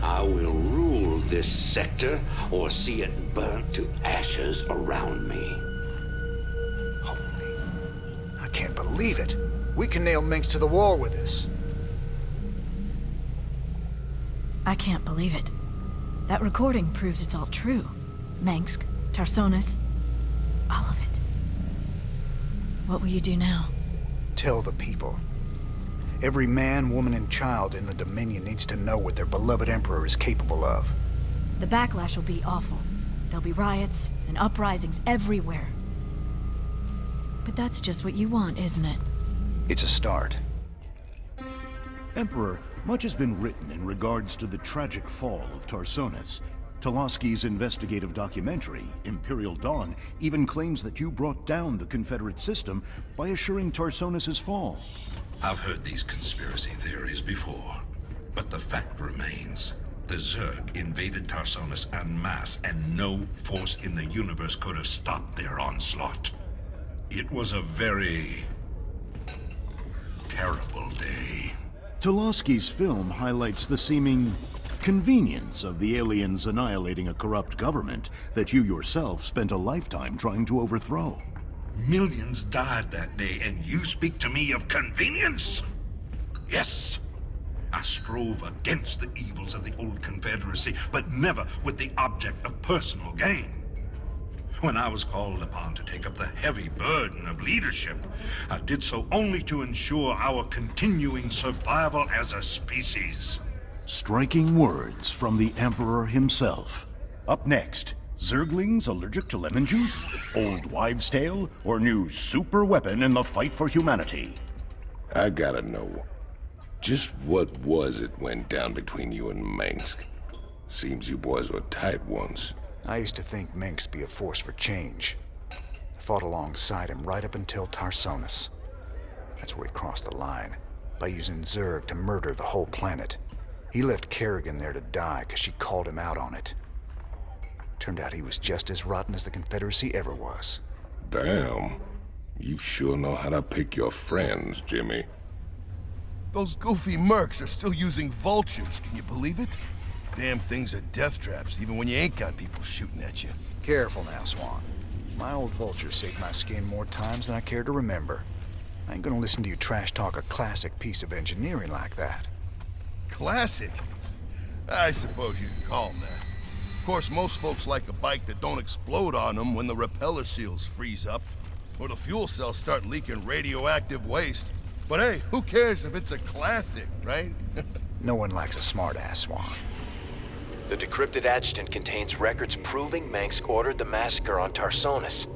W: I will rule this sector, or see it burnt to ashes around me.
L: I can't believe it. We can nail Mengsk to the wall with this.
S: I can't believe it. That recording proves it's all true. Mengsk, Tarsonis, all of it. What will you do now?
L: Tell the people. Every man, woman, and child in the Dominion needs to know what their beloved Emperor is capable of.
S: The backlash will be awful. There'll be riots and uprisings everywhere. But that's just what you want, isn't it?
L: It's a start.
J: Emperor, much has been written in regards to the tragic fall of Tarsonis. Toloski's investigative documentary, Imperial Dawn, even claims that you brought down the Confederate system by assuring Tarsonis' fall.
A: I've heard these conspiracy theories before, but the fact remains. The Zerg invaded Tarsonis en masse, and no force in the universe could have stopped their onslaught. It was a very terrible day.
J: Toloski's film highlights the seeming convenience of the aliens annihilating a corrupt government that you yourself spent a lifetime trying to overthrow.
A: Millions died that day, and you speak to me of convenience? Yes. I strove against the evils of the old Confederacy, but never with the object of personal gain. When I was called upon to take up the heavy burden of leadership, I did so only to ensure our continuing survival as a species.
J: Striking words from the Emperor himself. Up next, Zerglings allergic to lemon juice? Old wives' tale? Or new super weapon in the fight for humanity?
C: I gotta know. Just what was it went down between you and Mengsk? Seems you boys were tight once.
L: I used to think Mengsk be a force for change. I fought alongside him right up until Tarsonis. That's where he crossed the line, by using Zerg to murder the whole planet. He left Kerrigan there to die because she called him out on it. Turned out he was just as rotten as the Confederacy ever was.
C: Damn. You sure know how to pick your friends, Jimmy.
A: Those goofy mercs are still using vultures, can you believe it? Damn things are death traps, even when you ain't got people shooting at you.
L: Careful now, Swan. My old vulture saved my skin more times than I care to remember. I ain't gonna listen to you trash talk a classic piece of engineering like that.
A: Classic? I suppose you can call them that. Of course, most folks like a bike that don't explode on them when the repeller seals freeze up, or the fuel cells start leaking radioactive waste. But hey, who cares if it's a classic, right?
L: No one likes a smart-ass, Swan.
N: The decrypted adjutant contains records proving Mengsk ordered the massacre on Tarsonis.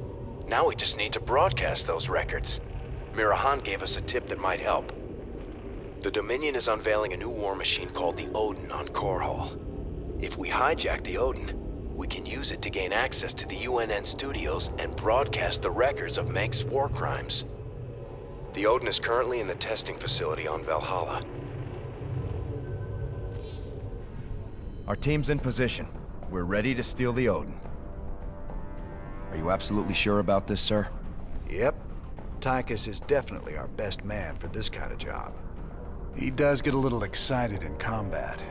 N: Now we just need to broadcast those records. Mirahan gave us a tip that might help. The Dominion is unveiling a new war machine called the Odin on Korhal. If we hijack the Odin, we can use it to gain access to the UNN studios and broadcast the records of Mengsk's war crimes. The Odin is currently in the testing facility on Valhalla. Our team's in position. We're ready to steal the Odin. Are you absolutely sure about this, sir?
L: Yep. Tychus is definitely our best man for this kind of job. He does get a little excited in combat.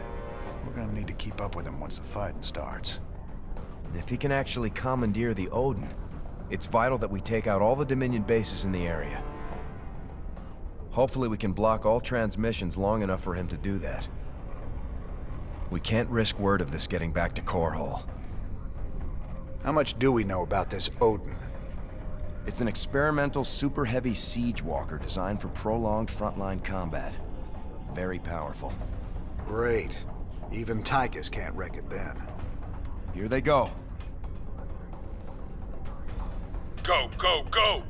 L: We're gonna need to keep up with him once the fighting starts.
N: If he can actually commandeer the Odin, it's vital that we take out all the Dominion bases in the area. Hopefully we can block all transmissions long enough for him to do that. We can't risk word of this getting back to Korhal.
L: How much do we know about this Odin?
N: It's an experimental super-heavy siege walker designed for prolonged frontline combat. Very powerful.
L: Great. Even Tychus can't wreck it then.
N: Here they go.
I: Go, go, go!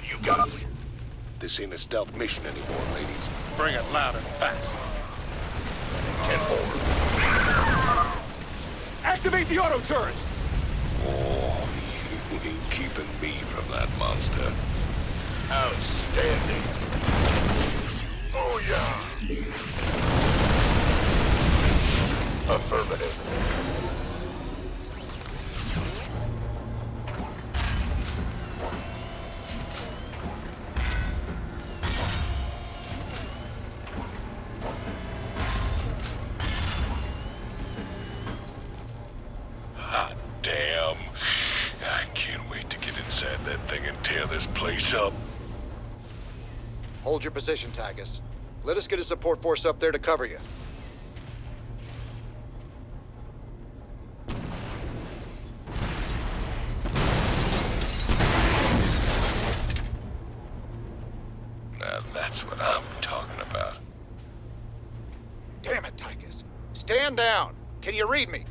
C: You got it. This ain't a stealth mission anymore, ladies.
I: Bring it loud and fast.
C: 10-4.
I: Activate the auto turrets!
C: Oh, you ain't keeping me from that monster.
I: Outstanding. Oh, yeah.
C: Affirmative.
I: Hot damn. I can't wait to get inside that thing and tear this place up.
E: Hold your position, Tychus. Let us get a support force up there to cover you.
I: Now that's what I'm talking about.
E: Damn it, Tychus. Stand down. Can you read me?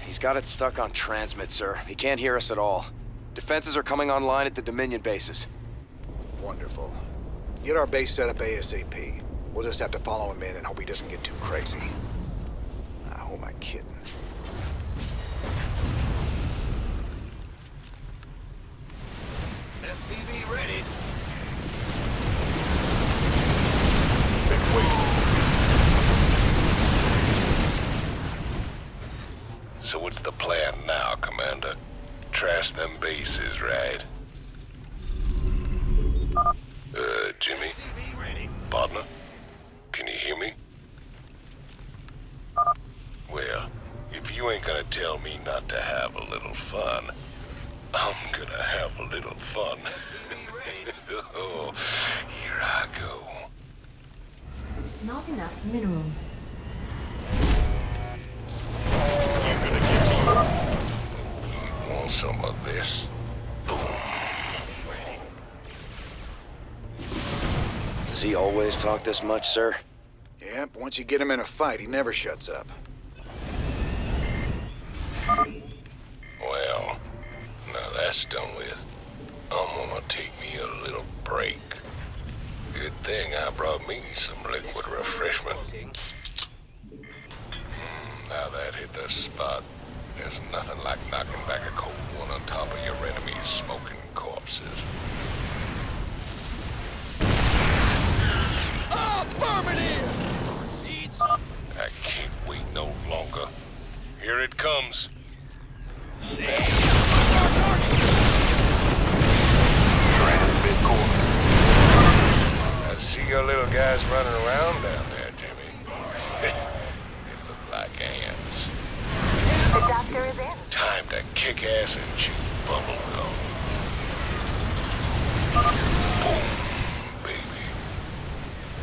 N: He's got it stuck on transmit, sir. He can't hear us at all. Defenses are coming online at the Dominion bases.
E: Wonderful. Get our base set up ASAP. We'll just have to follow him in and hope he doesn't get too crazy. Who am I kidding?
U: SCV ready.
I: So what's the plan now, Commander? Trash them bases, right? Jimmy? Partner? Can you hear me? Well, if you ain't gonna tell me not to have a little fun, I'm gonna have a little fun. Oh, here I go.
B: Not enough minerals.
I: You want some of this? Boom.
N: Does he always talk this much, sir?
E: Yep, once you get him in a fight, he never shuts up.
I: Well, now that's done with. I'm gonna take me a little break. Good thing I brought me some liquid refreshment. Now that hit the spot. There's nothing like knocking back a cold one on top of your enemy's smoking corpses. Affirmative! I can't wait no
C: around down there, Jimmy? It looked like ants.
M: The doctor is in.
C: Time to kick ass and chew bubble gum. Boom, baby.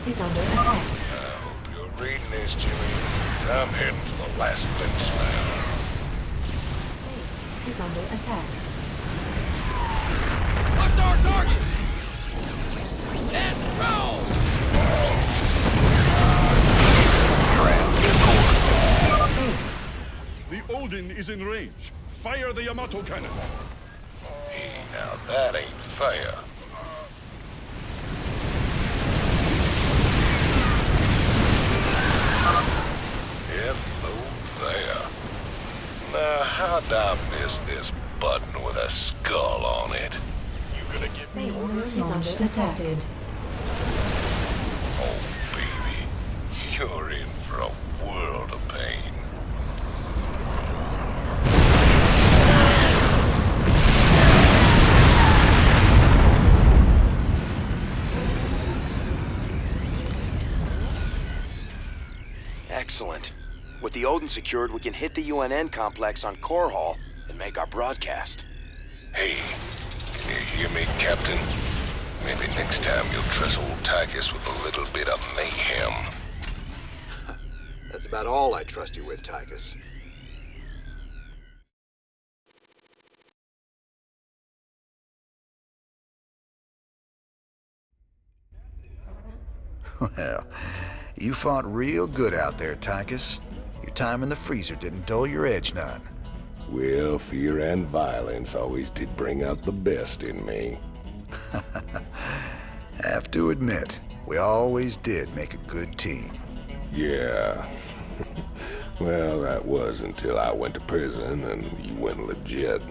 B: Is under attack.
C: I hope you're reading this, Jimmy. I'm heading for the last fence now.
B: Base is under attack.
H: What's our target? Let's roll!
B: Base.
I: The Odin is in range. Fire the Yamato cannon.
C: Hey, now that ain't fair. Hello there. Now, how'd I miss this button with a skull on it? You gonna give me
B: Base is under detected.
C: Oh, baby. You're in for a world of pain.
N: Excellent. With the Odin secured, we can hit the UNN complex on Core Hall and make our broadcast.
C: Hey, can you hear me, Captain? Maybe next time you'll trust old Tychus with a little bit of mayhem.
E: That's about all I trust you with, Tychus.
L: Well, you fought real good out there, Tychus. Your time in the freezer didn't dull your edge none.
C: Well, fear and violence always did bring out the best in me.
L: Have to admit, we always did make a good team.
C: Yeah. Well, that was until I went to prison and you went legit.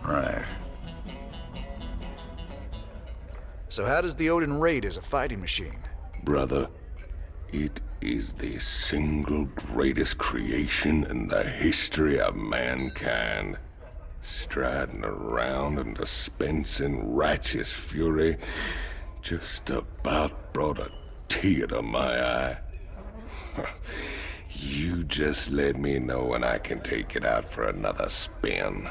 L: Right. So how does the Odin rate as a fighting machine?
C: Brother, it is the single greatest creation in the history of mankind. Striding around and dispensing righteous fury just about brought a tear to my eye. You just let me know when I can take it out for another spin.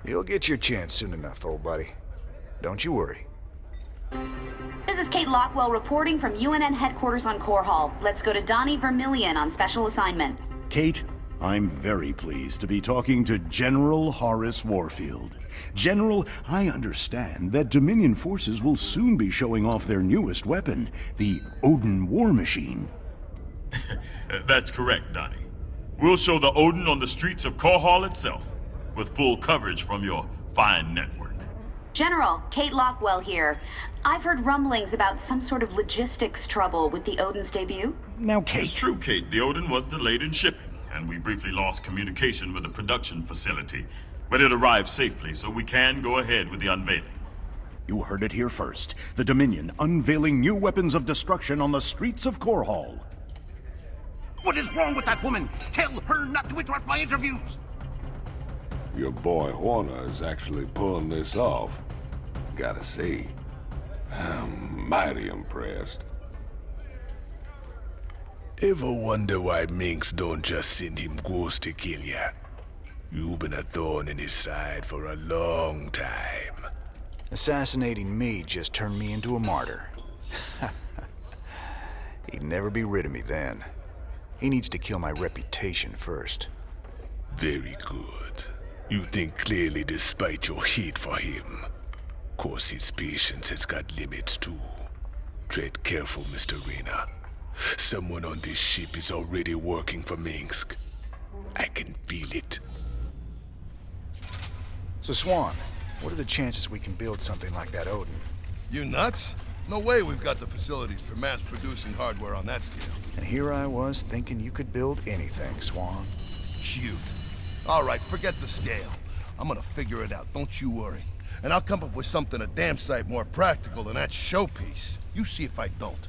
L: You'll get your chance soon enough, old buddy. Don't you worry.
M: This is Kate Lockwell reporting from UNN headquarters on Core Hall. Let's go to Donnie Vermillion on special assignment.
J: Kate, I'm very pleased to be talking to General Horace Warfield. General, I understand that Dominion forces will soon be showing off their newest weapon, the Odin War Machine.
I: That's correct, Donnie. We'll show the Odin on the streets of Core Hall itself, with full coverage from your fine network.
M: General, Kate Lockwell here. I've heard rumblings about some sort of logistics trouble with the Odin's debut.
J: Now, Kate...
I: It's true, Kate. The Odin was delayed in shipping, and we briefly lost communication with the production facility. But it arrived safely, so we can go ahead with the unveiling.
J: You heard it here first. The Dominion unveiling new weapons of destruction on the streets of Core Hall.
H: What is wrong with that woman? Tell her not to interrupt my interviews!
C: Your boy Horner is actually pulling this off. Gotta say, I'm mighty impressed.
O: Ever wonder why Mengsk don't just send him ghosts to kill ya? You've been a thorn in his side for a long time.
L: Assassinating me just turned me into a martyr. He'd never be rid of me then. He needs to kill my reputation first.
O: Very good. You think clearly despite your hate for him. Course his patience has got limits too. Tread careful, Mr. Raynor. Someone on this ship is already working for Mengsk. I can feel it.
L: So Swan, what are the chances we can build something like that Odin?
V: You nuts? No way we've got the facilities for mass-producing hardware on that scale.
L: And here I was thinking you could build anything, Swan.
V: Shoot. All right, forget the scale. I'm gonna figure it out, don't you worry. And I'll come up with something a damn sight more practical than that showpiece. You see if I don't.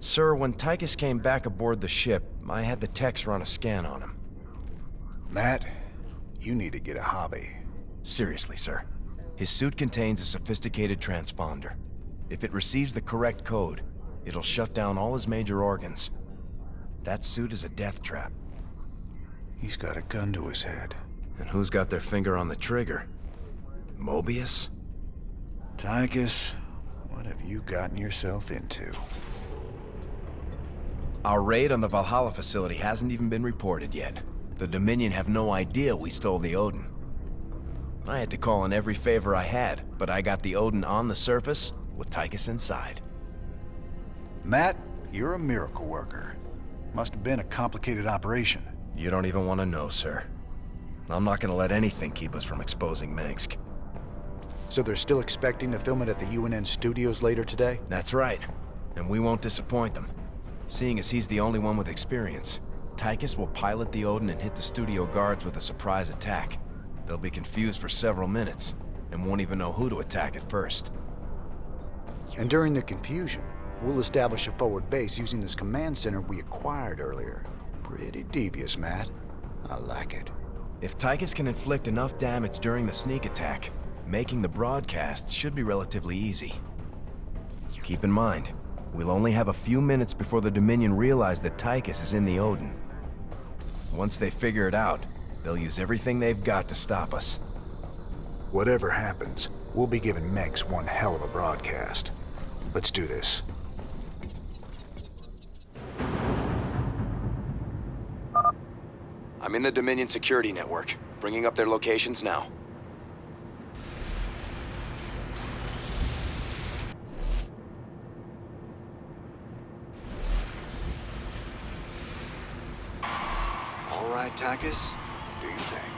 N: Sir, when Tychus came back aboard the ship, I had the techs run a scan on him.
L: Matt, you need to get a hobby.
N: Seriously, sir. His suit contains a sophisticated transponder. If it receives the correct code, It'll shut down all his major organs. That suit is a death trap.
L: He's got a gun to his head.
N: And who's got their finger on the trigger? Mobius?
L: Tychus, what have you gotten yourself into?
N: Our raid on the Valhalla facility hasn't even been reported yet. The Dominion have no idea we stole the Odin. I had to call in every favor I had, but I got the Odin on the surface with Tychus inside.
L: Matt, you're a miracle worker. Must have been a complicated operation.
N: You don't even want to know, sir. I'm not gonna let anything keep us from exposing Mengsk.
L: So they're still expecting to film it at the UNN studios later today?
N: That's right. And we won't disappoint them. Seeing as he's the only one with experience, Tychus will pilot the Odin and hit the studio guards with a surprise attack. They'll be confused for several minutes, and won't even know who to attack at first.
L: And during the confusion, we'll establish a forward base using this command center we acquired earlier. Pretty devious, Matt. I like it.
N: If Tychus can inflict enough damage during the sneak attack, making the broadcast should be relatively easy. Keep in mind, we'll only have a few minutes before the Dominion realize that Tychus is in the Odin. Once they figure it out, they'll use everything they've got to stop us.
L: Whatever happens, we'll be giving Mengsk one hell of a broadcast. Let's do this.
N: I'm in the Dominion security network, bringing up their locations now.
E: All right, Tychus. Do your thing.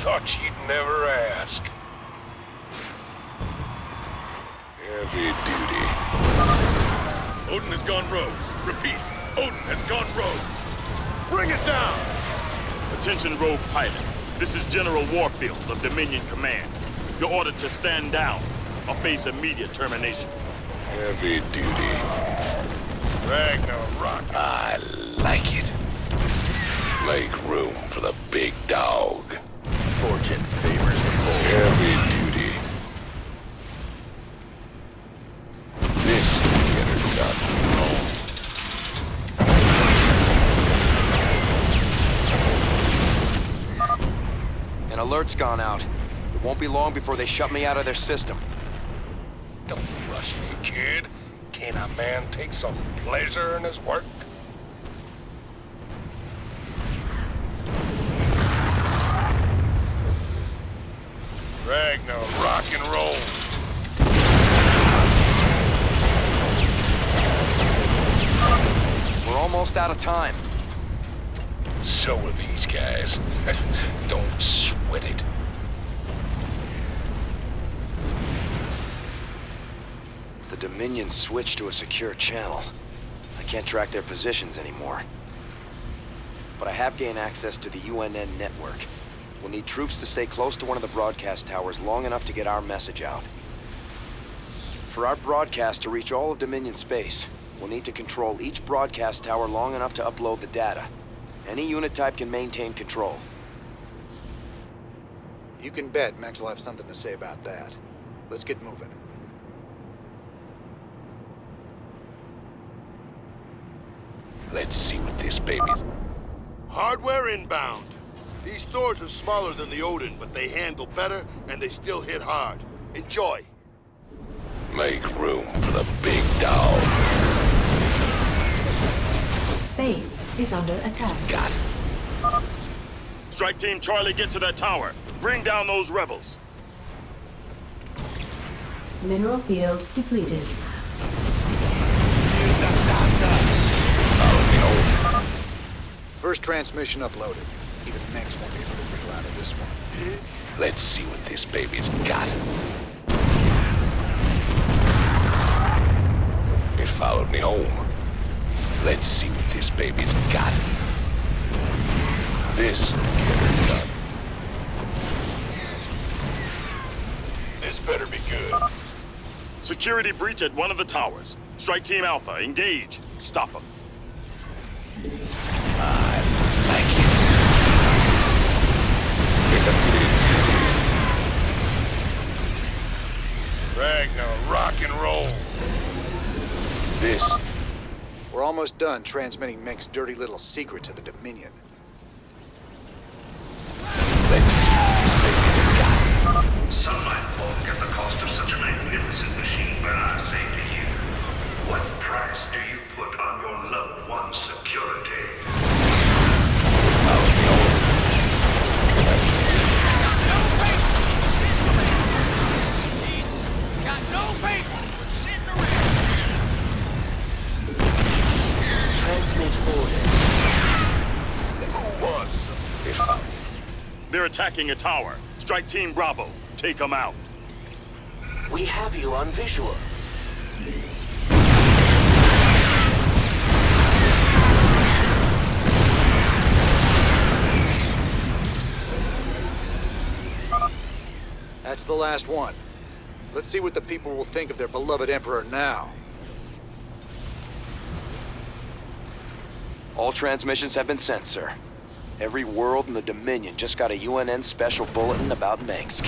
U: Thought you'd never ask.
C: Heavy duty.
I: Odin has gone rogue. Repeat, Odin has gone rogue.
U: Bring it down!
I: Attention, rogue pilot. This is General Warfield of Dominion Command. You're ordered to stand down or face immediate termination.
C: Heavy duty.
U: Ragnarok.
C: I like it. Make room for the big dog.
U: Fortune favors the bold.
C: Heavy duty. This will get her done.
N: An alert's gone out. It won't be long before they shut me out of their system.
U: Don't rush me, kid. Can a man take some pleasure in his work? Rock and roll.
N: We're almost out of time.
U: So are these guys. Don't sweat it.
N: The Dominion switched to a secure channel. I can't track their positions anymore. But I have gained access to the UNN network. We'll need troops to stay close to one of the broadcast towers long enough to get our message out. For our broadcast to reach all of Dominion space, we'll need to control each broadcast tower long enough to upload the data. Any unit type can maintain control.
E: You can bet Max will have something to say about that. Let's get moving.
C: Let's see what this baby's...
V: Hardware inbound. These stores are smaller than the Odin, but they handle better and they still hit hard. Enjoy.
C: Make room for the big dog.
B: Base is under attack.
C: Got.
I: Strike Team Charlie, get to that tower. Bring down those rebels.
B: Mineral field depleted.
E: First transmission uploaded. Even Mengsk won't be able to wriggle out of this one.
C: Let's see what this baby's got. It followed me home. Let's see what this baby's got. This will get her done.
U: This better be good.
I: Security breach at one of the towers. Strike Team Alpha, engage. Stop them.
C: I like it.
U: Ragnar, rock and roll.
C: this?
E: We're almost done transmitting Mengsk's dirty little secret to the Dominion.
C: Let's see what this baby's got.
K: Some might balk at the cost of such a magnificent machine, but I say to you, what price do you put on your loved one's security?
H: Got no faith!
N: Transmit orders.
C: Who was?
J: They're attacking a tower. Strike Team Bravo. Take them out.
N: We have you on visual.
E: That's the last one. Let's see what the people will think of their beloved Emperor now.
N: All transmissions have been sent, sir. Every world in the Dominion just got a UNN special bulletin about Mengsk.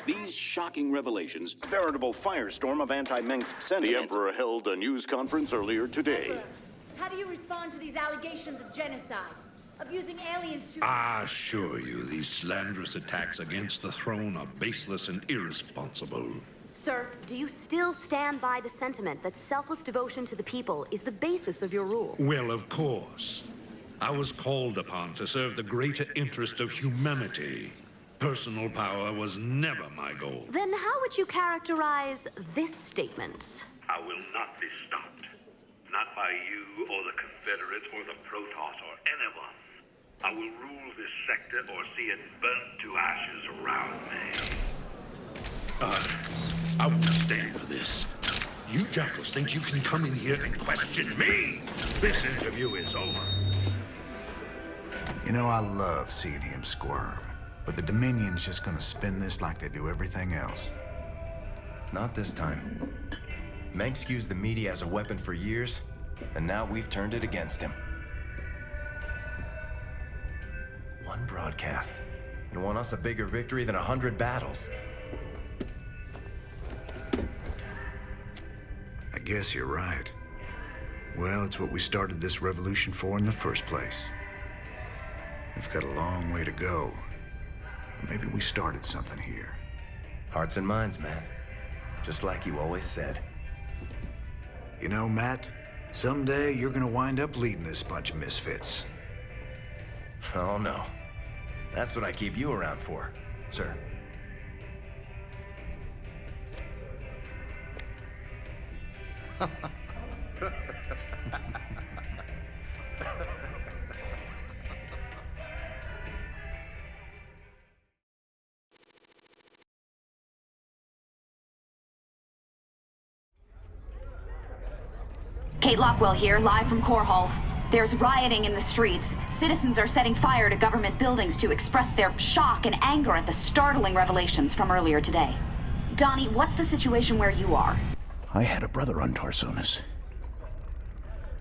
J: These shocking revelations, veritable firestorm of anti-Mengsk sentiment. The Emperor held a news conference earlier today.
D: How do you respond to these allegations of genocide? Of using aliens to...
P: I assure you, these slanderous attacks against the throne are baseless and irresponsible.
D: Sir, do you still stand by the sentiment that selfless devotion to the people is the basis of your rule?
P: Well, of course. I was called upon to serve the greater interest of humanity. Personal power was never my goal.
D: Then how would you characterize this statement?
K: I will not be stopped. Not by you or the Confederates or the Protoss or anyone. I will rule this sector or see it burnt to ashes around me.
P: I won't stand for this. You jackals think you can come in here and question me? This interview is over.
L: You know, I love seeing him squirm. But the Dominion's just gonna spin this like they do everything else.
N: Not this time. Mengsk used the media as a weapon for years, and now we've turned it against him. One broadcast, and won us a bigger victory than 100 battles.
L: I guess you're right. Well, it's what we started this revolution for in the first place. We've got a long way to go. Maybe we started something here.
N: Hearts and minds, man. Just like you always said.
L: You know, Matt, someday you're gonna wind up leading this bunch of misfits.
N: Oh, no. That's what I keep you around for, sir.
M: Kate Lockwell here, live from Core Hall. There's rioting in the streets. Citizens are setting fire to government buildings to express their shock and anger at the startling revelations from earlier today. Donnie, what's the situation where you are?
J: I had a brother on Tarsonis.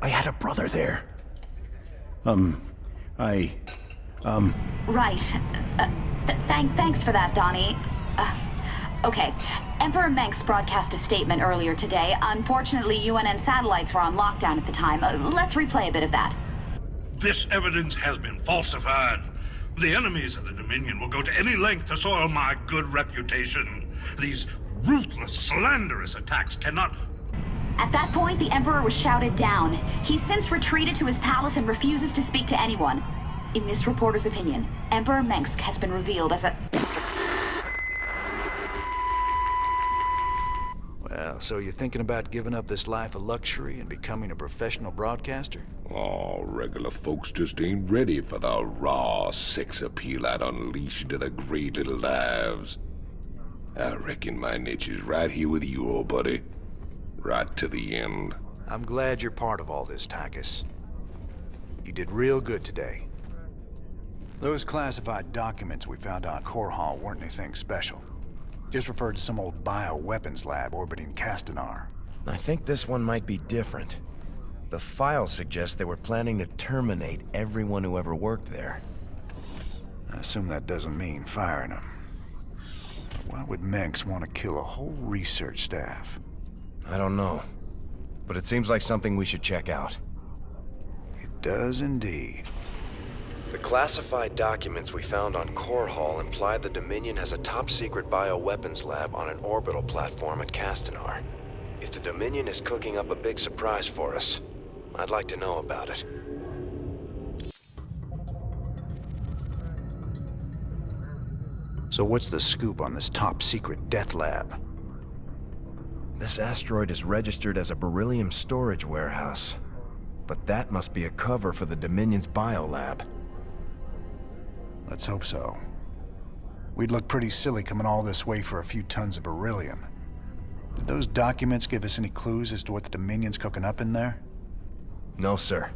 J: I had a brother there.
M: Right. Thanks for that, Donnie. Okay. Emperor Mengsk broadcast a statement earlier today. Unfortunately, UNN satellites were on lockdown at the time. Let's replay a bit of that.
P: This evidence has been falsified. The enemies of the Dominion will go to any length to soil my good reputation. These ruthless, slanderous attacks cannot...
M: At that point, the Emperor was shouted down. He's since retreated to his palace and refuses to speak to anyone. In this reporter's opinion, Emperor Mengsk has been revealed as a...
L: Well, so you're thinking about giving up this life of luxury and becoming a professional broadcaster?
C: Oh, regular folks just ain't ready for the raw sex appeal I'd unleash into their great little lives. I reckon my niche is right here with you, old buddy. Right to the end.
L: I'm glad you're part of all this, Tychus. You did real good today. Those classified documents we found on Core Hall weren't anything special. Just referred to some old bioweapons lab orbiting Castanar.
N: I think this one might be different. The file suggests they were planning to terminate everyone who ever worked there.
L: I assume that doesn't mean firing them. Why would Mengsk want to kill a whole research staff?
N: I don't know. But it seems like something we should check out.
L: It does indeed.
N: The classified documents we found on Core Hall imply the Dominion has a top-secret bioweapons lab on an orbital platform at Castanar. If the Dominion is cooking up a big surprise for us, I'd like to know about it.
L: So what's the scoop on this top-secret death lab?
N: This asteroid is registered as a beryllium storage warehouse. But that must be a cover for the Dominion's biolab.
L: Let's hope so. We'd look pretty silly coming all this way for a few tons of beryllium. Did those documents give us any clues as to what the Dominion's cooking up in there?
N: No, sir.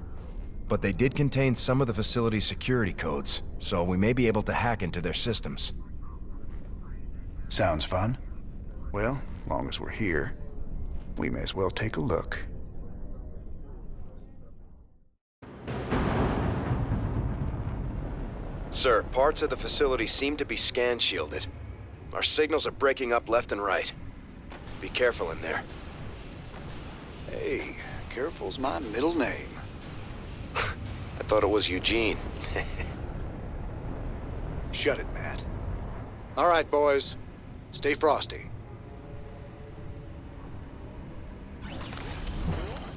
N: But they did contain some of the facility's security codes, so we may be able to hack into their systems.
L: Sounds fun. Well, as long as we're here, we may as well take a look.
N: Sir, parts of the facility seem to be scan-shielded. Our signals are breaking up left and right. Be careful in there.
L: Hey, careful's my middle name.
N: I thought it was Eugene.
E: Shut it, Matt. All right, boys. Stay frosty.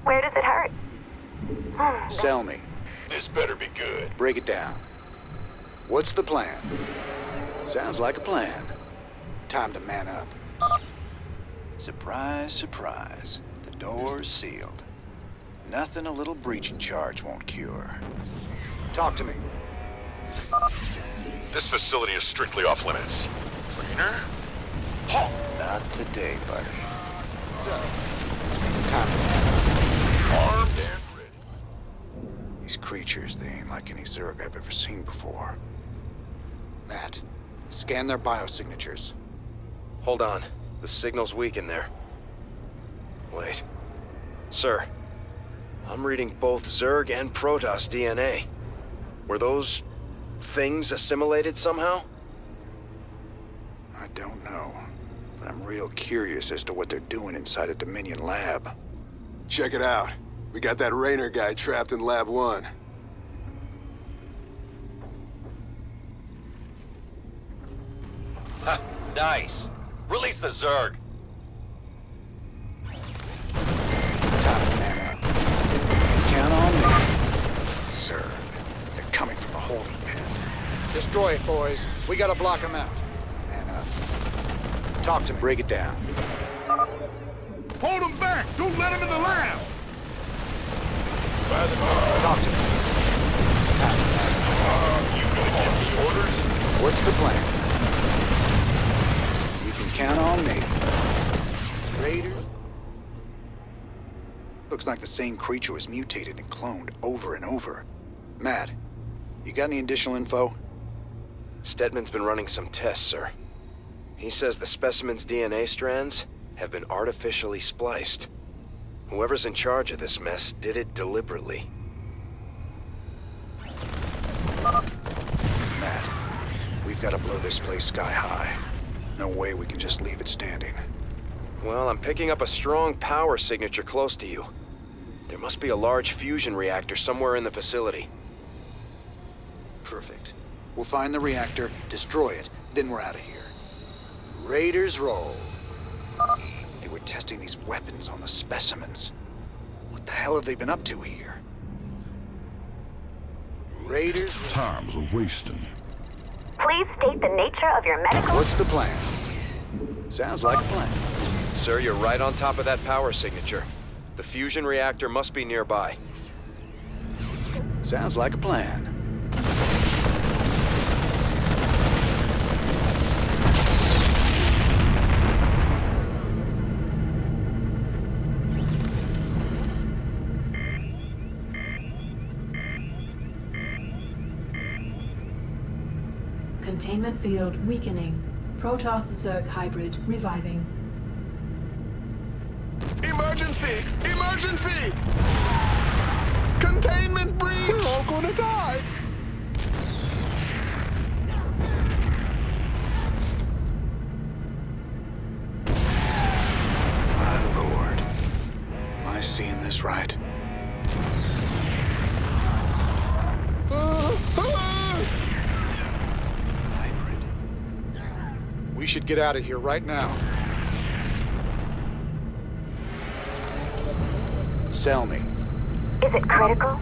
D: Where does it hurt?
E: Sell me.
U: This better be good.
E: Break it down. What's the plan? Sounds like a plan. Time to man up.
L: Surprise, surprise. The door's sealed. Nothing a little breaching charge won't cure.
E: Talk to me.
F: This facility is strictly off limits. Raynor? Halt!
L: Not today, buddy.
E: Time to man up.
F: Armed and ready.
L: These creatures, they ain't like any Zerg I've ever seen before.
E: Matt, scan their biosignatures.
N: Hold on. The signal's weak in there. Wait. Sir, I'm reading both Zerg and Protoss DNA. Were those things assimilated somehow?
L: I don't know, but I'm real curious as to what they're doing inside a Dominion lab.
G: Check it out. We got that Raynor guy trapped in Lab 1.
U: Ha! Nice. Release the Zerg.
L: Time to man up. Count on me. Zerg. They're coming from the holding pen.
E: Destroy it, boys. We gotta block them out.
L: Man up.
E: Talk to me. Break it down.
H: Hold them back! Don't let them in the lab!
E: Talk to me. Time to man up.
U: You gonna give me orders?
E: What's the plan? You can count on me. Raiders?
L: Looks like the same creature was mutated and cloned over and over. Matt, you got any additional info?
N: Stedman's been running some tests, sir. He says the specimen's DNA strands have been artificially spliced. Whoever's in charge of this mess did it deliberately.
L: Matt, we've got to blow this place sky high. No way we can just leave it standing.
N: Well, I'm picking up a strong power signature close to you. There must be a large fusion reactor somewhere in the facility.
E: Perfect. We'll find the reactor, destroy it, then we're out of here. Raiders roll.
L: They were testing these weapons on the specimens. What the hell have they been up to here?
E: Raiders roll.
A: Time's a wasting.
D: Please state the nature of your medical...
E: What's the plan? Sounds like a plan.
N: Sir, you're right on top of that power signature. The fusion reactor must be nearby.
E: Sounds like a plan.
B: Containment field weakening. Protoss-Zerg hybrid reviving.
G: Emergency! Emergency! Containment breach! We're all gonna die!
L: My lord. Am I seeing this right? Hybrid.
E: We should get out of here right now. Sell me.
Q: Is it critical?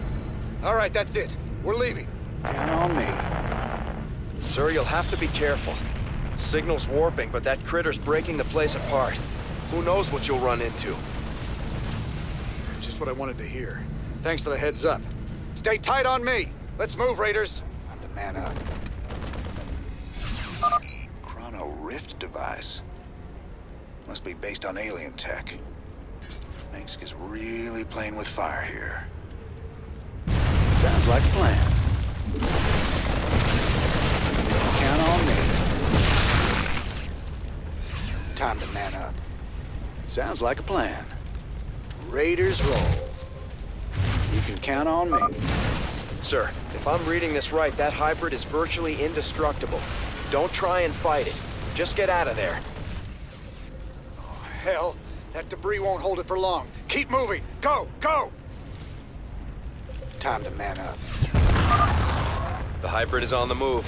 E: All right, that's it. We're leaving.
L: Count on me.
N: Sir, you'll have to be careful. Signal's warping, but that critter's breaking the place apart. Who knows what you'll run into?
E: Just what I wanted to hear. Thanks for the heads up. Stay tight on me. Let's move, Raiders.
L: Time to man up. Chrono Rift device. Must be based on alien tech. Mengsk is really playing with fire here. Sounds like a plan. Count on me. Time to man up. Sounds like a plan. Raiders roll. You can count on me.
N: Sir, if I'm reading this right, that hybrid is virtually indestructible. Don't try and fight it. Just get out of there.
E: Oh, hell. That debris won't hold it for long. Keep moving. Go! Go!
L: Time to man up.
N: The hybrid is on the move.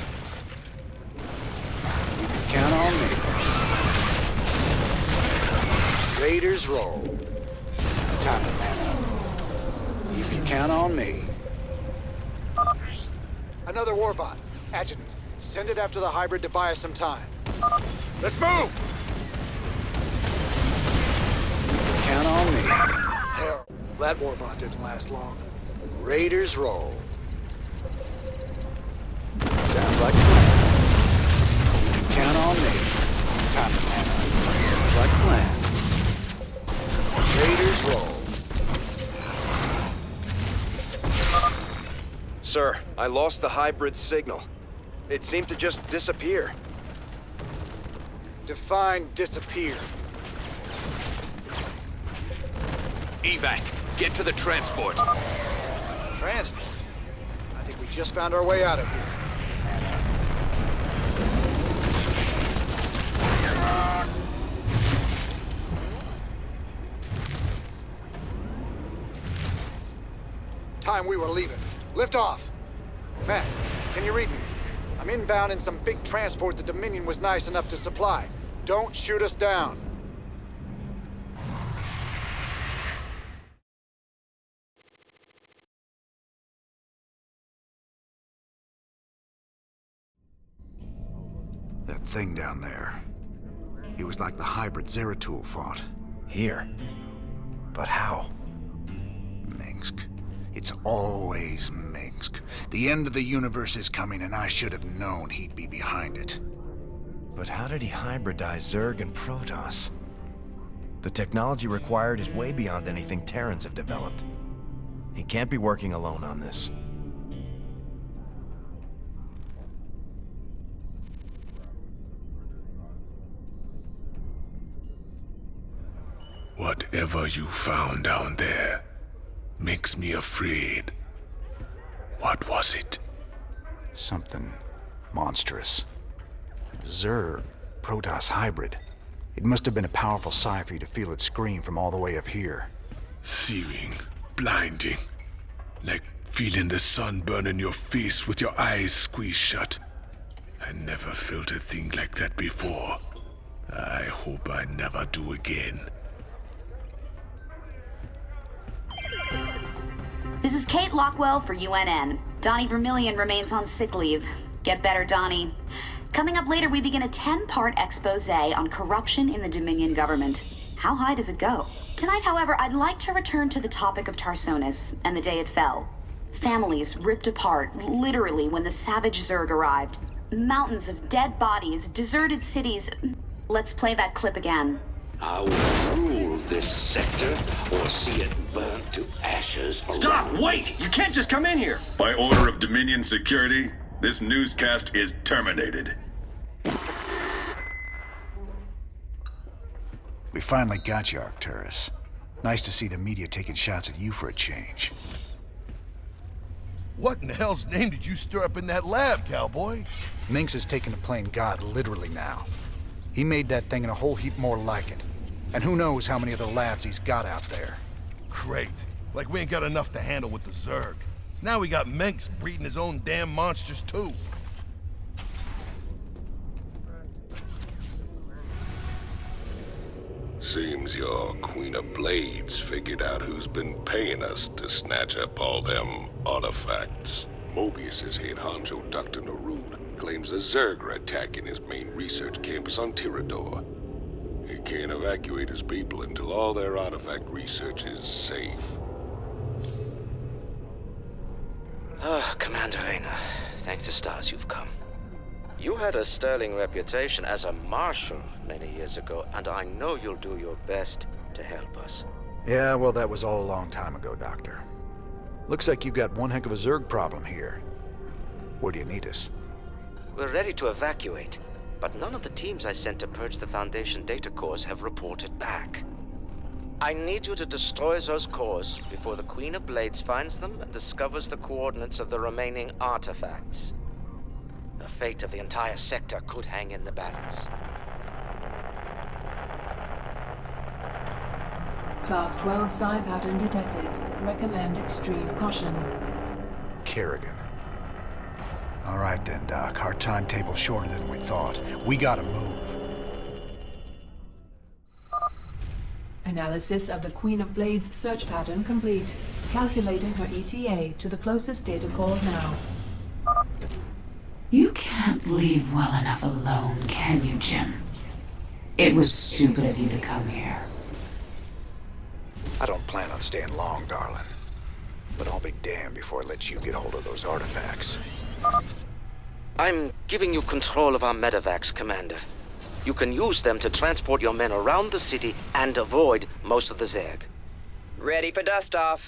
L: You can count on me. Raiders roll. Time to man up. You can count on me.
E: Another warbot. Adjutant, send it after the hybrid to buy us some time. Let's move!
L: Count on me.
E: Hell, that warbot didn't last long.
L: Raiders roll. Sounds like a plan. You can count on me. Time to man up. Sounds like a plan. Raiders roll.
N: Sir, I lost the hybrid signal. It seemed to just disappear.
E: Define disappear.
U: Evac, get to the transport.
E: Transport? I think we just found our way out of here. Time we were leaving. Lift off. Matt, can you read me? I'm inbound in some big transport the Dominion was nice enough to supply. Don't shoot us down.
L: That thing down there. It was like the hybrid Zeratul fought.
N: Here? But how?
L: Mengsk. It's always Mengsk. The end of the universe is coming, and I should have known he'd be behind it.
N: But how did he hybridize Zerg and Protoss? The technology required is way beyond anything Terrans have developed. He can't be working alone on this.
O: Whatever you found down there makes me afraid. What was it?
L: Something monstrous. Zerg, Protoss hybrid. It must have been a powerful sight for you to feel it scream from all the way up here.
O: Searing, blinding. Like feeling the sun burn in your face with your eyes squeezed shut. I never felt a thing like that before. I hope I never do again.
M: This is Kate Lockwell for UNN. Donnie Vermillion remains on sick leave. Get better, Donnie. Coming up later, we begin a 10-part expose on corruption in the Dominion government. How high does it go? Tonight, however, I'd like to return to the topic of Tarsonis and the day it fell. Families ripped apart, literally, when the savage Zerg arrived. Mountains of dead bodies, deserted cities. Let's play that clip again.
W: I will rule this sector or see it burnt to ashes.
U: Stop! Wait! You can't just come in here!
R: By order of Dominion Security, this newscast is terminated.
L: We finally got you, Arcturus. Nice to see the media taking shots at you for a change.
S: What in hell's name did you stir up in that lab, cowboy?
L: Mengsk is taking the plane god literally now. He made that thing and a whole heap more like it. And who knows how many other labs he's got out there.
S: Great. Like we ain't got enough to handle with the Zerg. Now we got Mengsk breeding his own damn monsters too.
C: Seems your Queen of Blades figured out who's been paying us to snatch up all them artifacts. Mobius's head honcho, Dr. Narud, claims the Zerg are attacking his main research campus on Tirador. He can't evacuate his people until all their artifact research is safe.
T: Commander Raynor, thank the stars you've come. You had a sterling reputation as a marshal many years ago, and I know you'll do your best to help us.
L: Yeah, well, that was all a long time ago, Doctor. Looks like you've got one heck of a Zerg problem here. Where do you need us?
T: We're ready to evacuate, but none of the teams I sent to purge the Foundation data cores have reported back. I need you to destroy those cores before the Queen of Blades finds them and discovers the coordinates of the remaining artifacts. The fate of the entire sector could hang in the balance.
B: Class 12 psi pattern detected. Recommend extreme caution.
L: Kerrigan. All right then, Doc. Our timetable's shorter than we thought. We gotta move.
B: Analysis of the Queen of Blades search pattern complete. Calculating her ETA to the closest data core now.
V: You can't leave well enough alone, can you, Jim? It was stupid of you to come here.
L: I don't plan on staying long, darling. But I'll be damned before I let you get hold of those artifacts.
T: I'm giving you control of our medevacs, Commander. You can use them to transport your men around the city and avoid most of the Zerg.
X: Ready for dust-off.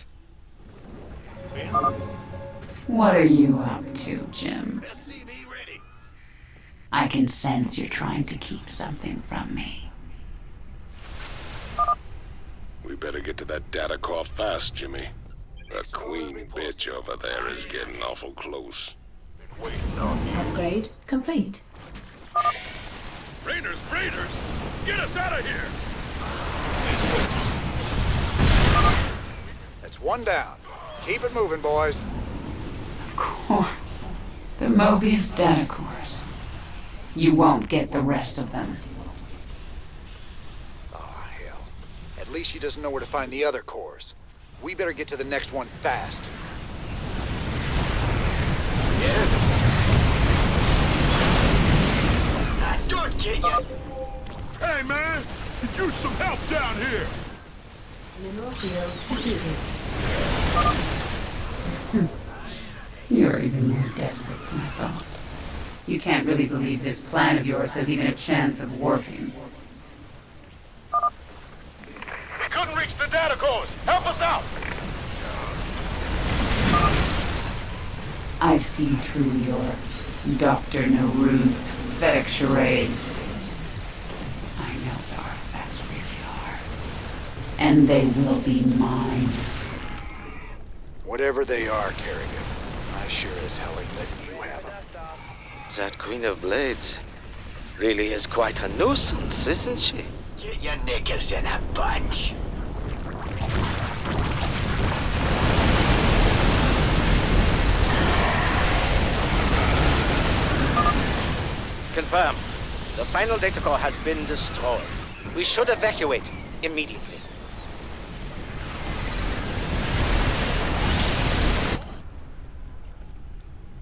V: What are you up to, Jim? I can sense you're trying to keep something from me.
C: We better get to that data core fast, Jimmy. The queen bitch over there is getting awful close.
B: Upgrade complete.
K: Raiders! Get us out of here!
E: That's one down. Keep it moving, boys.
V: Of course. The Mobius data cores. You won't get the rest of them.
E: Oh, hell. At least she doesn't know where to find the other cores. We better get to the next one fast.
H: Don't get you.
S: Hey, man! Could use some help down here!
B: Mineral field completed.
V: You're even more desperate than I thought. You can't really believe this plan of yours has even a chance of working.
K: We couldn't reach the data cores! Help us out!
V: I've seen through your Dr. Narud's pathetic charade. I know what the artifacts really are. And they will be mine.
E: Whatever they are, Kerrigan, I sure as hell ain't letting you have them.
T: That Queen of Blades really is quite a nuisance, isn't she?
H: Get your knickers in a bunch.
T: Confirmed. The final data core has been destroyed. We should evacuate immediately.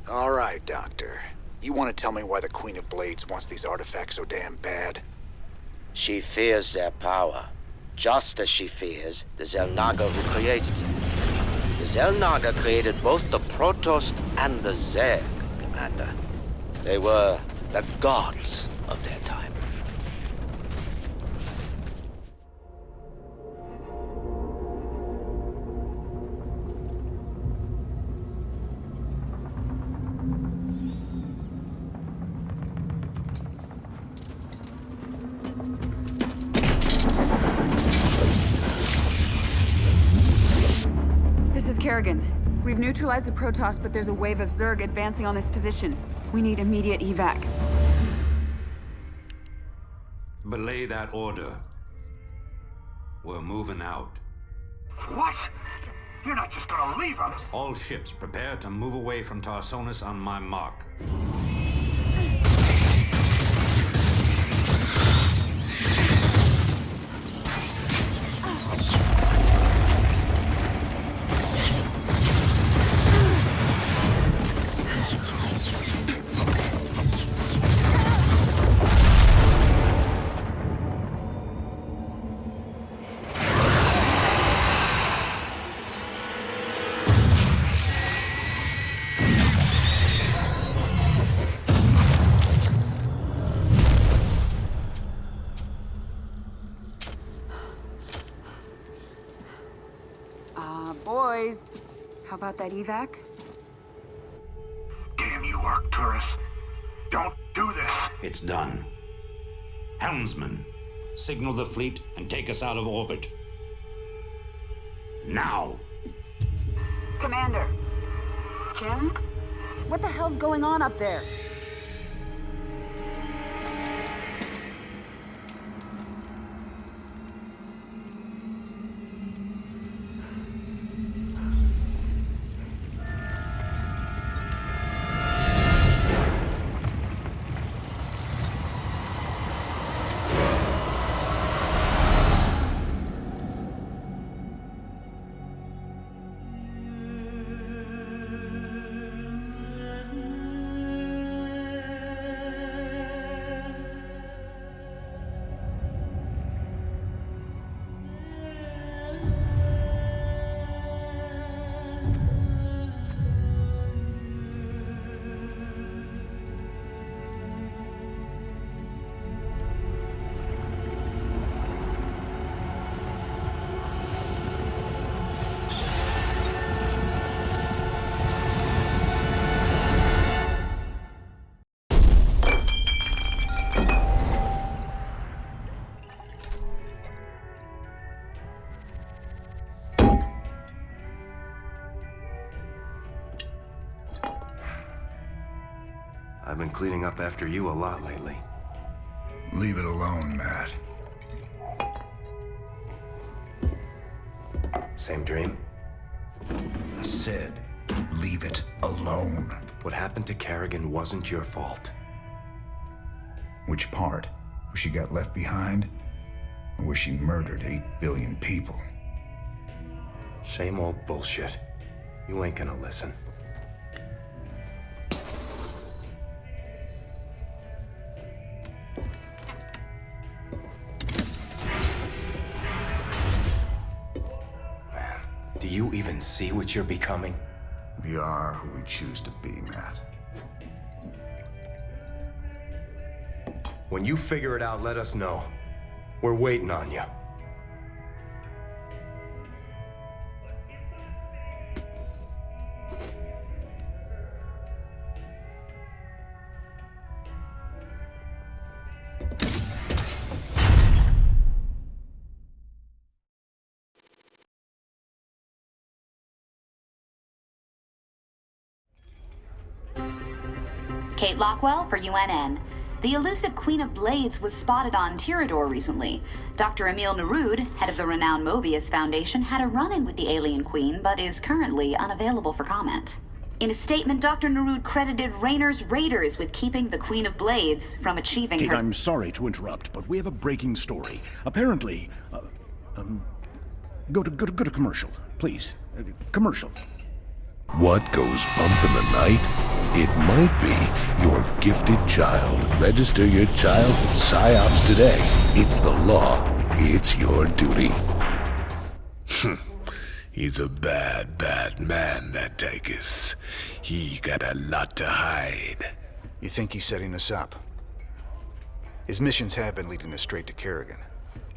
E: All right, Doctor. You want to tell me why the Queen of Blades wants these artifacts so damn bad?
T: She fears their power, just as she fears the Xel'Naga who created them. The Xel'Naga created both the Protoss and the Zerg, Commander. They were the gods of their time.
F: Kerrigan. We've neutralized the Protoss, but there's a wave of Zerg advancing on this position. We need immediate evac.
W: Belay that order. We're moving out.
H: What? You're not just gonna leave us.
W: All ships prepare to move away from Tarsonis on my mark.
F: Boys, how about that evac?
H: Damn you, Arcturus. Don't do this.
W: It's done. Helmsman, signal the fleet and take us out of orbit. Now!
F: Commander. Jim? What the hell's going on up there?
N: I've been cleaning up after you a lot lately.
L: Leave it alone, Matt.
N: Same dream?
L: I said, leave it alone.
N: What happened to Kerrigan wasn't your fault.
L: Which part? Where she got left behind? Or where she murdered 8 billion people?
N: Same old bullshit. You ain't gonna listen. Man, do you even see what you're becoming?
L: We are who we choose to be, Matt.
N: When you figure it out, let us know. We're waiting on you.
M: Kate Lockwell for UNN. The elusive Queen of Blades was spotted on Tirador recently. Dr. Emil Nerud, head of the renowned Mobius Foundation, had a run-in with the alien queen, but is currently unavailable for comment. In a statement, Dr. Nerud credited Raynor's raiders with keeping the Queen of Blades from achieving
I: Kate,
M: her—
I: I'm sorry to interrupt, but we have a breaking story. Apparently, go to commercial, please. Commercial.
C: What goes bump in the night? It might be your gifted child. Register your child with PsyOps today. It's the law. It's your duty.
O: He's a bad, bad man, that Tychus. He got a lot to hide.
L: You think he's setting us up? His missions have been leading us straight to Kerrigan.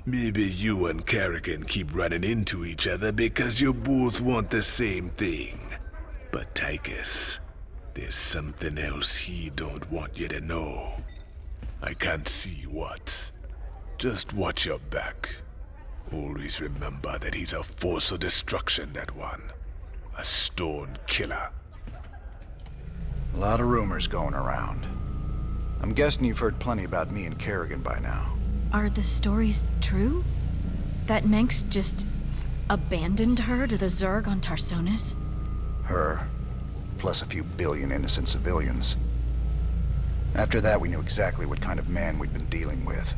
O: Maybe you and Kerrigan keep running into each other because you both want the same thing. But Tychus, there's something else he don't want you to know. I can't see what. Just watch your back. Always remember that he's a force of destruction, that one. A stone killer.
L: A lot of rumors going around. I'm guessing you've heard plenty about me and Kerrigan by now.
A: Are the stories true? That Mengsk just abandoned her to the Zerg on Tarsonis?
L: Her, plus a few billion innocent civilians. After that, we knew exactly what kind of man we'd been dealing with.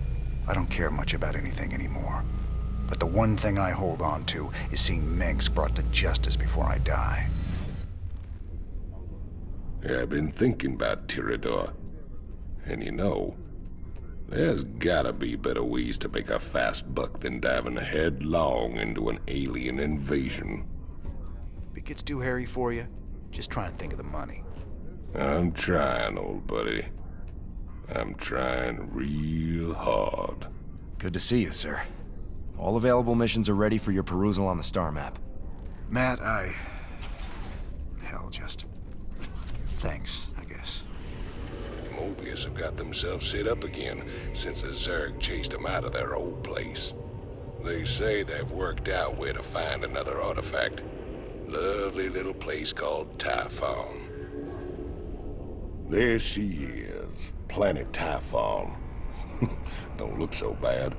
L: I don't care much about anything anymore. But the one thing I hold on to is seeing Mengsk brought to justice before I die.
C: Yeah, I've been thinking about Tirador. And you know, there's gotta be better ways to make a fast buck than diving headlong into an alien invasion.
L: If it gets too hairy for you, just try and think of the money.
C: I'm trying, old buddy. I'm trying real hard.
N: Good to see you, sir. All available missions are ready for your perusal on the star map.
L: Matt, hell, just... thanks, I guess.
C: Mobius have got themselves set up again since the Zerg chased them out of their old place. They say they've worked out where to find another artifact. Lovely little place called Typhon. There she is, planet Typhon. Don't look so bad.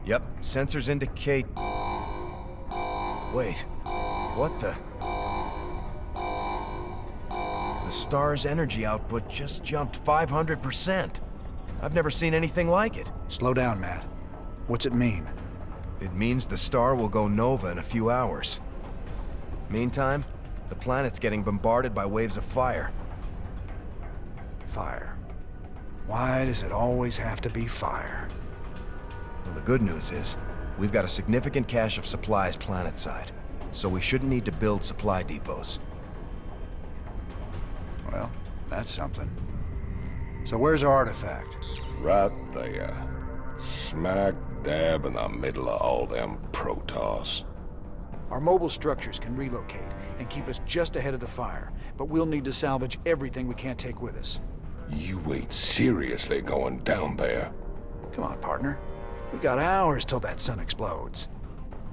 N: Yep, sensors indicate... Wait, what the... The star's energy output just jumped 500%. I've never seen anything like it.
L: Slow down, Matt. What's it mean?
N: It means the star will go nova in a few hours. Meantime, the planet's getting bombarded by waves of fire.
L: Fire. Why does it always have to be fire?
N: Well, the good news is, we've got a significant cache of supplies planetside, so we shouldn't need to build supply depots.
L: Well, that's something. So where's our artifact?
C: Right there. Smack dab in the middle of all them Protoss.
E: Our mobile structures can relocate and keep us just ahead of the fire, but we'll need to salvage everything we can't take with us.
C: You ain't seriously going down there.
L: Come on, partner. We got hours till that sun explodes.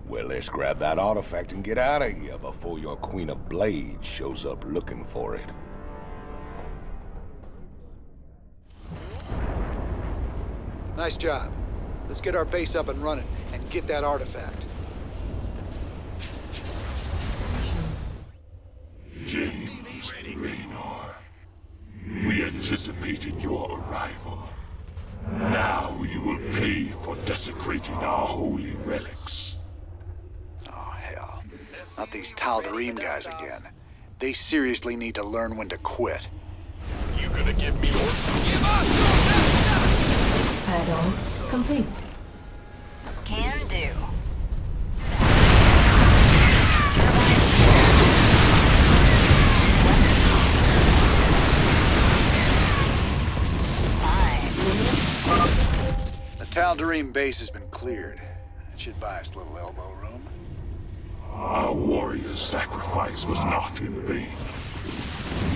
C: Well, let's grab that artifact and get out of here before your Queen of Blades shows up looking for it.
E: Nice job. Let's get our base up and running and get that artifact.
O: James Raynor, we anticipated your arrival. Now you will pay for desecrating our holy relics.
L: Oh, hell. Not these Tal'Darim guys again. They seriously need to learn when to quit.
S: You gonna give me orders? Give us!
B: Add-on complete.
Q: Can do.
L: The Tal'Darim base has been cleared. That should buy us a little elbow room.
O: Our warrior's sacrifice was not in vain.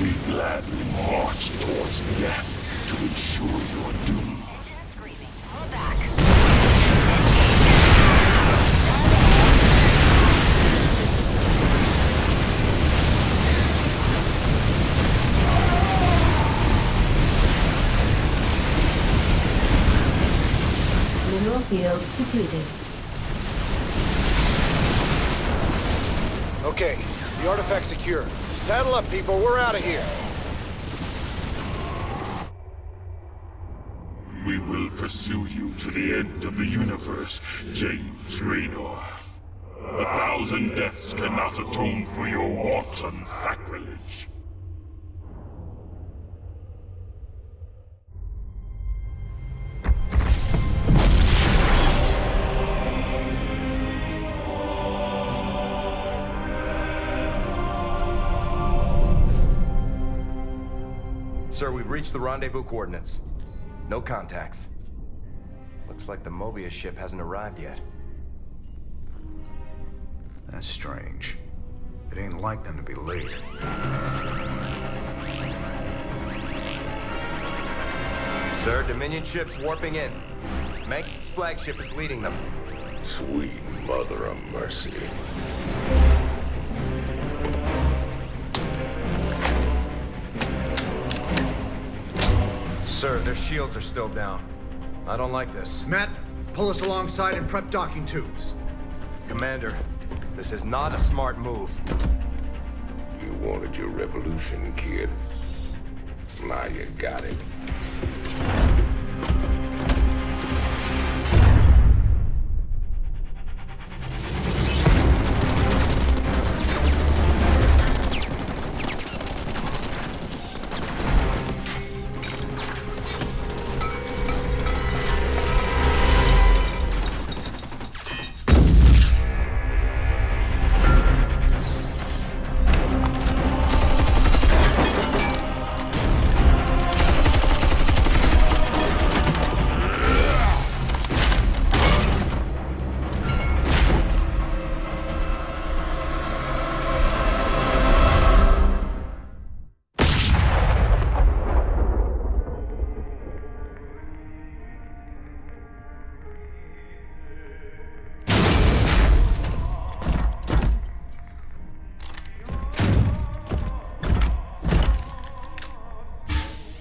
O: We gladly marched towards death to ensure your doom.
B: Mineral field depleted.
E: Okay, the artifact's secure. Saddle up, people. We're out of here.
O: We will pursue you to the end of the universe, James Raynor. 1,000 deaths cannot atone for your wanton sacrilege.
N: Sir, we've reached the rendezvous coordinates. No contacts. Looks like the Mobius ship hasn't arrived yet.
L: That's strange. It ain't like them to be late.
N: Sir, Dominion ships warping in. Mengsk's flagship is leading them.
C: Sweet mother of mercy.
N: Sir, their shields are still down. I don't like this.
D: Matt, pull us alongside and prep docking tubes.
N: Commander, this is not a smart move.
C: You wanted your revolution, kid. Now you got it.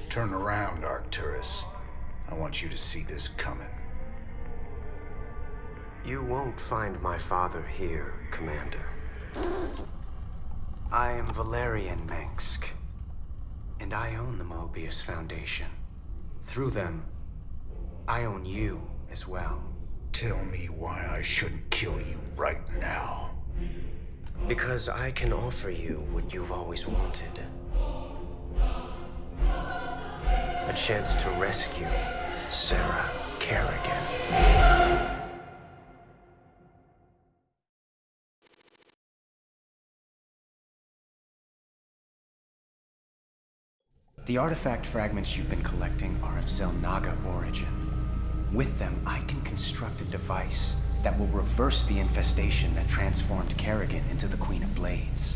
L: Turn around, Arcturus. I want you to see this coming.
G: You won't find my father here, Commander. I am Valerian Mengsk, and I own the Mobius Foundation. Through them, I own you as well.
L: Tell me why I shouldn't kill you right now.
G: Because I can offer you what you've always wanted. A chance to rescue Sara Kerrigan. The artifact fragments you've been collecting are of Xel'Naga origin. With them, I can construct a device that will reverse the infestation that transformed Kerrigan into the Queen of Blades.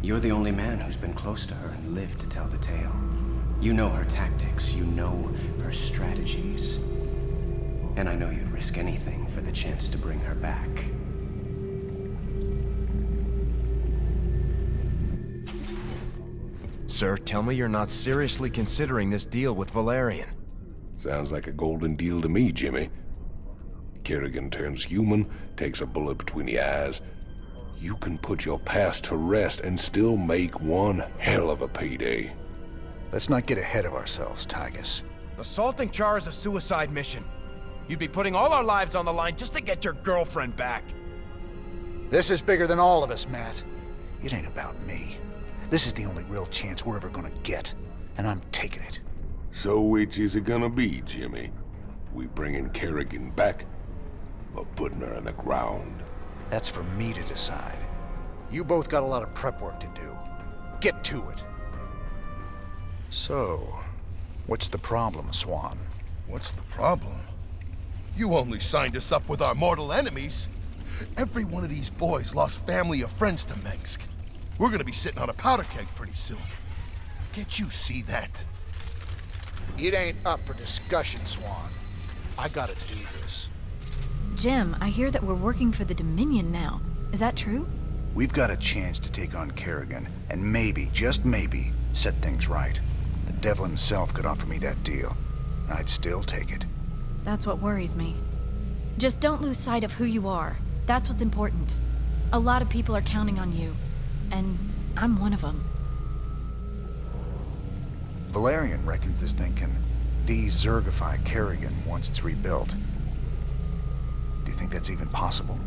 G: You're the only man who's been close to her and lived to tell the tale. You know her tactics, you know her strategies. And I know you'd risk anything for the chance to bring her back.
N: Sir, tell me you're not seriously considering this deal with Valerian.
C: Sounds like a golden deal to me, Jimmy. Kerrigan turns human, takes a bullet between the eyes. You can put your past to rest and still make one hell of a payday.
L: Let's not get ahead of ourselves, Tygus.
N: Assaulting Char is a suicide mission. You'd be putting all our lives on the line just to get your girlfriend back.
D: This is bigger than all of us, Matt.
L: It ain't about me. This is the only real chance we're ever gonna get, and I'm taking it.
C: So which is it gonna be, Jimmy? We bringing Kerrigan back, or putting her in the ground?
L: That's for me to decide.
D: You both got a lot of prep work to do. Get to it.
L: So, what's the problem, Swan?
S: What's the problem? You only signed us up with our mortal enemies. Every one of these boys lost family or friends to Mengsk. We're gonna be sitting on a powder keg pretty soon. Can't you see that?
D: It ain't up for discussion, Swan. I gotta do this.
A: Jim, I hear that we're working for the Dominion now. Is that true?
L: We've got a chance to take on Kerrigan, and maybe, just maybe, set things right. The devil himself could offer me that deal. I'd still take it.
A: That's what worries me. Just don't lose sight of who you are. That's what's important. A lot of people are counting on you, and I'm one of them.
L: Valerian reckons this thing can de-Zergify Kerrigan once it's rebuilt. Do you think that's even possible?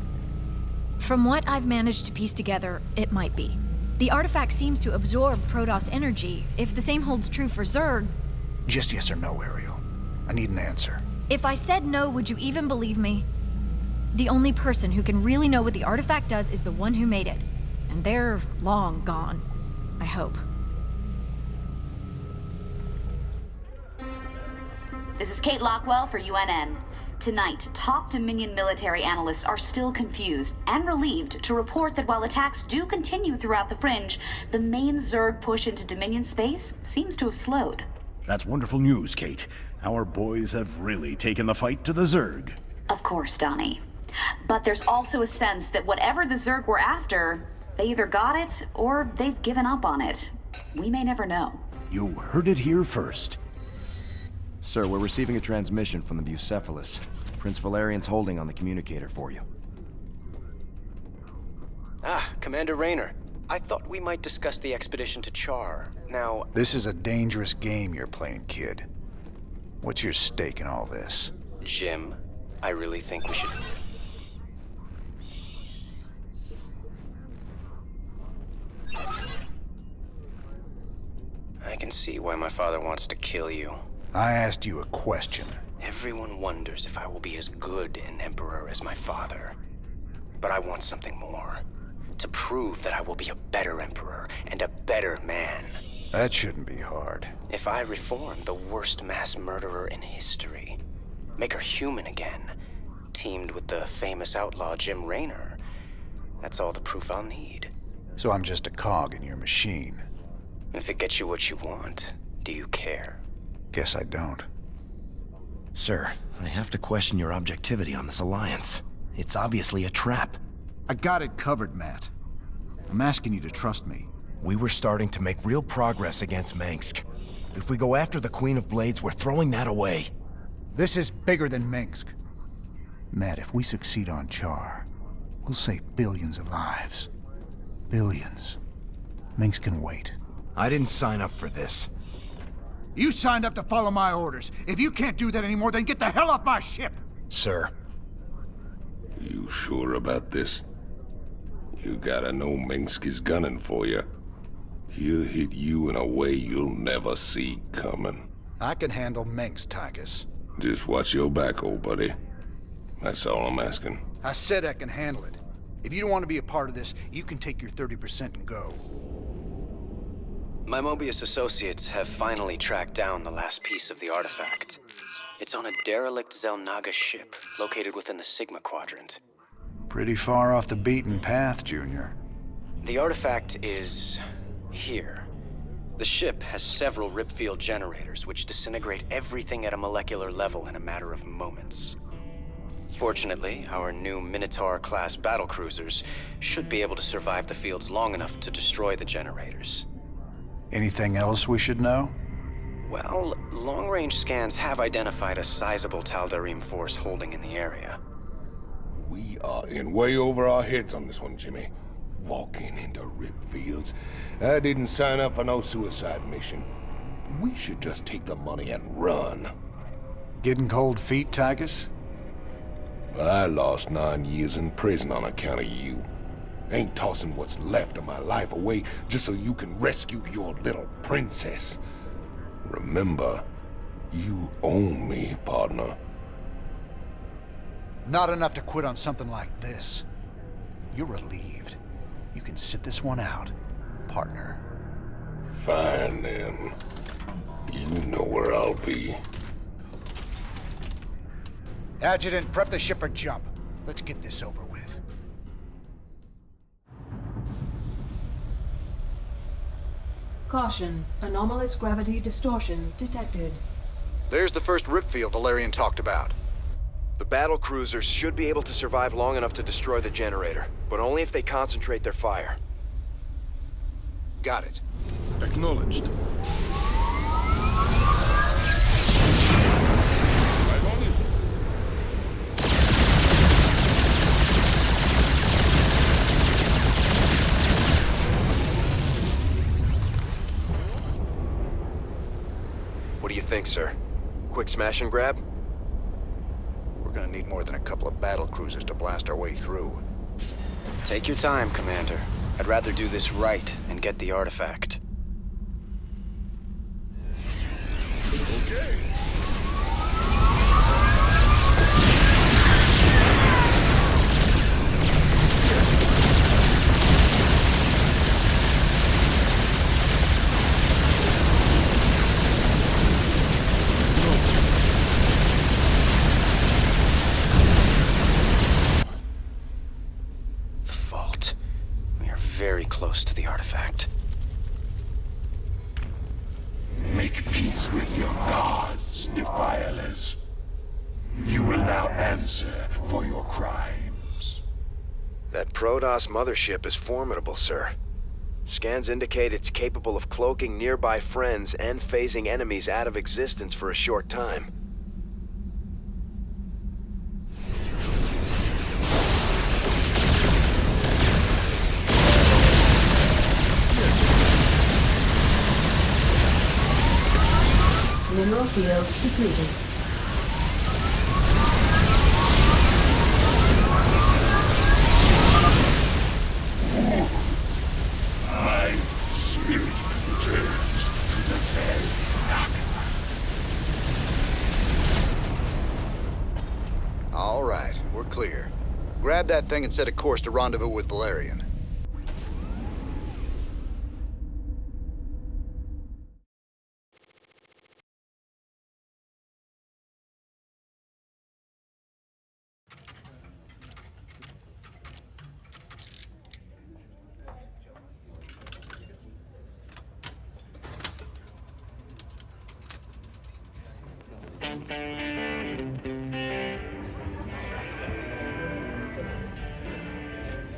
A: From what I've managed to piece together, it might be. The artifact seems to absorb Protoss energy. If the same holds true for Zerg...
L: Just yes or no, Ariel. I need an answer.
A: If I said no, would you even believe me? The only person who can really know what the artifact does is the one who made it. And they're long gone. I hope.
M: This is Kate Lockwell for UNN. Tonight, top Dominion military analysts are still confused and relieved to report that while attacks do continue throughout the Fringe, the main Zerg push into Dominion space seems to have slowed.
I: That's wonderful news, Kate. Our boys have really taken the fight to the Zerg.
M: Of course, Donnie. But there's also a sense that whatever the Zerg were after, they either got it or they've given up on it. We may never know.
I: You heard it here first.
N: Sir, we're receiving a transmission from the Bucephalus. Prince Valerian's holding on the communicator for you.
G: Ah, Commander Raynor. I thought we might discuss the expedition to Char. Now...
L: This is a dangerous game you're playing, kid. What's your stake in all this?
G: Jim, I really think we should... I can see why my father wants to kill you.
L: I asked you a question.
G: Everyone wonders if I will be as good an emperor as my father. But I want something more. To prove that I will be a better emperor and a better man.
L: That shouldn't be hard.
G: If I reform the worst mass murderer in history, make her human again, teamed with the famous outlaw Jim Raynor, that's all the proof I'll need.
L: So I'm just a cog in your machine.
G: If it gets you what you want, do you care?
L: Guess I don't.
N: Sir, I have to question your objectivity on this alliance. It's obviously a trap.
L: I got it covered, Matt. I'm asking you to trust me.
N: We were starting to make real progress against Mengsk. If we go after the Queen of Blades, we're throwing that away.
L: This is bigger than Mengsk. Matt, if we succeed on Char, we'll save billions of lives. Billions. Mengsk can wait.
N: I didn't sign up for this.
L: You signed up to follow my orders. If you can't do that anymore, then get the hell off my ship!
N: Sir.
C: You sure about this? You gotta know Mengsk is gunning for you. He'll hit you in a way you'll never see coming.
L: I can handle Mengsk, Tychus.
C: Just watch your back, old buddy. That's all I'm asking.
L: I said I can handle it. If you don't want to be a part of this, you can take your 30% and go.
G: My Mobius associates have finally tracked down the last piece of the artifact. It's on a derelict Xel'Naga ship, located within the Sigma Quadrant.
L: Pretty far off the beaten path, Junior.
G: The artifact is... here. The ship has several ripfield generators which disintegrate everything at a molecular level in a matter of moments. Fortunately, our new Minotaur-class battlecruisers should be able to survive the fields long enough to destroy the generators.
L: Anything else we should know?
G: Well, long-range scans have identified a sizable Tal'Darim force holding in the area.
C: We are in way over our heads on this one, Jimmy. Walking into rip fields. I didn't sign up for no suicide mission. We should just take the money and run.
L: Getting cold feet, Tychus?
C: I lost 9 years in prison on account of you. Ain't tossing what's left of my life away just so you can rescue your little princess. Remember, you own me, partner.
L: Not enough to quit on something like this. You're relieved. You can sit this one out, partner.
C: Fine, then. You know where I'll be.
L: Adjutant, prep the ship for jump. Let's get this over with.
B: Caution. Anomalous gravity distortion detected.
E: There's the first ripfield Valerian talked about.
N: The battle cruisers should be able to survive long enough to destroy the generator, but only if they concentrate their fire.
E: Got it.
S: Acknowledged.
N: What do you think, sir? Quick smash and grab?
E: We're gonna need more than a couple of battle cruisers to blast our way through.
G: Take your time, Commander. I'd rather do this right and get the artifact.
S: Okay.
G: Very close to the artifact.
O: Make peace with your gods, defilers. You will now answer for your crimes.
N: That Protoss mothership is formidable, sir. Scans indicate it's capable of cloaking nearby friends and phasing enemies out of existence for a short time.
B: Mineral field depleted.
O: My spirit returns to the Xel'Naga.
E: All right, we're clear. Grab that thing and set a course to rendezvous with Valerian.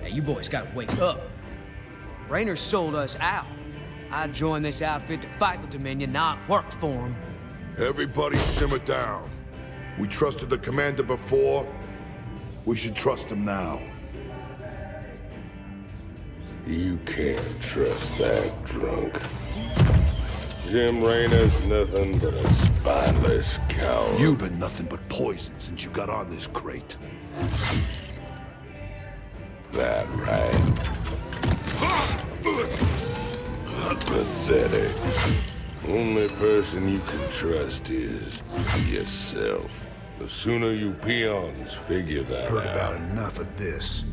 J: Hey, you boys gotta wake up. Raynor sold us out. I joined this outfit to fight the Dominion, not work for him.
S: Everybody simmer down. We trusted the commander before. We should trust him now.
C: You can't trust that drunk. Jim Raynor's nothing but a spineless coward.
S: You've been nothing but poison since you got on this crate.
C: That right? Pathetic. Only person you can trust is yourself. The sooner you peons figure that
L: Heard
C: out.
L: about enough of this.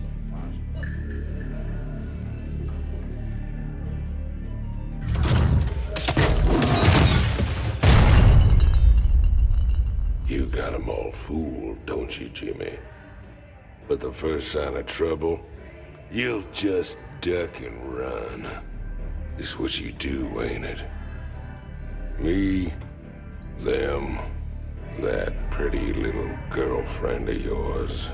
C: You got 'em all fooled, don't you, Jimmy? But the first sign of trouble, you'll just duck and run. It's what you do, ain't it? Me, them, that pretty little girlfriend of yours.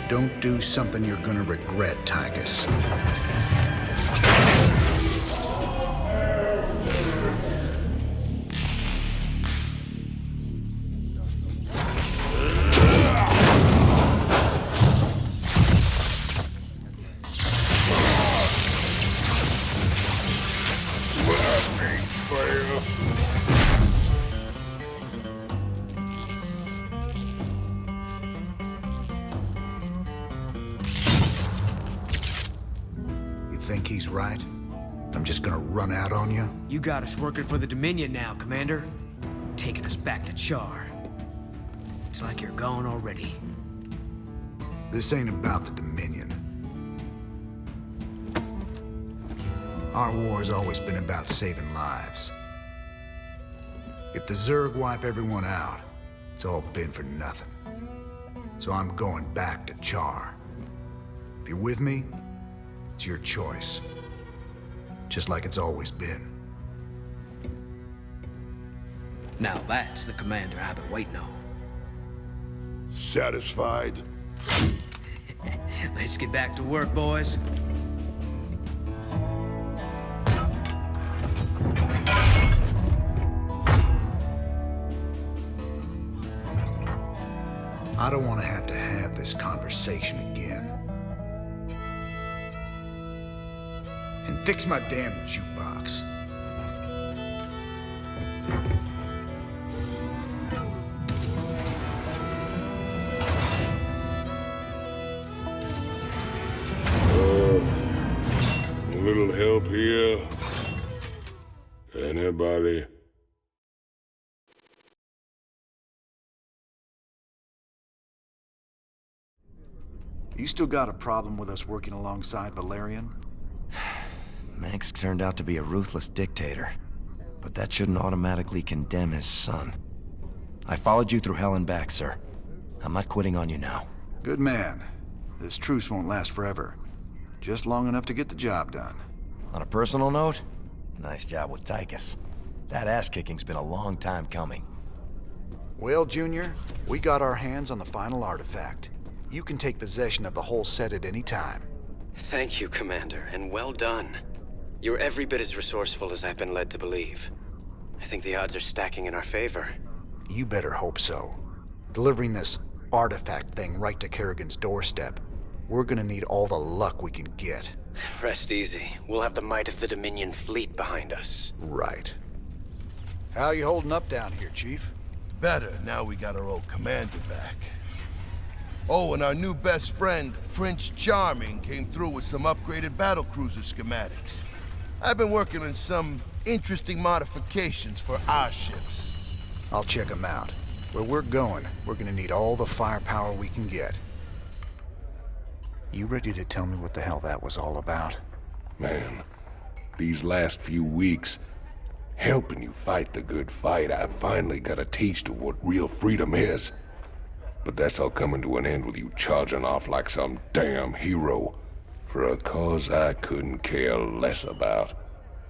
L: Don't do something you're gonna regret, Tychus. Think he's right? I'm just gonna run out on you?
J: You got us working for the Dominion now, Commander. Taking us back to Char. It's like you're gone already.
L: This ain't about the Dominion. Our war's always been about saving lives. If the Zerg wipe everyone out, it's all been for nothing. So I'm going back to Char. If you're with me, it's your choice. Just like it's always been.
J: Now that's the commander I've been waiting on.
S: Satisfied?
J: Let's get back to work, boys.
L: I don't want to have this conversation again. And fix my damn jukebox.
C: A little help here? Anybody?
L: You still got a problem with us working alongside Valerian?
N: Mengsk turned out to be a ruthless dictator, but that shouldn't automatically condemn his son. I followed you through hell and back, sir. I'm not quitting on you now.
L: Good man. This truce won't last forever. Just long enough to get the job done.
N: On a personal note, nice job with Tychus. That ass-kicking's been a long time coming.
L: Well, Junior, we got our hands on the final artifact. You can take possession of the whole set at any time.
G: Thank you, Commander, and well done. You're every bit as resourceful as I've been led to believe. I think the odds are stacking in our favor.
L: You better hope so. Delivering this artifact thing right to Kerrigan's doorstep, we're gonna need all the luck we can get.
G: Rest easy. We'll have the might of the Dominion fleet behind us.
L: Right. How you holding up down here, Chief?
S: Better, now we got our old commander back. Oh, and our new best friend, Prince Charming, came through with some upgraded battlecruiser schematics. I've been working on some interesting modifications for our ships.
L: I'll check them out. Where we're going, we're gonna need all the firepower we can get. You ready to tell me what the hell that was all about?
C: Man, these last few weeks, helping you fight the good fight, I finally got a taste of what real freedom is. But that's all coming to an end with you charging off like some damn hero for a cause I couldn't care less about.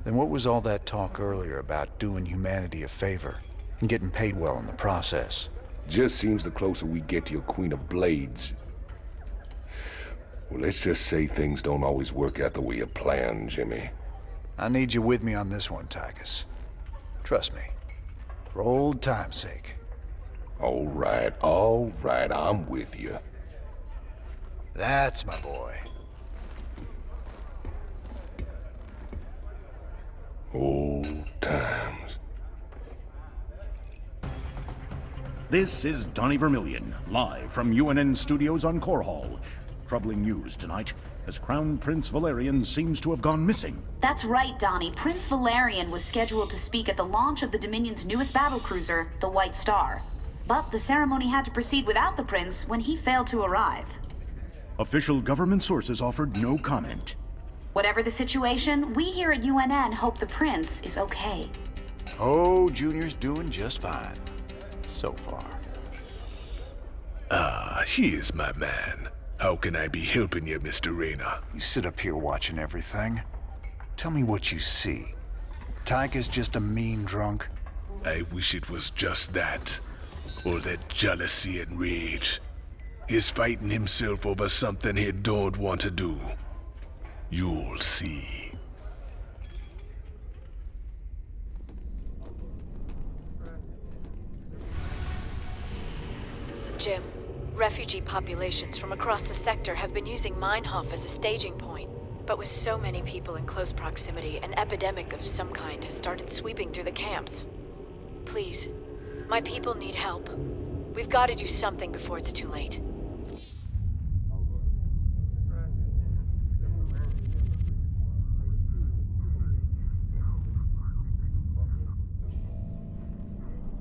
L: Then what was all that talk earlier about doing humanity a favor and getting paid well in the process?
C: Just seems the closer we get to your Queen of Blades. Well, let's just say things don't always work out the way you planned, Jimmy.
L: I need you with me on this one, Tychus. Trust me. For old time's sake.
C: All right, I'm with you.
L: That's my boy.
C: Old times.
I: This is Donnie Vermillion, live from UNN Studios on Core Hall. Troubling news tonight, as Crown Prince Valerian seems to have gone missing.
M: That's right, Donnie. Prince Valerian was scheduled to speak at the launch of the Dominion's newest battlecruiser, the White Star. But the ceremony had to proceed without the prince when he failed to arrive.
I: Official government sources offered no comment.
M: Whatever the situation, we here at UNN hope the prince is okay.
L: Oh, Junior's doing just fine. So far.
O: Ah, here's my man. How can I be helping you, Mr. Raynor?
L: You sit up here watching everything. Tell me what you see. Tychus just a mean drunk?
O: I wish it was just that. Or that jealousy and rage. He's fighting himself over something he don't want to do. You'll see.
A: Jim, refugee populations from across the sector have been using Meinhof as a staging point. But with so many people in close proximity, an epidemic of some kind has started sweeping through the camps. Please, my people need help. We've got to do something before it's too late.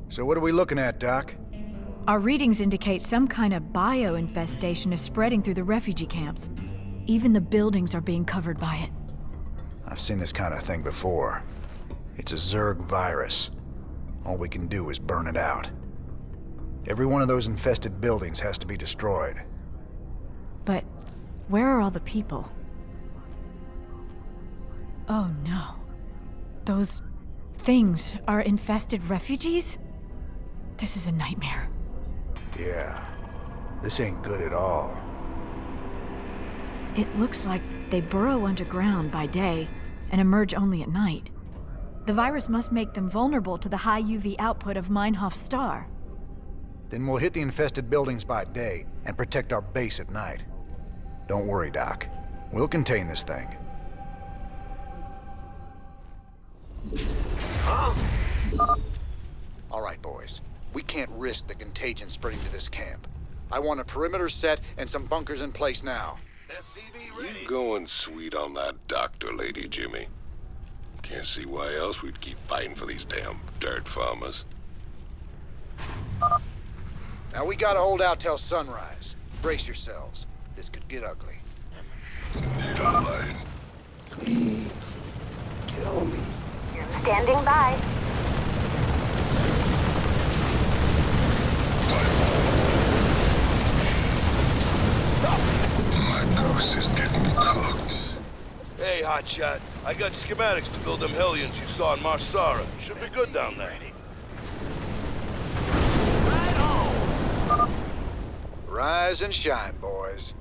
L: So what are we looking at, Doc?
A: Our readings indicate some kind of bio-infestation is spreading through the refugee camps. Even the buildings are being covered by it.
L: I've seen this kind of thing before. It's a Zerg virus. All we can do is burn it out. Every one of those infested buildings has to be destroyed.
A: But where are all the people? Oh no. Those things are infested refugees? This is a nightmare.
L: Yeah. This ain't good at all.
A: It looks like they burrow underground by day and emerge only at night. The virus must make them vulnerable to the high UV output of Meinhof's star.
L: Then we'll hit the infested buildings by day and protect our base at night. Don't worry, Doc. We'll contain this thing.
E: All right, boys. We can't risk the contagion spreading to this camp. I want a perimeter set and some bunkers in place now.
C: You going sweet on that doctor lady, Jimmy. Can't see why else we'd keep fighting for these damn dirt farmers.
E: Now we gotta hold out till sunrise. Brace yourselves. This could get ugly.
C: Need a line.
N: Please.
Q: Standing by.
O: My ghost is getting cooked.
P: Hey, hotshot. I got schematics to build them Hellions you saw in Sara. Should be good down there.
E: Rise and shine, boys.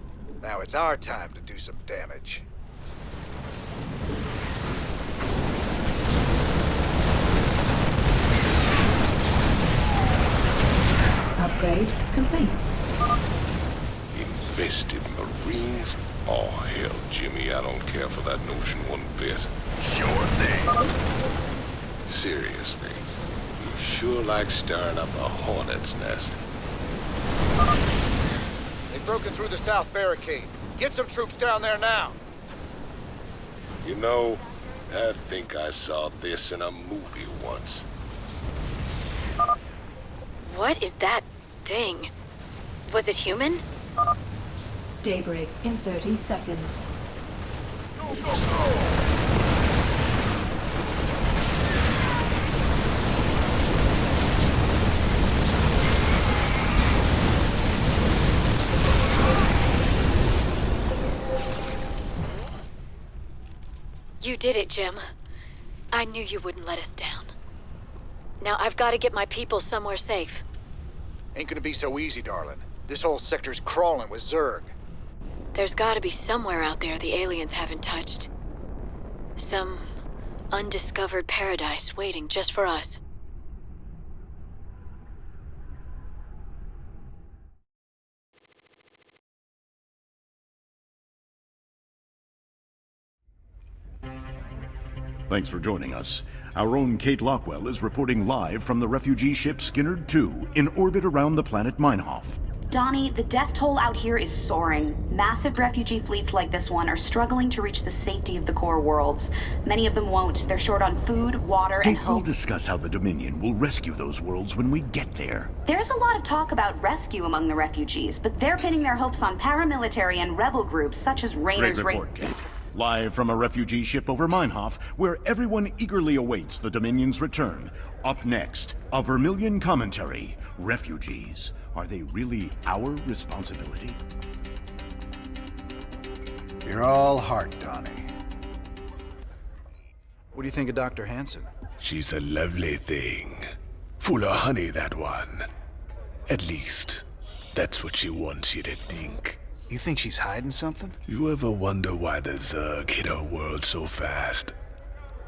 E: Now it's our time to do some damage.
B: Upgrade complete.
C: Invested Marines? Oh, hell, Jimmy, I don't care for that notion one bit.
O: Sure thing.
C: Seriously, you sure like stirring up the hornet's nest.
E: They've broken through the south barricade. Get some troops down there now.
C: You know, I think I saw this in a movie once.
A: What is that thing? Was it human?
B: Daybreak in 30 seconds.
O: Go, go, go!
A: You did it, Jim. I knew you wouldn't let us down. Now I've got to get my people somewhere safe.
E: Ain't gonna be so easy, darling. This whole sector's crawling with Zerg.
A: There's got to be somewhere out there the aliens haven't touched. Some undiscovered paradise waiting just for us.
I: Thanks for joining us. Our own Kate Lockwell is reporting live from the refugee ship Skinnerd 2 in orbit around the planet Meinhof.
M: Donnie, the death toll out here is soaring. Massive refugee fleets like this one are struggling to reach the safety of the core worlds. Many of them won't. They're short on food, water, and
I: Kate will
M: hope.
I: discuss how the Dominion will rescue those worlds when we get there.
M: There's a lot of talk about rescue among the refugees, but they're pinning their hopes on paramilitary and rebel groups such as Raynor's...
I: Great report, Kate. Live from a refugee ship over Meinhof, where everyone eagerly awaits the Dominion's return. Up next, a Vermilion commentary. Refugees. Are they really our responsibility?
L: You're all heart, Donnie. What do you think of Dr. Hanson?
O: She's a lovely thing. Full of honey, that one. At least, that's what she wants you to think.
L: You think she's hiding something?
O: You ever wonder why the Zerg hit our world so fast?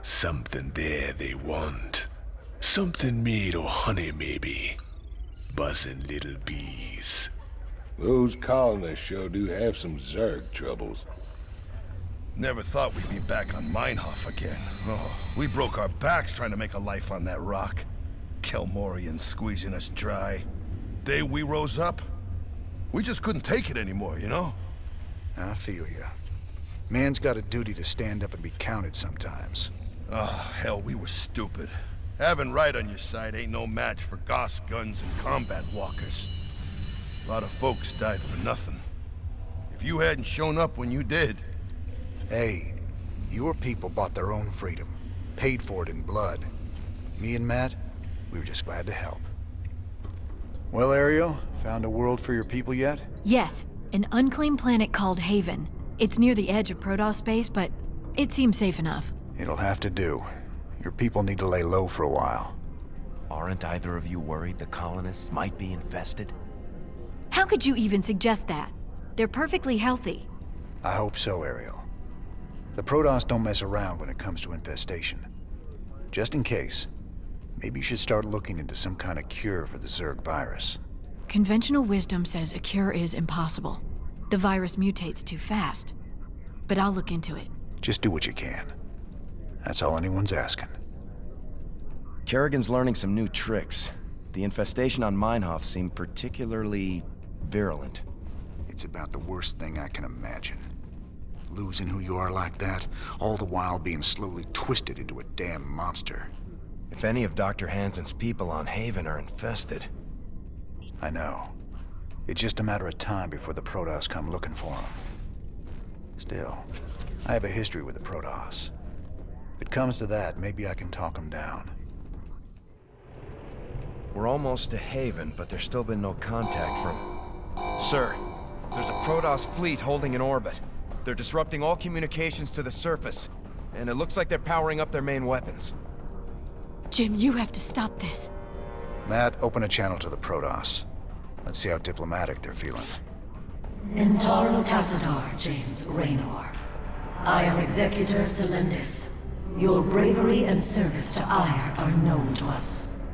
O: Something there they want. Something made of honey, maybe. Buzzing little bees.
C: Those colonists sure do have some Zerg troubles.
S: Never thought we'd be back on Meinhof again. Oh, we broke our backs trying to make a life on that rock. Kelmorians squeezing us dry. Day we rose up, we just couldn't take it anymore, you know?
L: I feel you. Man's got a duty to stand up and be counted sometimes.
S: Oh, hell, we were stupid. Having right on your side ain't no match for Goss guns and combat walkers. A lot of folks died for nothing. If you hadn't shown up when you did...
L: Hey, your people bought their own freedom. Paid for it in blood. Me and Matt, we were just glad to help. Well, Ariel, found a world for your people yet?
A: Yes, an unclaimed planet called Haven. It's near the edge of Protoss space, but it seems safe enough.
L: It'll have to do. Your people need to lay low for a while.
N: Aren't either of you worried the colonists might be infested?
A: How could you even suggest that? They're perfectly healthy.
L: I hope so, Ariel. The Protoss don't mess around when it comes to infestation. Just in case, maybe you should start looking into some kind of cure for the Zerg virus.
A: Conventional wisdom says a cure is impossible. The virus mutates too fast. But I'll look into it.
L: Just do what you can. That's all anyone's asking.
N: Kerrigan's learning some new tricks. The infestation on Meinhof seemed particularly virulent.
L: It's about the worst thing I can imagine. Losing who you are like that, all the while being slowly twisted into a damn monster.
N: If any of Dr. Hanson's people on Haven are infested...
L: I know. It's just a matter of time before the Protoss come looking for him. Still, I have a history with the Protoss. it comes to that, maybe I can talk him down.
N: We're almost to Haven, but there's still been no contact from... Sir, there's a Protoss fleet holding in orbit. They're disrupting all communications to the surface, and it looks like they're powering up their main weapons.
A: Jim, you have to stop this.
L: Matt, open a channel to the Protoss. Let's see how diplomatic they're feeling.
K: Intaro Tassadar, James Raynor. I am Executor Selendis. Your bravery and service to Ire are known to us.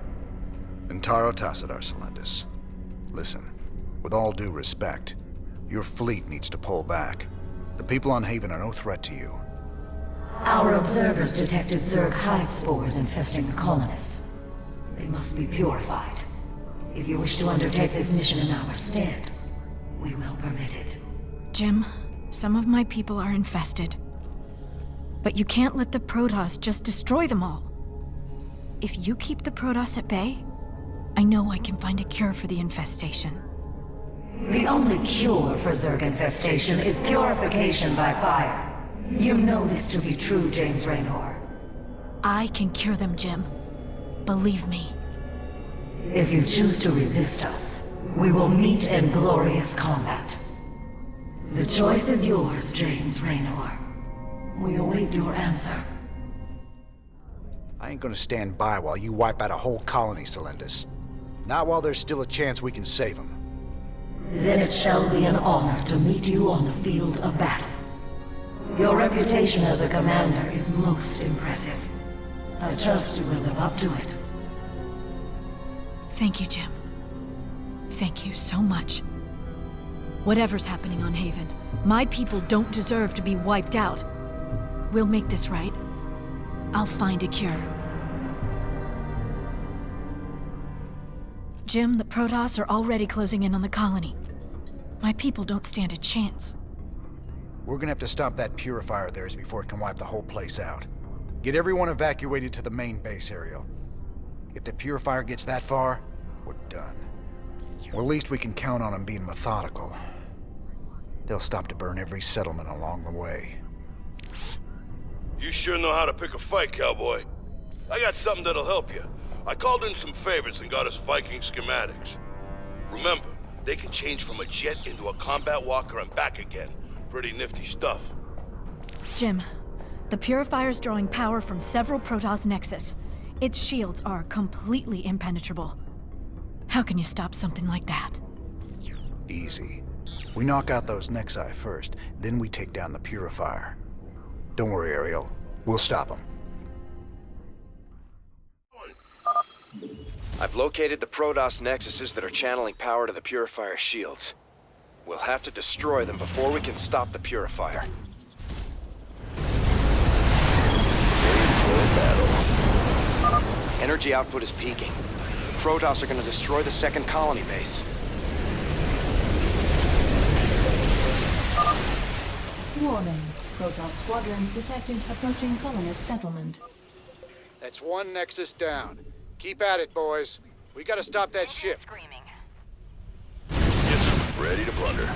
L: Intaro Tassadar, Selendis. Listen, with all due respect, your fleet needs to pull back. The people on Haven are no threat to you.
K: Our observers detected Zerg hive spores infesting the colonists. They must be purified. If you wish to undertake this mission in our stead, we will permit it.
A: Jim, some of my people are infested. But you can't let the Protoss just destroy them all. If you keep the Protoss at bay, I know I can find a cure for the infestation.
K: The only cure for Zerg infestation is purification by fire. You know this to be true, James Raynor.
A: I can cure them, Jim. Believe me.
K: If you choose to resist us, we will meet in glorious combat. The choice is yours, James Raynor. We await your answer.
L: I ain't gonna stand by while you wipe out a whole colony, Selendis. Not while there's still a chance we can save them.
K: Then it shall be an honor to meet you on the field of battle. Your reputation as a commander is most impressive. I trust you will live up to it.
A: Thank you, Jim. Thank you so much. Whatever's happening on Haven, my people don't deserve to be wiped out. We'll make this right. I'll find a cure. Jim, the Protoss are already closing in on the colony. My people don't stand a chance.
L: We're gonna have to stop that purifier of theirs before it can wipe the whole place out. Get everyone evacuated to the main base, Ariel. If the purifier gets that far, we're done. Well, at least we can count on them being methodical. They'll stop to burn every settlement along the way.
P: You sure know how to pick a fight, cowboy. I got something that'll help you. I called in some favors and got us Viking schematics. Remember, they can change from a jet into a combat walker and back again. Pretty nifty stuff.
A: Jim, the Purifier's drawing power from several Protoss nexus. Its shields are completely impenetrable. How can you stop something like that?
L: Easy. We knock out those Nexi first, then we take down the Purifier. Don't worry, Ariel. We'll stop them.
N: I've located the Protoss nexuses that are channeling power to the Purifier shields. We'll have to destroy them before we can stop the Purifier. Energy output is peaking. The Protoss are going to destroy the second colony base.
B: Warning. Protoss squadron detected approaching colonist settlement.
E: That's one Nexus down. Keep at it, boys. We gotta stop that ship.
C: Yes, ready to plunder.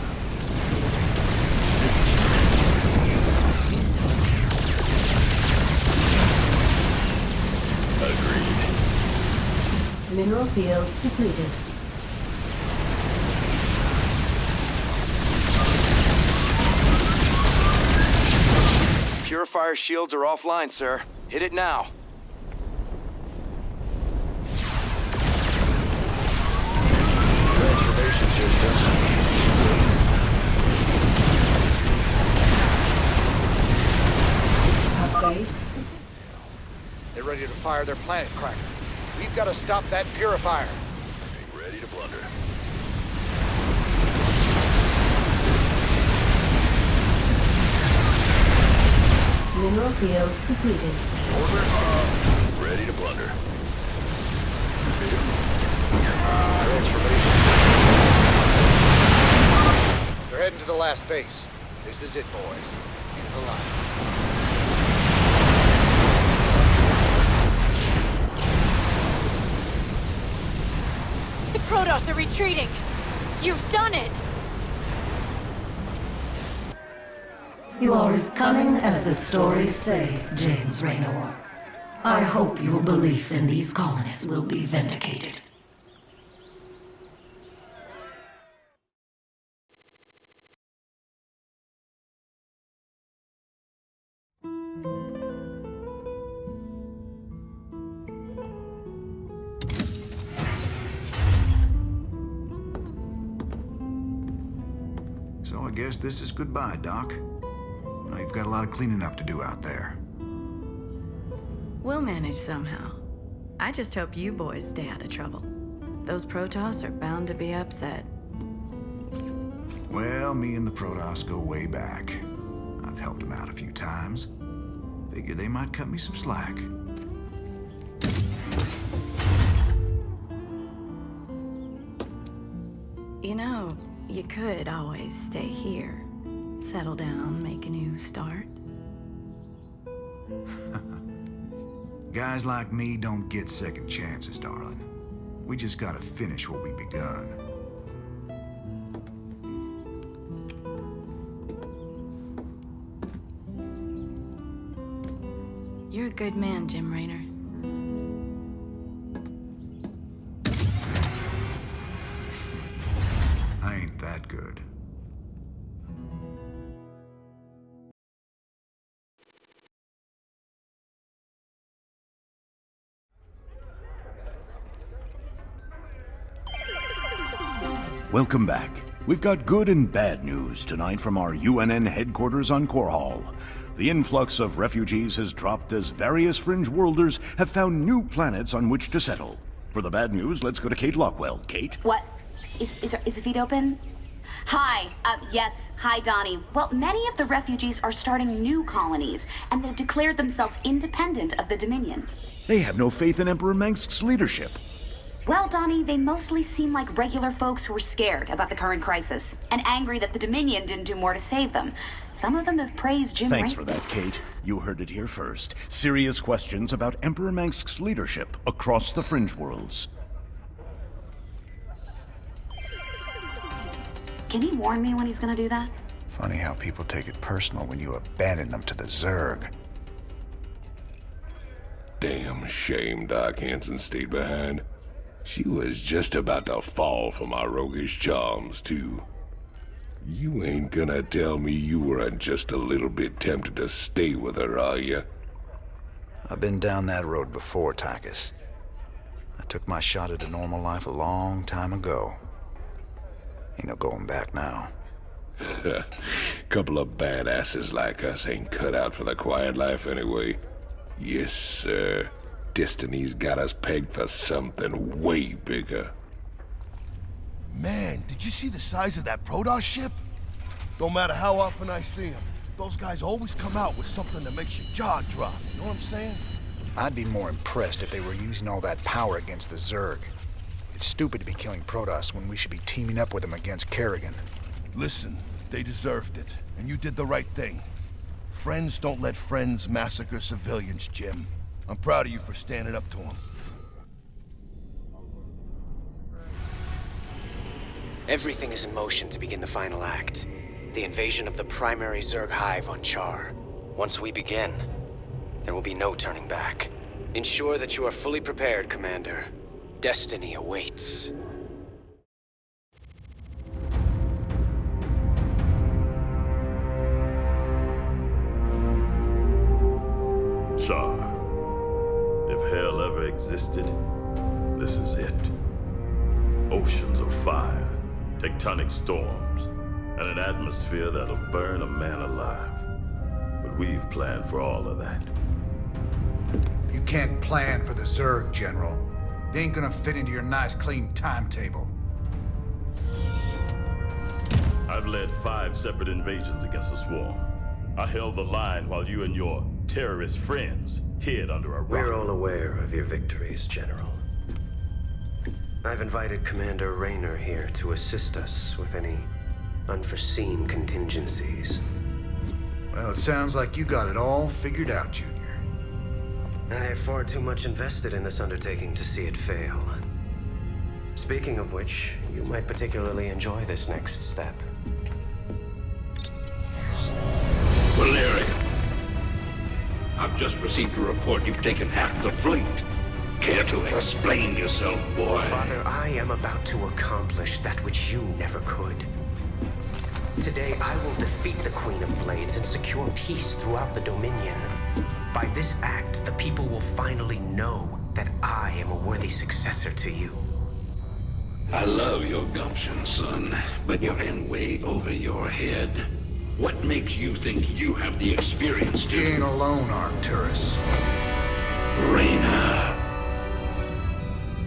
C: Agreed.
B: Mineral field depleted.
N: Purifier shields are offline, sir. Hit it now.
C: Transformation system.
B: Upgrade.
E: They're ready to fire their planet cracker. We've got to stop that purifier.
C: Ready to plunder.
B: Mineral field depleted.
C: Ready to plunder.
E: They're heading to the last base. This is it, boys. Into the line.
A: The Protoss are retreating! You've done it!
K: You are as cunning as the stories say, James Raynor. I hope your belief in these colonists will be vindicated.
L: So I guess this is goodbye, Doc. Now you've got a lot of cleaning up to do out there.
A: We'll manage somehow. I just hope you boys stay out of trouble. Those Protoss are bound to be upset.
L: Well, me and the Protoss go way back. I've helped them out a few times. Figure they might cut me some slack.
A: You know, you could always stay here. Settle down, make a new start.
L: Guys like me don't get second chances, darling. We just gotta finish what we begun.
A: You're a good man, Jim Raynor.
L: I ain't that good.
I: Welcome back. We've got good and bad news tonight from our UNN headquarters on Korhal. The influx of refugees has dropped as various fringe worlders have found new planets on which to settle. For the bad news, let's go to Kate Lockwell. Kate?
M: What? Is the feed open? Hi. Yes. Hi, Donnie. Well, many of the refugees are starting new colonies, and they've declared themselves independent of the Dominion.
I: They have no faith in Emperor Mengsk's leadership.
M: Well, Donnie, they mostly seem like regular folks who are scared about the current crisis, and angry that the Dominion didn't do more to save them. Some of them have praised Jim Raynor.
I: Thanks for that, Kate. You heard it here first. Serious questions about Emperor Mengsk's leadership across the fringe worlds.
M: Can he warn me when he's gonna do that?
L: Funny how people take it personal when you abandon them to the Zerg.
C: Damn shame Doc Hanson stayed behind. She was just about to fall for my roguish charms, too. You ain't gonna tell me you weren't just a little bit tempted to stay with her, are you?
L: I've been down that road before, Tychus. I took my shot at a normal life a long time ago. Ain't no going back now.
C: Couple of badasses like us ain't cut out for the quiet life anyway. Yes, sir. Destiny's got us pegged for something way bigger.
S: Man, did you see the size of that Protoss ship? Don't matter how often I see them, those guys always come out with something that makes your jaw drop, you know what I'm saying?
L: I'd be more impressed if they were using all that power against the Zerg. It's stupid to be killing Protoss when we should be teaming up with them against Kerrigan.
S: Listen, they deserved it, and you did the right thing. Friends don't let friends massacre civilians, Jim. I'm proud of you for standing up to them.
G: Everything is in motion to begin the final act. The invasion of the primary Zerg hive on Char. Once we begin, there will be no turning back. Ensure that you are fully prepared, Commander. Destiny awaits.
R: Char. If hell ever existed, this is it. Oceans of fire, tectonic storms, and an atmosphere that'll burn a man alive. But we've planned for all of that.
L: You can't plan for the Zerg, General. They ain't gonna fit into your nice, clean timetable.
R: I've led 5 separate invasions against the Swarm. I held the line while you and your terrorist friends hid under a rock.
G: We're all aware of your victories, General. I've invited Commander Raynor here to assist us with any unforeseen contingencies.
L: Well, it sounds like you got it all figured out, Junior.
G: I have far too much invested in this undertaking to see it fail. Speaking of which, you might particularly enjoy this next step.
H: Valerian, I've just received a report you've taken half the fleet. Care to explain yourself, boy?
G: Father, I am about to accomplish that which you never could. Today, I will defeat the Queen of Blades and secure peace throughout the Dominion. By this act, the people will finally know that I am a worthy successor to you.
H: I love your gumption, son, but you're in way over your head. What makes you think you have the experience to...
L: You ain't alone, Arcturus.
H: Raynor.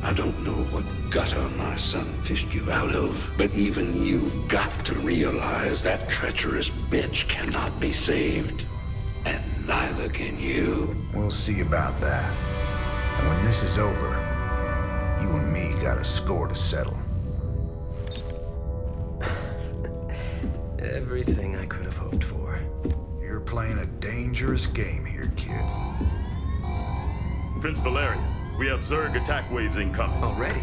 H: I don't know what gutter my son fished you out of, but even you've got to realize that treacherous bitch cannot be saved. And neither can you.
L: We'll see about that. And when this is over, you and me got a score to settle.
G: Everything I could have hoped for.
L: You're playing a dangerous game here, kid.
R: Prince Valerian, we have Zerg attack waves incoming.
G: Already?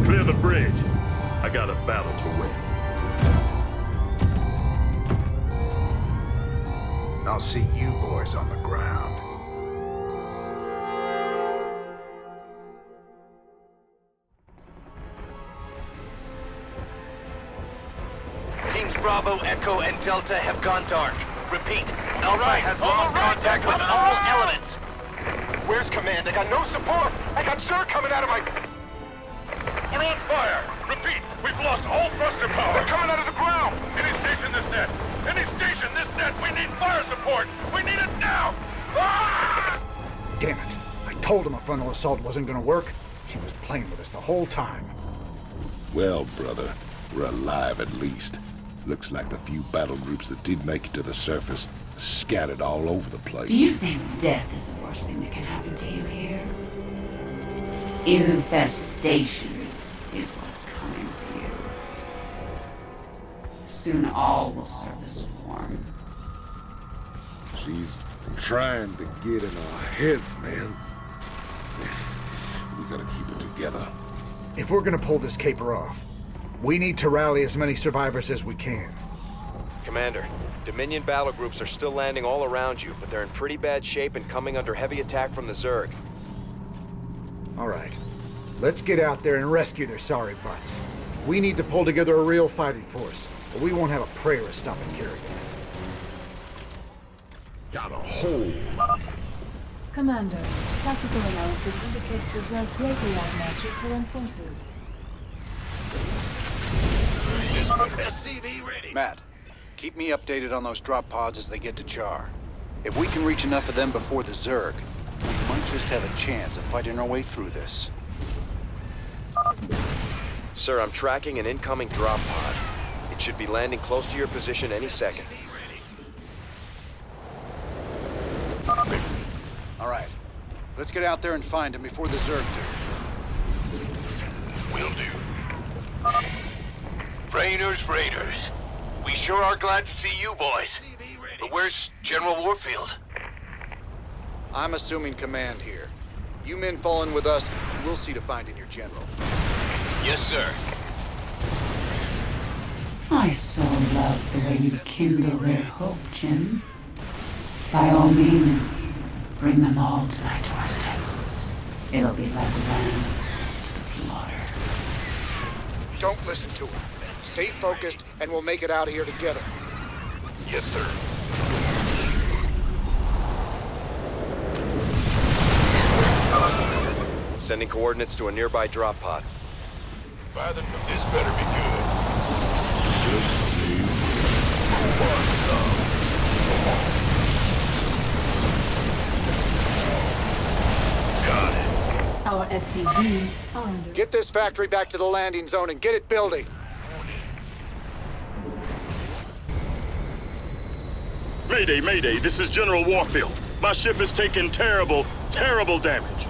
R: Clear the bridge. I got a battle to win.
L: I'll see you boys on the ground.
T: Teams Bravo, Echo, and Delta have gone dark. Repeat, Alpha has lost contact with all elements.
S: Where's command? I got no support! I got Char coming out of my...
P: They're on fire! Repeat, we've lost all thruster power!
S: They're coming out of the ground!
P: Any station this net! Any station this net! We need fire support! We need it now! Ah!
E: Damn it. I told him a frontal assault wasn't gonna work. He was playing with us the whole time.
C: Well, brother, we're alive at least. Looks like the few battle groups that did make it to the surface are scattered all over the place.
K: Do you think death is the worst thing that can happen to you here? Infestation is what's coming for you. Soon all will serve the swarm.
C: She's trying to get in our heads, man. We gotta keep it together.
E: If we're gonna pull this caper off, we need to rally as many survivors as we can.
N: Commander, Dominion battle groups are still landing all around you, but they're in pretty bad shape and coming under heavy attack from the Zerg.
E: All right. Let's get out there and rescue their sorry butts. We need to pull together a real fighting force, or we won't have a prayer of stopping carrying.
O: Got a hole.
B: Commander, tactical analysis indicates the Zerg greatly outmatch your current forces.
T: SCV ready.
E: Matt, keep me updated on those drop pods as they get to Char. If we can reach enough of them before the Zerg, we might just have a chance of fighting our way through this.
N: Sir, I'm tracking an incoming drop pod. It should be landing close to your position any second.
E: All right. Let's get out there and find him before the Zerg do.
T: Will do. Raiders. We sure are glad to see you boys. But where's General Warfield?
E: I'm assuming command here. You men fall in with us, and we'll see to finding your general.
T: Yes, sir.
K: I so love the way you kindle their hope, Jim. By all means, bring them all to my doorstep. It'll be like lambs to the slaughter.
E: Don't listen to him. Stay focused, and we'll make it out of here together.
T: Yes, sir.
N: Sending coordinates to a nearby drop pod.
P: This better be good.
T: Got it.
B: Our SCVs are under...
E: Get this factory back to the landing zone and get it building.
R: Mayday, this is General Warfield. My ship is taking terrible damage.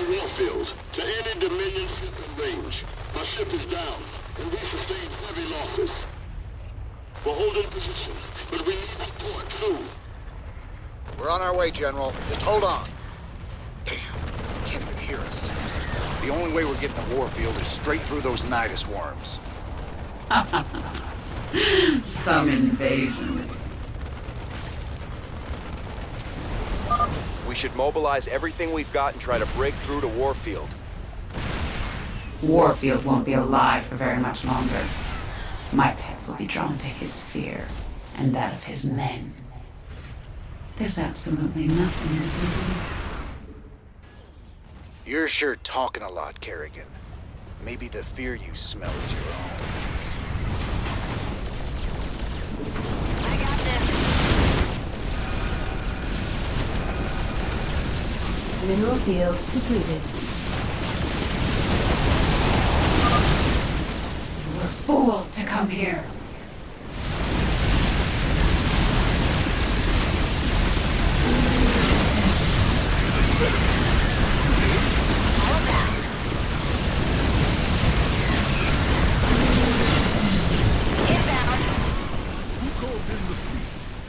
H: Warfield, to any Dominion
U: ship in range. My ship is down, and we sustained heavy losses. We're holding position, but we need support soon.
E: We're on our way, General. Just hold on. Damn, can't even hear us. The only way we're getting to Warfield is straight through those Nidus worms.
V: Some invasion.
N: We should mobilize everything we've got and try to break through to Warfield.
V: Warfield won't be alive for very much longer. My pets will be drawn to his fear, and that of his men. There's absolutely nothing they can do.
E: You're sure talking a lot, Kerrigan. Maybe the fear you smell is your own.
Q: I got this.
B: Mineral field depleted.
V: You were fools to come here.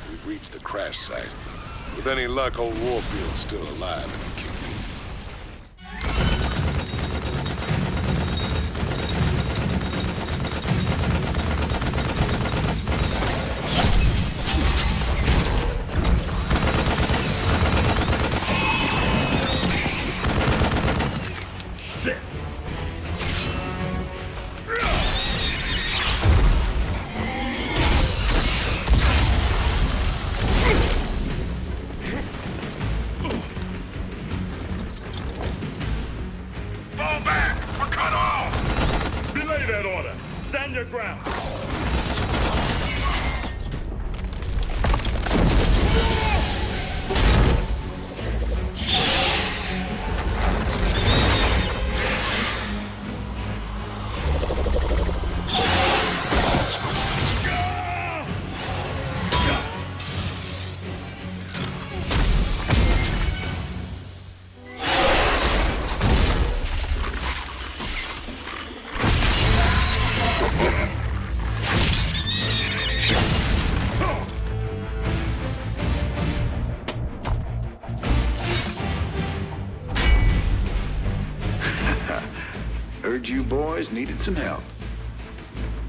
U: We've reached the crash site. With any luck, old Warfield's still alive and kicking.
L: Heard you boys needed some help.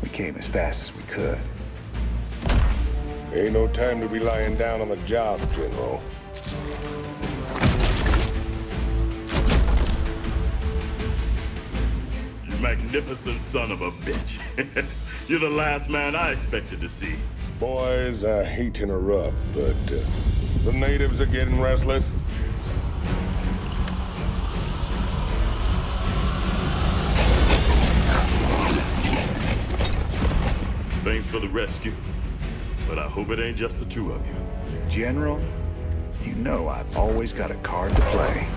L: We came as fast as we could.
C: Ain't no time to be lying down on the job, General.
R: You magnificent son of a bitch. You're the last man I expected to see.
C: Boys, I hate to interrupt, but the natives are getting restless.
R: Thanks for the rescue, but I hope it ain't just the two of you.
L: General, you know I've always got a card to play.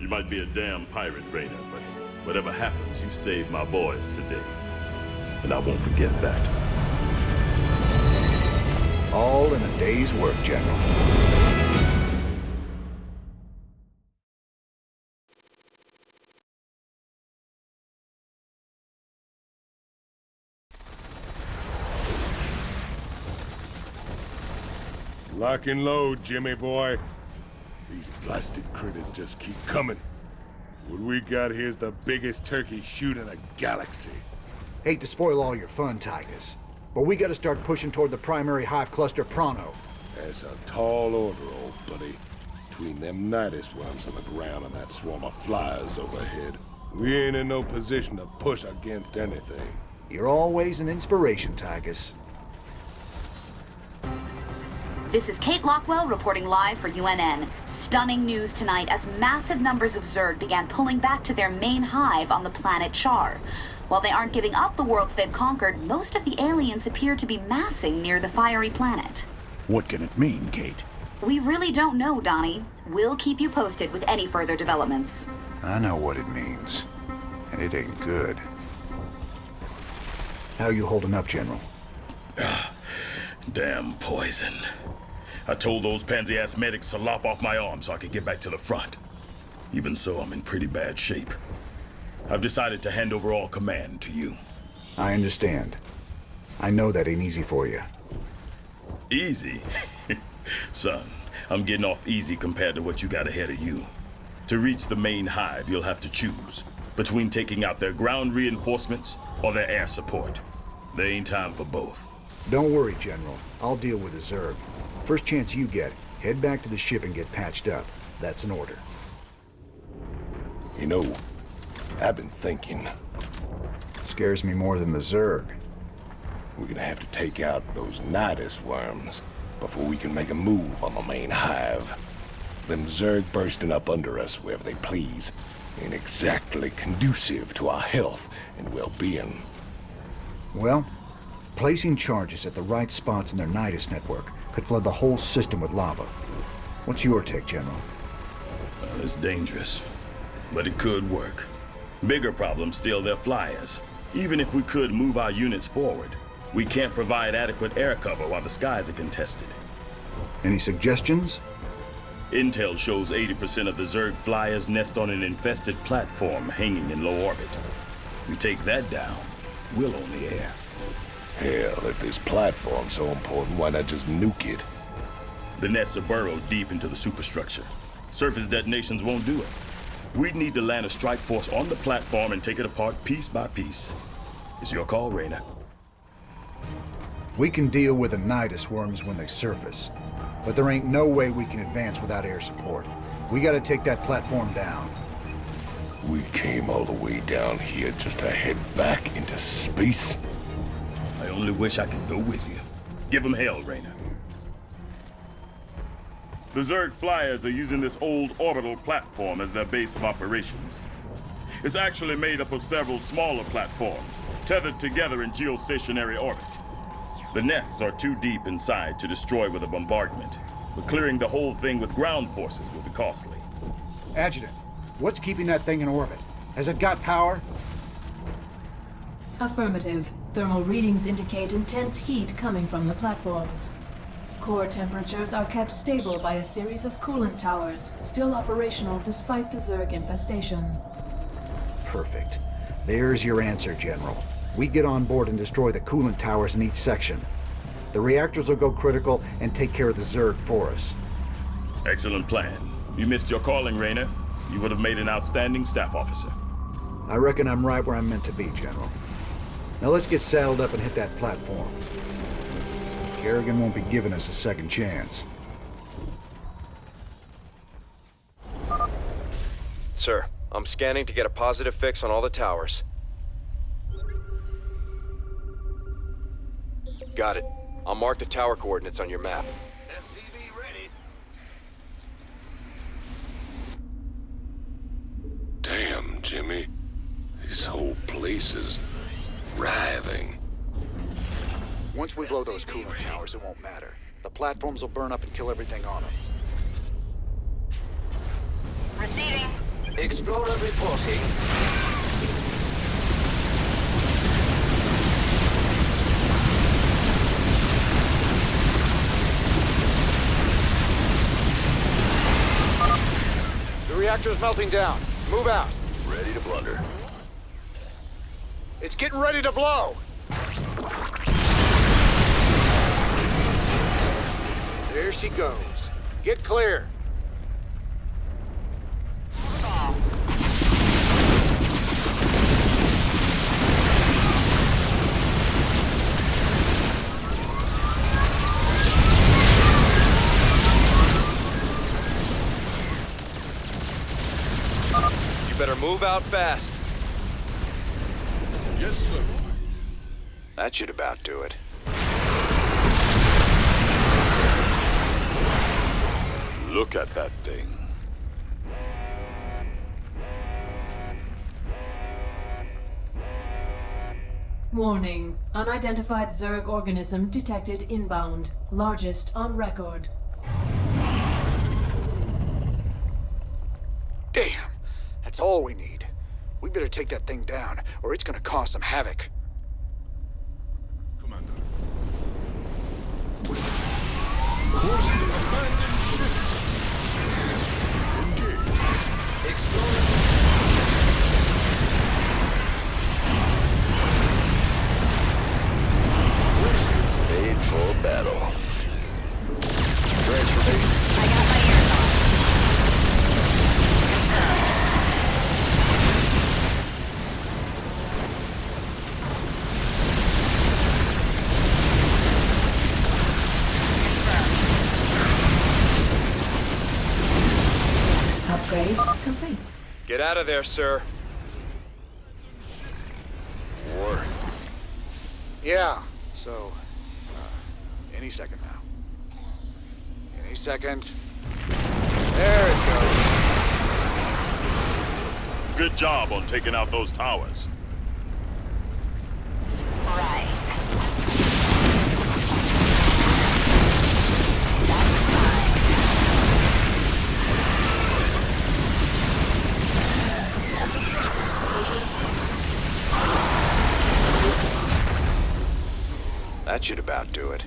R: You might be a damn pirate, Raynor, but whatever happens, you saved my boys today. And I won't forget that.
L: All in a day's work, General.
C: Lock and load, Jimmy boy. These blasted critters just keep coming. What we got here's the biggest turkey shoot in a galaxy.
E: Hate to spoil all your fun, Titus, but we gotta start pushing toward the primary hive cluster pronto.
C: That's a tall order, old buddy. Between them Nidus worms on the ground and that swarm of flies overhead, we ain't in no position to push against anything.
E: You're always an inspiration, Titus.
M: This is Kate Lockwell reporting live for UNN. Stunning news tonight as massive numbers of Zerg began pulling back to their main hive on the planet Char. While they aren't giving up the worlds they've conquered, most of the aliens appear to be massing near the fiery planet.
I: What can it mean, Kate?
M: We really don't know, Donnie. We'll keep you posted with any further developments.
L: I know what it means, and it ain't good. How you holding up, General?
R: Damn poison. I told those pansy-ass medics to lop off my arm so I could get back to the front. Even so, I'm in pretty bad shape. I've decided to hand over all command to you.
L: I understand. I know that ain't easy for you.
R: Easy? Son, I'm getting off easy compared to what you got ahead of you. To reach the main hive, you'll have to choose between taking out their ground reinforcements or their air support. There ain't time for both.
L: Don't worry, General. I'll deal with the Zerg. First chance you get, head back to the ship and get patched up. That's an order.
C: You know, I've been thinking.
L: Scares me more than the Zerg.
C: We're gonna have to take out those Nidus worms before we can make a move on the main hive. Them Zerg bursting up under us wherever they please ain't exactly conducive to our health and well-being.
L: Well, placing charges at the right spots in their Nidus network could flood the whole system with lava. What's your take, General?
R: Well, it's dangerous, but it could work. Bigger problem still their flyers. Even if we could move our units forward, we can't provide adequate air cover while the skies are contested.
L: Any suggestions?
R: Intel shows 80% of the Zerg flyers nest on an infested platform hanging in low orbit. We take that down, we'll own the air.
C: Hell, if this platform's so important, why not just nuke it?
R: The nests are burrowed deep into the superstructure. Surface detonations won't do it. We'd need to land a strike force on the platform and take it apart piece by piece. It's your call, Raynor.
L: We can deal with the Nidus worms when they surface, but there ain't no way we can advance without air support. We gotta take that platform down.
C: We came all the way down here just to head back into space?
R: I only wish I could go with you. Give them hell, Raynor. The Zerg flyers are using this old orbital platform as their base of operations. It's actually made up of several smaller platforms, tethered together in geostationary orbit. The nests are too deep inside to destroy with a bombardment, but clearing the whole thing with ground forces will be costly.
L: Adjutant, what's keeping that thing in orbit? Has it got power?
B: Affirmative. Thermal readings indicate intense heat coming from the platforms. Core temperatures are kept stable by a series of coolant towers, still operational despite the Zerg infestation.
L: Perfect. There's your answer, General. We get on board and destroy the coolant towers in each section. The reactors will go critical and take care of the Zerg for us.
R: Excellent plan. You missed your calling, Raynor. You would have made an outstanding staff officer.
L: I reckon I'm right where I'm meant to be, General. Now let's get saddled up and hit that platform. Kerrigan won't be giving us a second chance.
N: Sir, I'm scanning to get a positive fix on all the towers. Got it. I'll mark the tower coordinates on your map.
T: SCV ready.
C: Damn, Jimmy. This whole place is writhing.
E: Once we blow those coolant towers, it won't matter. The platforms will burn up and kill everything on them.
Q: Receiving.
T: Explorer reporting.
E: The reactor's melting down. Move out.
C: Ready to blunder.
E: It's getting ready to blow. There she goes. Get clear.
N: You better move out fast.
C: Yes, sir.
L: That should about do it.
R: Look at that thing.
B: Warning. Unidentified Zerg organism detected inbound. Largest on record.
E: Damn. That That's all we need. We better take that thing down, or it's gonna cause some havoc.
S: Commander.
U: Made for battle. Transformation.
Q: I got my ears on.
B: Upgrade complete.
D: Get out of there, sir.
U: War.
E: Yeah, so, any second now. Any second. There it goes.
R: Good job on taking out those towers.
Q: Right.
L: That should about do it.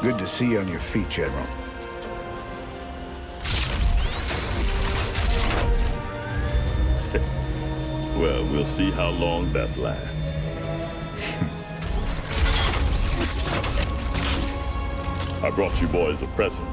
L: Good to see you on your feet, General.
R: Well, we'll see how long that lasts. I brought you boys a present.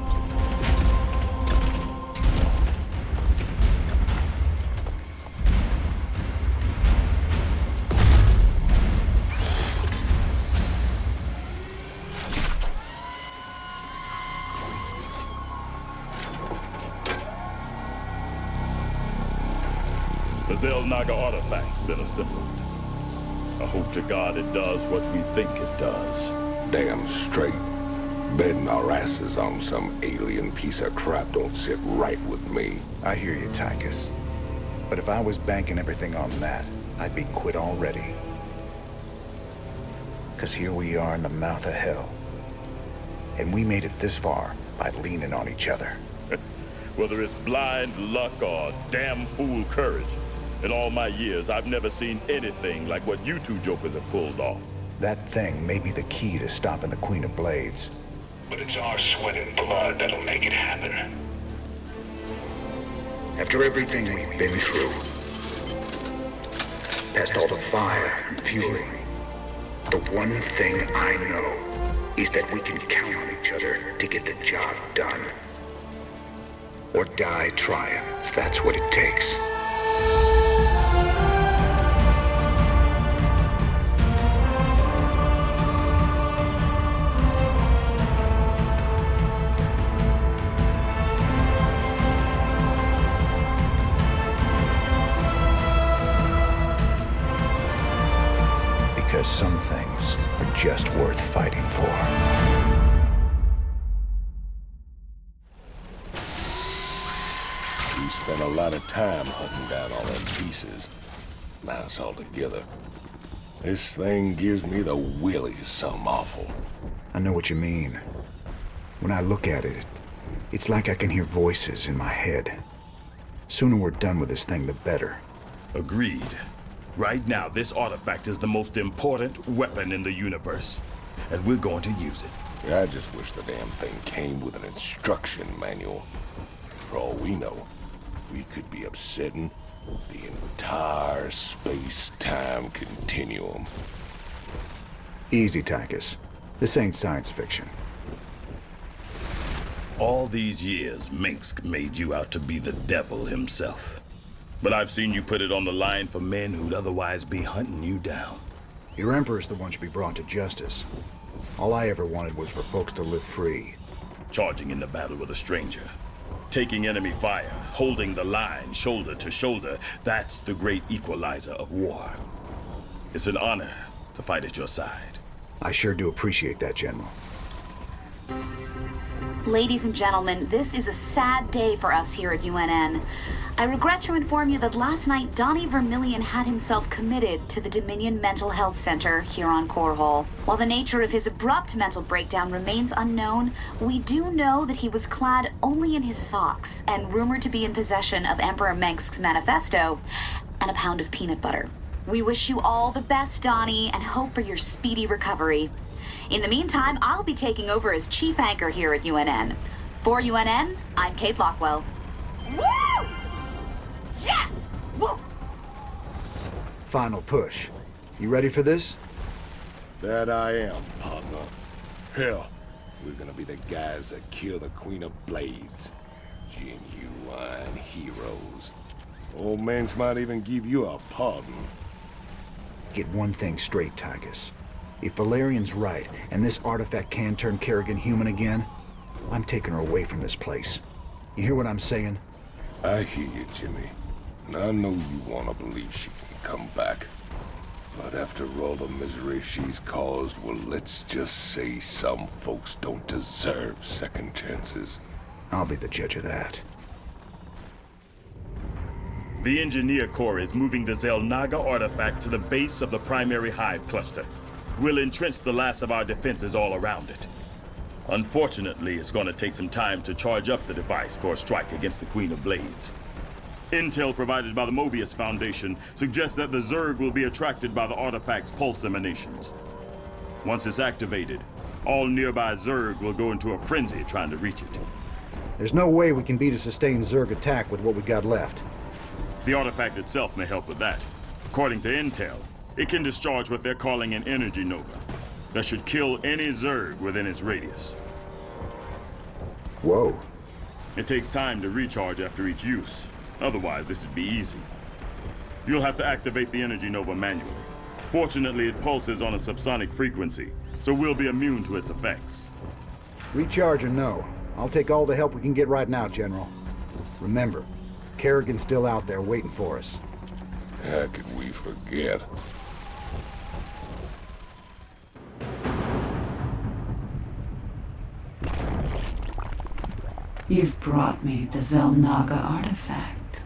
R: The Xel'Naga artifact's been assembled. I hope to God it does what we think it does.
C: Damn straight. Betting our asses on some alien piece of crap don't sit right with me.
L: I hear you, Tychus. But if I was banking everything on that, I'd be quit already. 'Cause here we are in the mouth of hell. And we made it this far by leaning on each other.
R: Whether it's blind luck or damn fool courage, in all my years, I've never seen anything like what you two jokers have pulled off.
L: That thing may be the key to stopping the Queen of Blades.
H: But it's our sweat and blood that'll make it happen. After everything we've been through, past all the fire and fury, the one thing I know is that we can count on each other to get the job done. Or die trying, if that's what it takes.
L: Because some things are just worth fighting for.
C: We spent a lot of time hunting down all them pieces. Now it's all together. This thing gives me the willies, something awful.
L: I know what you mean. When I look at it, it's like I can hear voices in my head. Sooner we're done with this thing, the better.
R: Agreed. Right now, this artifact is the most important weapon in the universe, and we're going to use it.
C: I just wish the damn thing came with an instruction manual. For all we know, we could be upsetting the entire space-time continuum.
L: Easy, Tychus. This ain't science fiction.
R: All these years, Mengsk made you out to be the devil himself. But I've seen you put it on the line for men who'd otherwise be hunting you down.
L: Your Emperor's the one should be brought to justice. All I ever wanted was for folks to live free.
R: Charging in the battle with a stranger. Taking enemy fire, holding the line shoulder to shoulder, that's the great equalizer of war. It's an honor to fight at your side.
L: I sure do appreciate that, General.
M: Ladies and gentlemen, this is a sad day for us here at UNN. I regret to inform you that last night Donnie Vermillion had himself committed to the Dominion Mental Health Center here on Korhal. While the nature of his abrupt mental breakdown remains unknown, we do know that he was clad only in his socks and rumored to be in possession of Emperor Mengsk's manifesto and a pound of peanut butter. We wish you all the best, Donnie, and hope for your speedy recovery. In the meantime, I'll be taking over as chief anchor here at UNN. For UNN, I'm Kate Lockwell. Woo! Yes! Woo!
L: Final push. You ready for this?
C: That I am, partner. Hell, we're gonna be the guys that kill the Queen of Blades. Genuine heroes. Old Mengsk might even give you a pardon.
L: Get one thing straight, Tychus. If Valerian's right, and this artifact can turn Kerrigan human again, I'm taking her away from this place. You hear what I'm saying?
C: I hear you, Jimmy. And I know you want to believe she can come back. But after all the misery she's caused, well, let's just say some folks don't deserve second chances.
L: I'll be the judge of that.
R: The Engineer Corps is moving the Xel'Naga artifact to the base of the primary hive cluster. We'll entrench the last of our defenses all around it. Unfortunately, it's going to take some time to charge up the device for a strike against the Queen of Blades. Intel provided by the Mobius Foundation suggests that the Zerg will be attracted by the artifact's pulse emanations. Once it's activated, all nearby Zerg will go into a frenzy trying to reach it.
L: There's no way we can beat a sustained Zerg attack with what we got left.
R: The artifact itself may help with that. According to Intel, it can discharge what they're calling an energy nova that should kill any Zerg within its radius.
L: Whoa.
R: It takes time to recharge after each use. Otherwise, this would be easy. You'll have to activate the energy nova manually. Fortunately, it pulses on a subsonic frequency, so we'll be immune to its effects.
L: Recharge or no, I'll take all the help we can get right now, General. Remember, Kerrigan's still out there waiting for us.
C: How could we forget?
V: You've brought me the Xel'Naga artifact.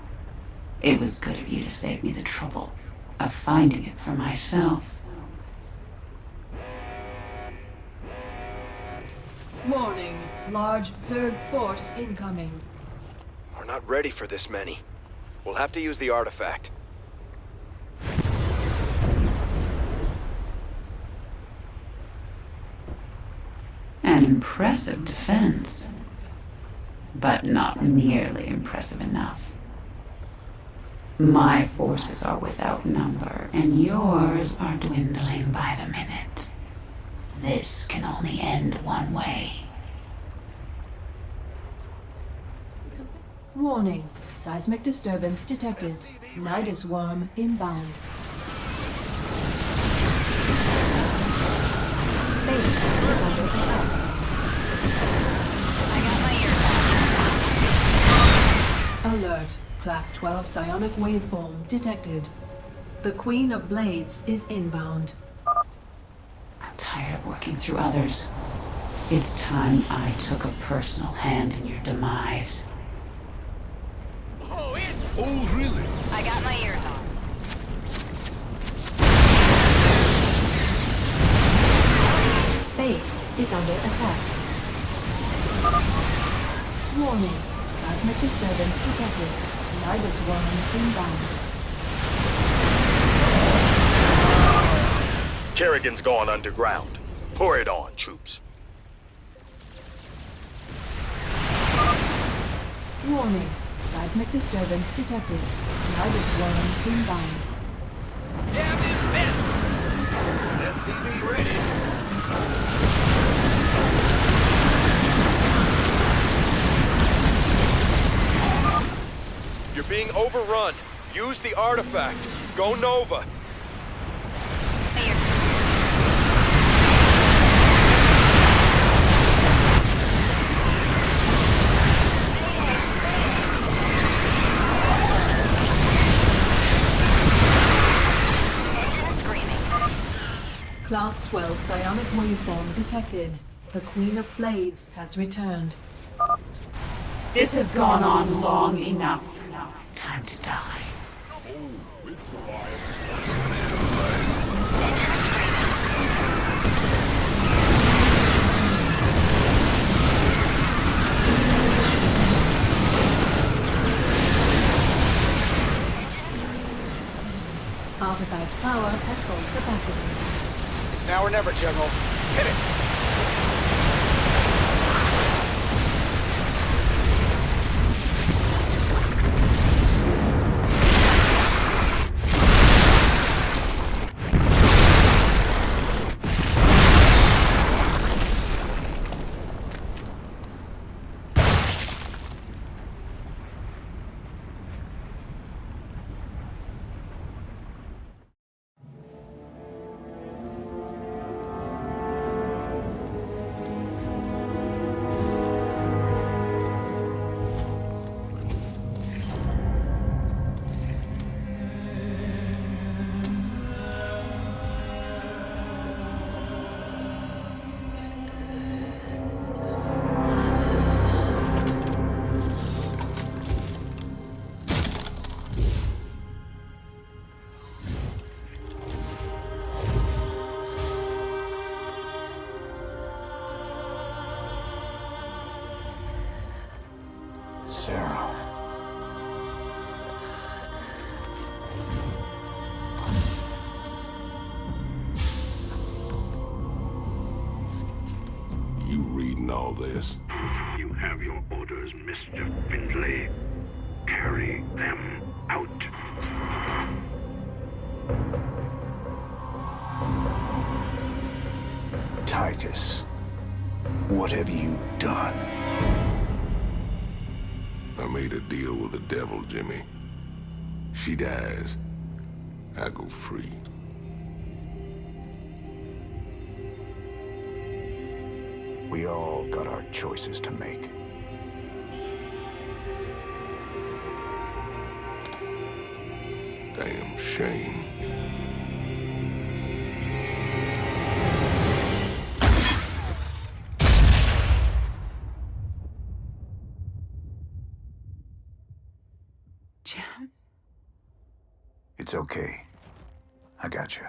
V: It was good of you to save me the trouble of finding it for myself.
B: Warning. Large Zerg force incoming.
N: We're not ready for this many. We'll have to use the artifact.
V: An impressive defense. But not nearly impressive enough. My forces are without number, and yours are dwindling by the minute. This can only end one way.
B: Warning. Seismic disturbance detected. Nidus worm inbound. Base is under attack. Alert. Class 12 psionic waveform detected. The Queen of Blades is inbound.
V: Tired of working through others. It's time I took a personal hand in your demise.
S: Oh, really?
Q: I got my ears on.
B: Base is under attack. Warning. Seismic disturbance detected. -1 inbound.
D: Kerrigan's gone underground. Pour it on, troops.
B: Warning. Seismic disturbance detected. -1 inbound.
T: SCV ready.
F: You're being overrun. Use the artifact. Go Nova.
B: Class 12 psionic waveform detected. The Queen of Blades has returned.
V: This has gone on long enough. Time to die.
B: Artifact power at full capacity.
E: It's now or never, General. Hit it!
L: Sara.
C: You reading all this?
H: You have your orders, Mr. Findlay. Carry them out.
L: Titus, what have you done?
C: I made a deal with the devil, Jimmy. She dies, I go free.
L: We all got our choices to make.
C: Damn shame.
L: It's okay. I got you.